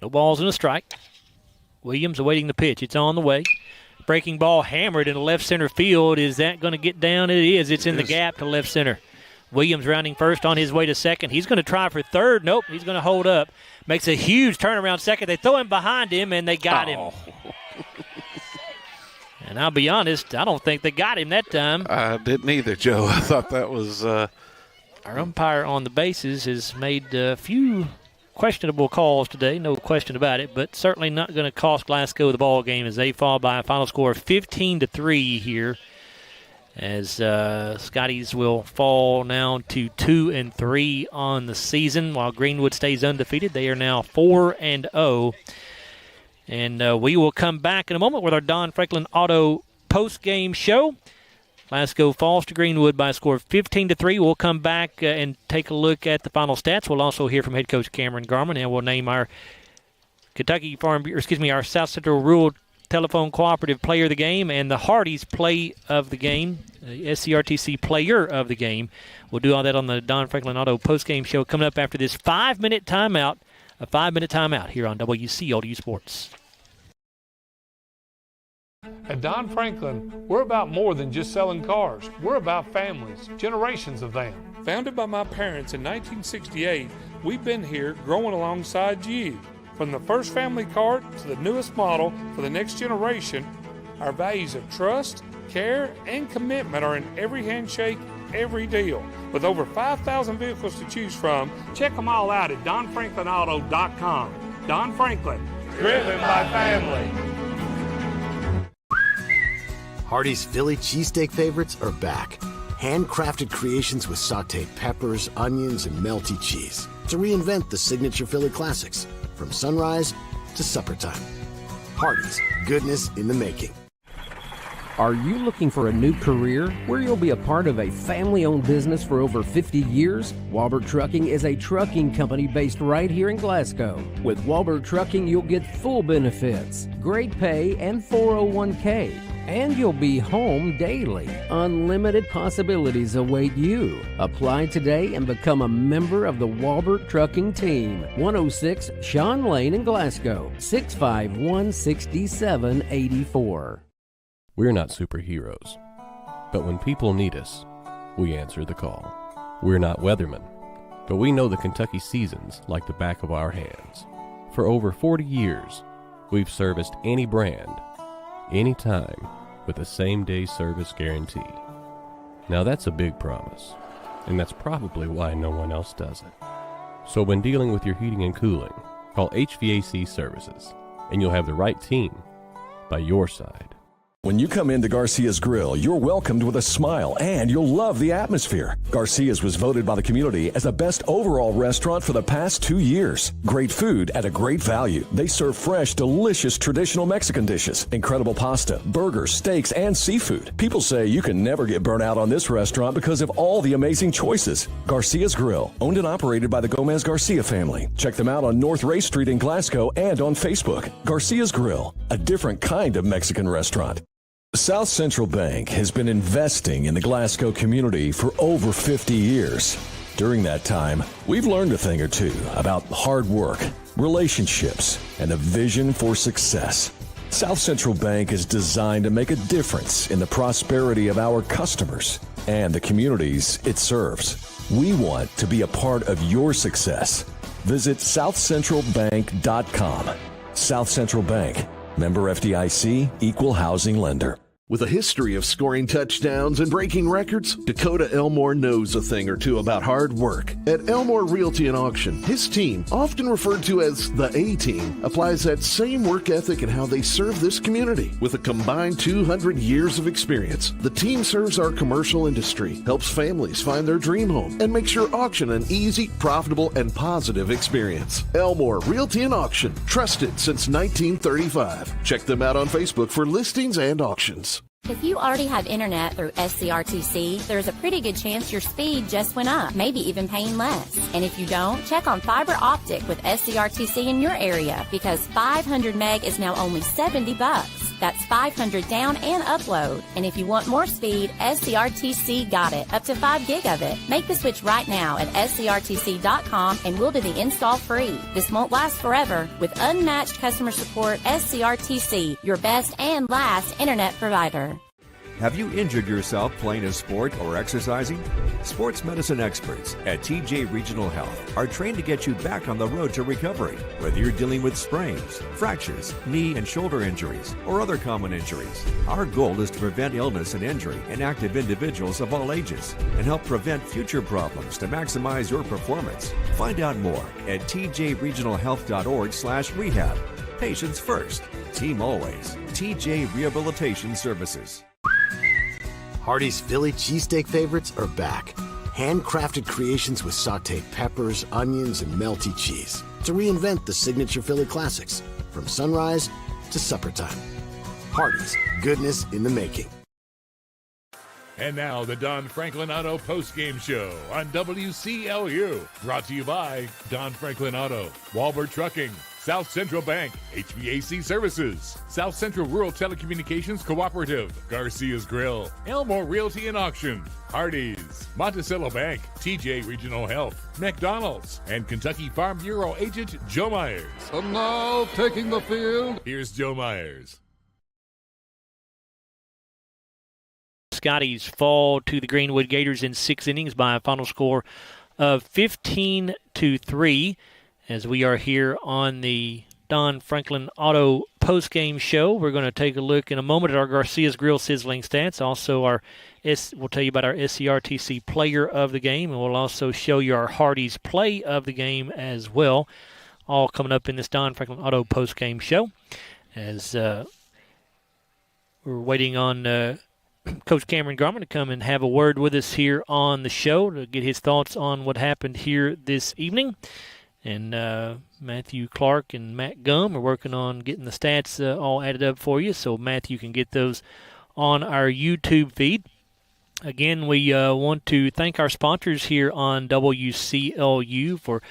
No balls and a strike. Williams awaiting the pitch. It's on the way. Breaking ball hammered into left center field. Is that going to get down? It is. It's in the gap to left center. Williams rounding first on his way to second. He's going to try for third. Nope, he's going to hold up. Makes a huge turnaround second. They throw him behind him, and they got him. And I'll be honest, I don't think they got him that time. I didn't either, Joe. I thought that was... Our umpire on the bases has made a few questionable calls today, no question about it, but certainly not going to cost Glasgow the ball game as they fall by a final score of 15-3 here, as Scotties will fall now to 2-3 on the season, while Greenwood stays undefeated. They are now 4-0. And we will come back in a moment with our Don Franklin Auto post-game show. Glasgow falls to Greenwood by a score of 15-3. We'll come back and take a look at the final stats. We'll also hear from head coach Cameron Garman, and we'll name our our South Central Rural Telephone Cooperative Player of the Game and the Hardee's Play of the Game, SCRTC Player of the Game. We'll do all that on the Don Franklin Auto post-game show coming up after this 5-minute timeout. A 5-minute timeout here on WCLU Sports. At Don Franklin, we're about more than just selling cars. We're about families, generations of them. Founded by my parents in 1968, we've been here growing alongside you. From the first family car to the newest model for the next generation, our values of trust, care, and commitment are in every handshake, every deal. With over 5,000 vehicles to choose from, check them all out at DonFranklinAuto.com. Don Franklin, driven by family. Hardee's Philly cheesesteak favorites are back. Handcrafted creations with sauteed peppers, onions, and melty cheese to reinvent the signature Philly classics from sunrise to supper time. Hardee's, goodness in the making. Are you looking for a new career where you'll be a part of a family-owned business for over 50 years? Walbert Trucking is a trucking company based right here in Glasgow. With Walbert Trucking, you'll get full benefits, great pay, and 401k. and you'll be home daily. Unlimited possibilities await you. Apply today and become a member of the Walbert Trucking Team. 106 Sean Lane in Glasgow, 651-6784. We're not superheroes, but when people need us, we answer the call. We're not weathermen, but we know the Kentucky seasons like the back of our hands. For over 40 years, we've serviced any brand, anytime, with a same-day service guarantee. Now that's a big promise, and that's probably why no one else does it. So when dealing with your heating and cooling, call HVAC Services, and you'll have the right team by your side. When you come into Garcia's Grill, you're welcomed with a smile and you'll love the atmosphere. Garcia's was voted by the community as the best overall restaurant for the past 2 years. Great food at a great value. They serve fresh, delicious traditional Mexican dishes, incredible pasta, burgers, steaks, and seafood. People say you can never get burnt out on this restaurant because of all the amazing choices. Garcia's Grill, owned and operated by the Gomez Garcia family. Check them out on North Ray Street in Glasgow and on Facebook. Garcia's Grill, a different kind of Mexican restaurant. South Central Bank has been investing in the Glasgow community for over 50 years. During that time, we've learned a thing or two about hard work, relationships, and a vision for success. South Central Bank is designed to make a difference in the prosperity of our customers and the communities it serves. We want to be a part of your success. Visit southcentralbank.com. South Central Bank, member FDIC, equal housing lender. With a history of scoring touchdowns and breaking records, Dakota Elmore knows a thing or two about hard work. At Elmore Realty and Auction, his team, often referred to as the A-Team, applies that same work ethic in how they serve this community. With a combined 200 years of experience, the team serves our commercial industry, helps families find their dream home, and makes your auction an easy, profitable, and positive experience. Elmore Realty and Auction, trusted since 1935. Check them out on Facebook for listings and auctions. If you already have internet through SCRTC, there's a pretty good chance your speed just went up, maybe even paying less. And if you don't, check on fiber optic with SCRTC in your area because 500 meg is now only $70. That's 500 down and upload. And if you want more speed, SCRTC got it, up to 5 gig of it. Make the switch right now at scrtc.com and we'll do the install free. This won't last forever. With unmatched customer support, SCRTC, your best and last internet provider. Have you injured yourself playing a sport or exercising? Sports medicine experts at TJ Regional Health are trained to get you back on the road to recovery. Whether you're dealing with sprains, fractures, knee and shoulder injuries, or other common injuries, our goal is to prevent illness and injury in active individuals of all ages and help prevent future problems to maximize your performance. Find out more at tjregionalhealth.org/rehab. Patients first, team always. TJ Rehabilitation Services. Hardee's Philly cheesesteak favorites are back. Handcrafted creations with sauteed peppers, onions, and melty cheese to reinvent the signature Philly classics from sunrise to supper time. Hardee's, goodness in the making. And now the Don Franklin Auto postgame show on WCLU. Brought to you by Don Franklin Auto, Walbert Trucking, South Central Bank, HVAC Services, South Central Rural Telecommunications Cooperative, Garcia's Grill, Elmore Realty and Auction, Hardee's, Monticello Bank, TJ Regional Health, McDonald's, and Kentucky Farm Bureau agent Joe Myers. And now taking the field, here's Joe Myers. Scotties fall to the Greenwood Gators in 6 innings by a final score of 15-3. As we are here on the Don Franklin Auto postgame show, we're going to take a look in a moment at our Garcia's Grill sizzling stats. Also, we'll tell you about our SCRTC player of the game, and we'll also show you our Hardee's play of the game as well. All coming up in this Don Franklin Auto postgame show. As we're waiting on Coach Cameron Garman to come and have a word with us here on the show to get his thoughts on what happened here this evening. And Matthew Clark and Matt Gum are working on getting the stats all added up for you, so Matthew can get those on our YouTube feed. Again, we want to thank our sponsors here on WCLU for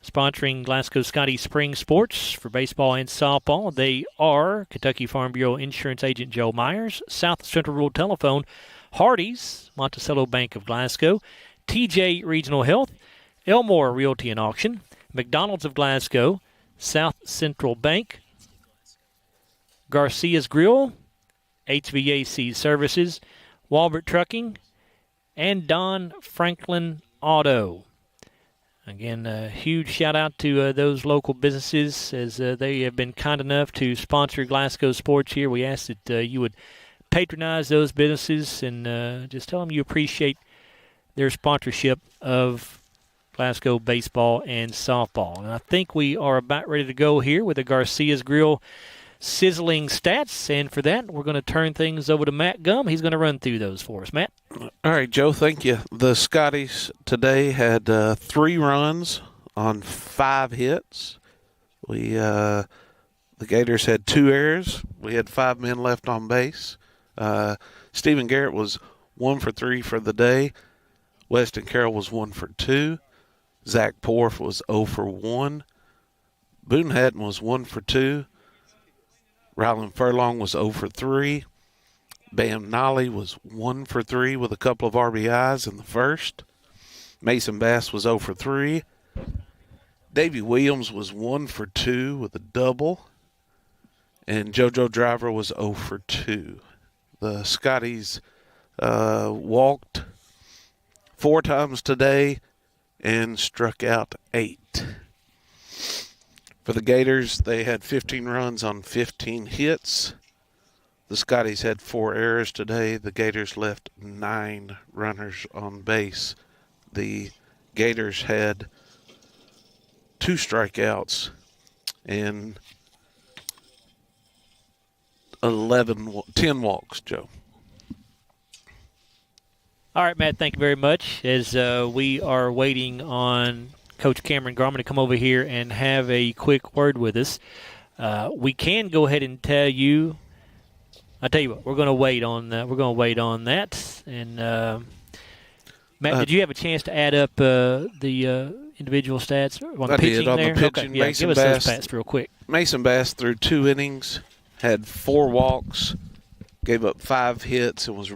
sponsoring Glasgow Scottie Spring Sports for baseball and softball. They are Kentucky Farm Bureau Insurance Agent Joe Myers, South Central Rural Telephone, Hardee's, Monticello Bank of Glasgow, TJ Regional Health, Elmore Realty and Auction, McDonald's of Glasgow, South Central Bank, Garcia's Grill, HVAC Services, Walbert Trucking, and Don Franklin Auto. Again, a huge shout-out to those local businesses as they have been kind enough to sponsor Glasgow Sports here. We ask that you would patronize those businesses and just tell them you appreciate their sponsorship of Glasgow baseball and softball. And I think we are about ready to go here with the Garcia's Grill sizzling stats. And for that, we're going to turn things over to Matt Gum. He's going to run through those for us. Matt? All right, Joe, thank you. The Scotties today had 3 runs on 5 hits. The Gators had 2 errors. We had 5 men left on base. Stephen Garrett was 1 for 3 for the day. Weston Carroll was 1 for 2. Zach Porf was 0 for 1. Boone Hatton was 1 for 2. Ryland Furlong was 0 for 3. Bam Nolly was 1 for 3 with a couple of RBIs in the first. Mason Bass was 0 for 3. Davey Williams was 1 for 2 with a double. And JoJo Driver was 0 for 2. The Scotties walked 4 times today and struck out 8. For the Gators, they had 15 runs on 15 hits. The Scotties had 4 errors today. The Gators left 9 runners on base. The Gators had 2 strikeouts and 10 walks, Joe. All right, Matt, thank you very much. As we are waiting on Coach Cameron Garman to come over here and have a quick word with us, we can go ahead and tell you. I tell you what, we're going to wait on that. We're going to wait on that. And Matt, did you have a chance to add up the individual stats on the pitching on there? The pitching. Okay, yeah, Mason give us Bass, those stats real quick. Mason Bass threw 2 innings, had 4 walks, gave up 5 hits, and was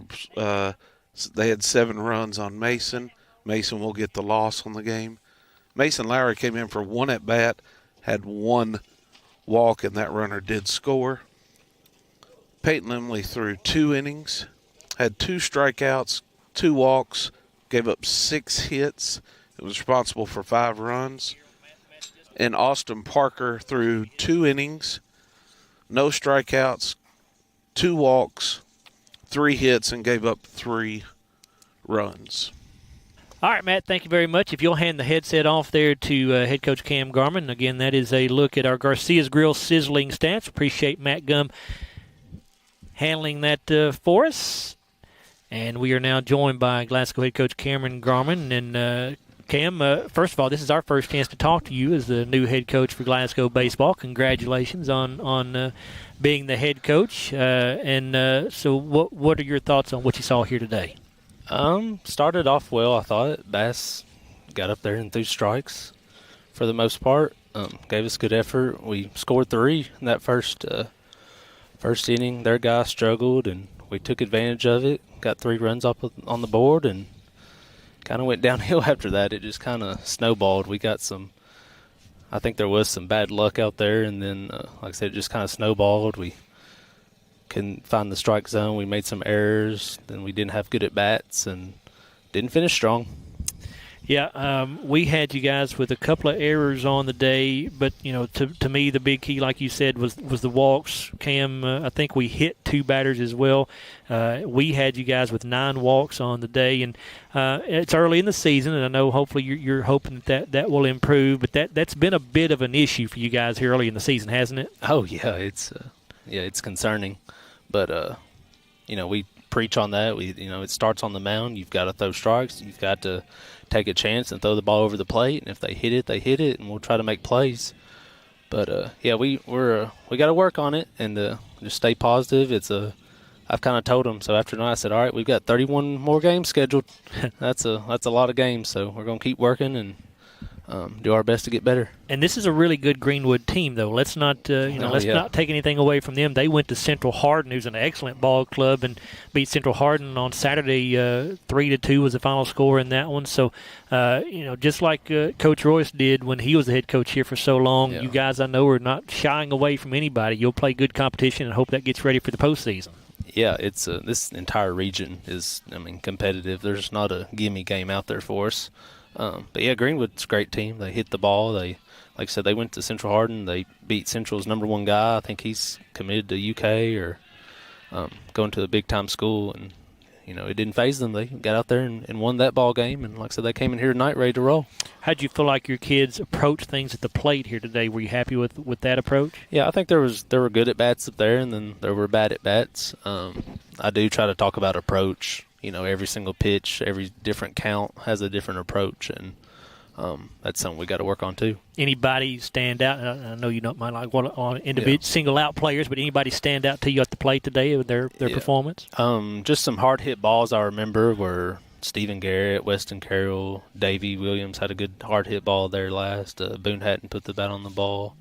they had 7 runs on Mason. Mason will get the loss on the game. Mason Lowry came in for 1 at bat, had 1 walk, and that runner did score. Peyton Limley threw 2 innings, had 2 strikeouts, 2 walks, gave up 6 hits. It was responsible for 5 runs. And Austin Parker threw 2 innings, no strikeouts, 2 walks, 3 hits, and gave up 3 runs. All right, Matt, thank you very much. If you'll hand the headset off there to head coach Cam Garman. Again, that is a look at our Garcia's Grill sizzling stats. Appreciate Matt Gum handling that for us. And we are now joined by Glasgow head coach Cameron Garman. And Cam, first of all, this is our first chance to talk to you as the new head coach for Glasgow baseball. Congratulations on being the head coach. So what are your thoughts on what you saw here today? Started off well, I thought. Bass got up there and threw strikes for the most part. Gave us good effort. We scored 3 in that first inning. Their guy struggled, and we took advantage of it. Got 3 runs up on the board, and kind of went downhill after that. It just kind of snowballed. We got I think there was some bad luck out there, and then, like I said, it just kind of snowballed. We couldn't find the strike zone. We made some errors. Then we didn't have good at-bats and didn't finish strong. Yeah, we had you guys with a couple of errors on the day, but, to me the big key, like you said, was the walks. Cam, I think we hit 2 batters as well. We had you guys with 9 walks on the day, and it's early in the season, and I know hopefully you're hoping that will improve, but that's been a bit of an issue for you guys here early in the season, hasn't it? Oh, yeah, it's concerning. But, we preach on that. It starts on the mound. You've got to throw strikes. You've got to take a chance and throw the ball over the plate. And if they hit it, they hit it, and we'll try to make plays. But, we got to work on it and just stay positive. I've kind of told them. So after tonight, I said, all right, we've got 31 more games scheduled. That's a lot of games. So we're going to keep working and do our best to get better. And this is a really good Greenwood team, though. Let's not, not take anything away from them. They went to Central Hardin, who's an excellent ball club, and beat Central Hardin on Saturday. 3-2 was the final score in that one. So, just like Coach Royce did when he was the head coach here for so long, you guys, I know, are not shying away from anybody. You'll play good competition and hope that gets ready for the postseason. Yeah, it's this entire region is, competitive. There's not a gimme game out there for us. But yeah, Greenwood's a great team. They hit the ball. They, like I said, they went to Central Hardin. They beat Central's #1 guy. I think he's committed to UK or going to a big-time school. And, it didn't faze them. They got out there and won that ball game. And like I said, they came in here tonight ready to roll. How'd you feel like your kids approached things at the plate here today? Were you happy with that approach? Yeah, I think there were good at bats up there, and then there were bad at bats. I do try to talk about approach. Every single pitch, every different count has a different approach, and that's something we got to work on too. Anybody stand out? I know you don't mind like on individual single out players, but anybody stand out to you at the plate today with their performance? Just some hard hit balls I remember were Stephen Garrett, Weston Carroll, Davey Williams had a good hard hit ball there last. Boone Hatton put the bat on the ball.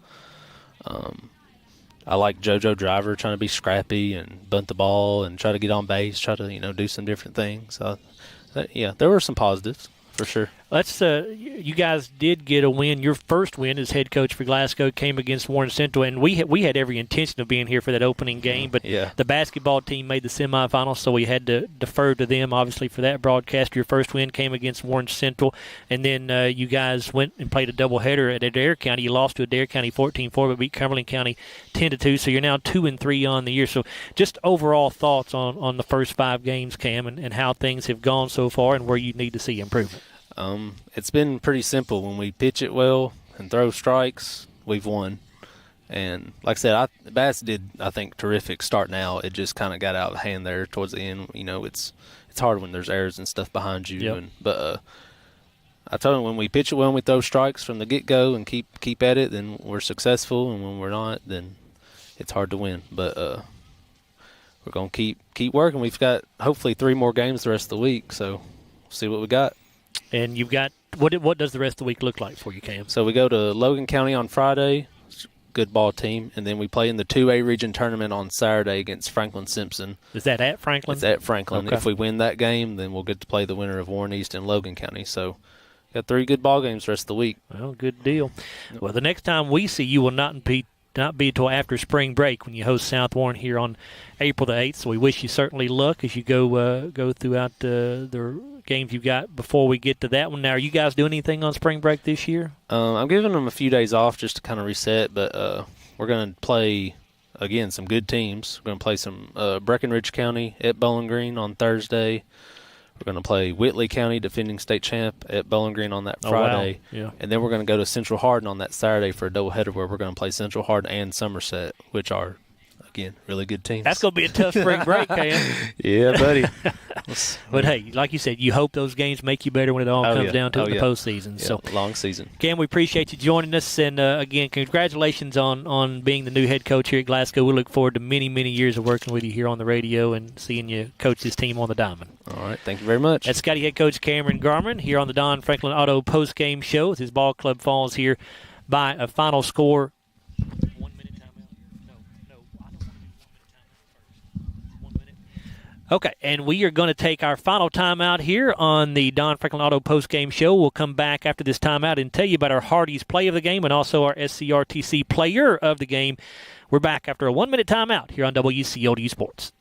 I like JoJo Driver trying to be scrappy and bunt the ball and try to get on base, try to do some different things. There were some positives for sure. You guys did get a win. Your first win as head coach for Glasgow came against Warren Central, and we had every intention of being here for that opening game, but the basketball team made the semifinals, so we had to defer to them, obviously, for that broadcast. Your first win came against Warren Central, and then you guys went and played a doubleheader at Adair County. You lost to Adair County 14-4, but beat Cumberland County 10-2, so you're now 2-3 on the year. So just overall thoughts on the first 5 games, Cam, and how things have gone so far and where you need to see improvement. It's been pretty simple. When we pitch it well and throw strikes, we've won. And like I said, bats did, I think, terrific starting out. It just kind of got out of hand there towards the end. It's hard when there's errors and stuff behind you. Yep. But I told them when we pitch it well and we throw strikes from the get-go and keep at it, then we're successful. And when we're not, then it's hard to win. But we're going to keep working. We've got hopefully 3 more games the rest of the week, so we'll see what we got. And you've got what does the rest of the week look like for you, Cam? So we go to Logan County on Friday, good ball team, and then we play in the 2A region tournament on Saturday against Franklin Simpson. Is that at Franklin? It's at Franklin. Okay. If we win that game, then we'll get to play the winner of Warren East and Logan County. So got 3 good ball games the rest of the week. Well, good deal. Well, the next time we see you will not be until after spring break when you host South Warren here on April the 8th. So we wish you certainly luck as you go throughout the games you've got before we get to that one. Now, are you guys doing anything on spring break this year? I'm giving them a few days off just to kind of reset, but we're going to play, again, some good teams. We're going to play some Breckenridge County at Bowling Green on Thursday. We're going to play Whitley County, defending state champ, at Bowling Green on that Friday. Oh, wow. Yeah. And then we're going to go to Central Hardin on that Saturday for a doubleheader where we're going to play Central Hardin and Somerset, which are, again, really good teams. That's going to be a tough spring break, Cam. Yeah, buddy. But, hey, like you said, you hope those games make you better when it all comes down to the postseason. Yeah, so, long season. Cam, we appreciate you joining us. And, again, congratulations on being the new head coach here at Glasgow. We look forward to many, many years of working with you here on the radio and seeing you coach this team on the diamond. All right. Thank you very much. That's Scotty head coach Cameron Garman here on the Don Franklin Auto post-game show as his ball club falls here by a final score. 1 minute timeout. No, I don't want to do 1 minute timeout first. 1 minute. Okay, and we are going to take our final timeout here on the Don Franklin Auto post-game show. We'll come back after this timeout and tell you about our Hardee's play of the game and also our SCRTC player of the game. We're back after a 1 minute timeout here on WCLU Sports.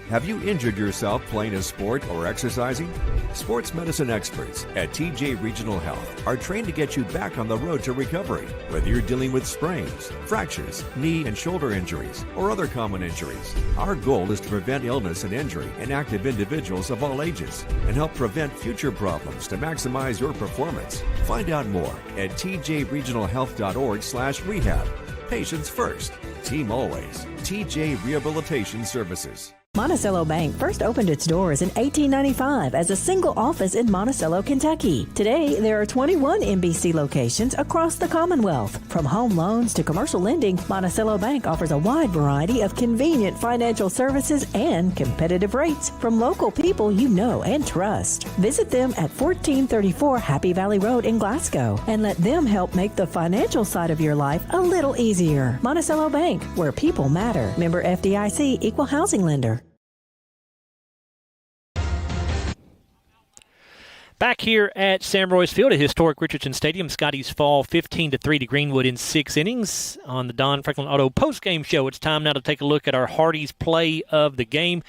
Have you injured yourself playing a sport or exercising? Sports medicine experts at TJ Regional Health are trained to get you back on the road to recovery. Whether you're dealing with sprains, fractures, knee and shoulder injuries, or other common injuries, our goal is to prevent illness and injury in active individuals of all ages and help prevent future problems to maximize your performance. Find out more at tjregionalhealth.org/rehab. Patients first, team always. TJ Rehabilitation Services. Monticello Bank first opened its doors in 1895 as a single office in Monticello, Kentucky. Today, there are 21 MBC locations across the Commonwealth. From home loans to commercial lending, Monticello Bank offers a wide variety of convenient financial services and competitive rates from local people you know and trust. Visit them at 1434 Happy Valley Road in Glasgow and let them help make the financial side of your life a little easier. Monticello Bank, where people matter. Member FDIC, Equal Housing Lender. Back here at Sam Royse Field at historic Richardson Stadium, Scotties fall 15-3 to Greenwood in 6 innings. On the Don Franklin Auto postgame show, it's time now to take a look at our Hardy's play of the game.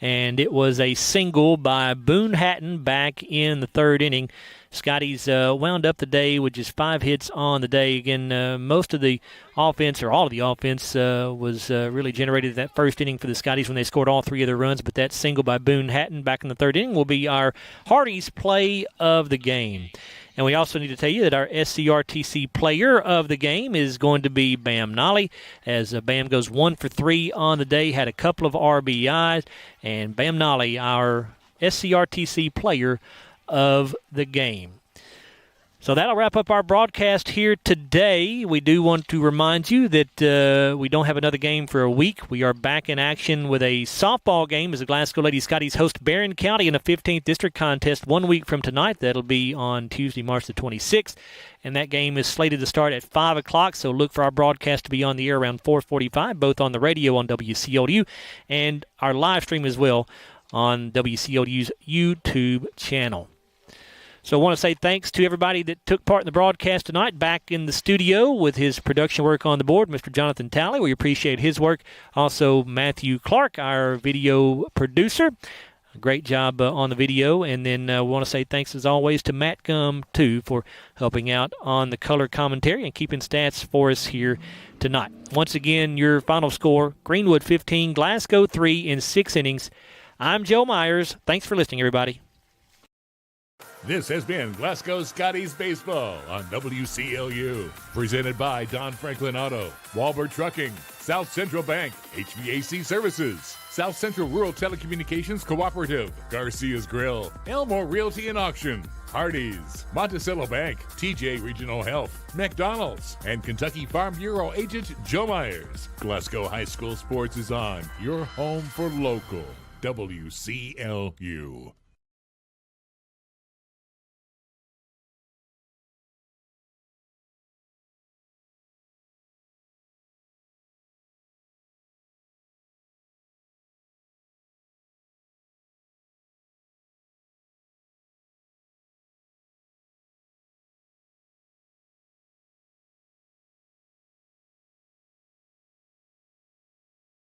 And it was a single by Boone Hatton back in the 3rd inning. Scotties wound up the day with just 5 hits on the day. Again, most of the offense, or all of the offense, was really generated in that 1st inning for the Scotties when they scored all 3 of their runs. But that single by Boone Hatton back in the 3rd inning will be our Hardy's play of the game. And we also need to tell you that our SCRTC player of the game is going to be Bam Nolly, as Bam goes 1 for 3 on the day, had a couple of RBIs. And Bam Nolly, our SCRTC player of the game. So that'll wrap up our broadcast here today. We do want to remind you that we don't have another game for a week. We are back in action with a softball game as the Glasgow Lady Scotties host Barron County in a 15th district contest 1 week from tonight. That'll be on Tuesday, March the 26th. And that game is slated to start at 5 o'clock, so look for our broadcast to be on the air around 4:45, both on the radio on WCLU and our live stream as well on WCLU's YouTube channel. So I want to say thanks to everybody that took part in the broadcast tonight. Back in the studio with his production work on the board, Mr. Jonathan Talley. We appreciate his work. Also, Matthew Clark, our video producer. Great job on the video. And then we want to say thanks, as always, to Matt Gum, too, for helping out on the color commentary and keeping stats for us here tonight. Once again, your final score, Greenwood 15, Glasgow 3 in 6 innings. I'm Joe Myers. Thanks for listening, everybody. This has been Glasgow Scotties Baseball on WCLU. Presented by Don Franklin Auto, Walbert Trucking, South Central Bank, HVAC Services, South Central Rural Telecommunications Cooperative, Garcia's Grill, Elmore Realty and Auction, Hardee's, Monticello Bank, TJ Regional Health, McDonald's, and Kentucky Farm Bureau agent Joe Myers. Glasgow High School Sports is on. Your home for local WCLU.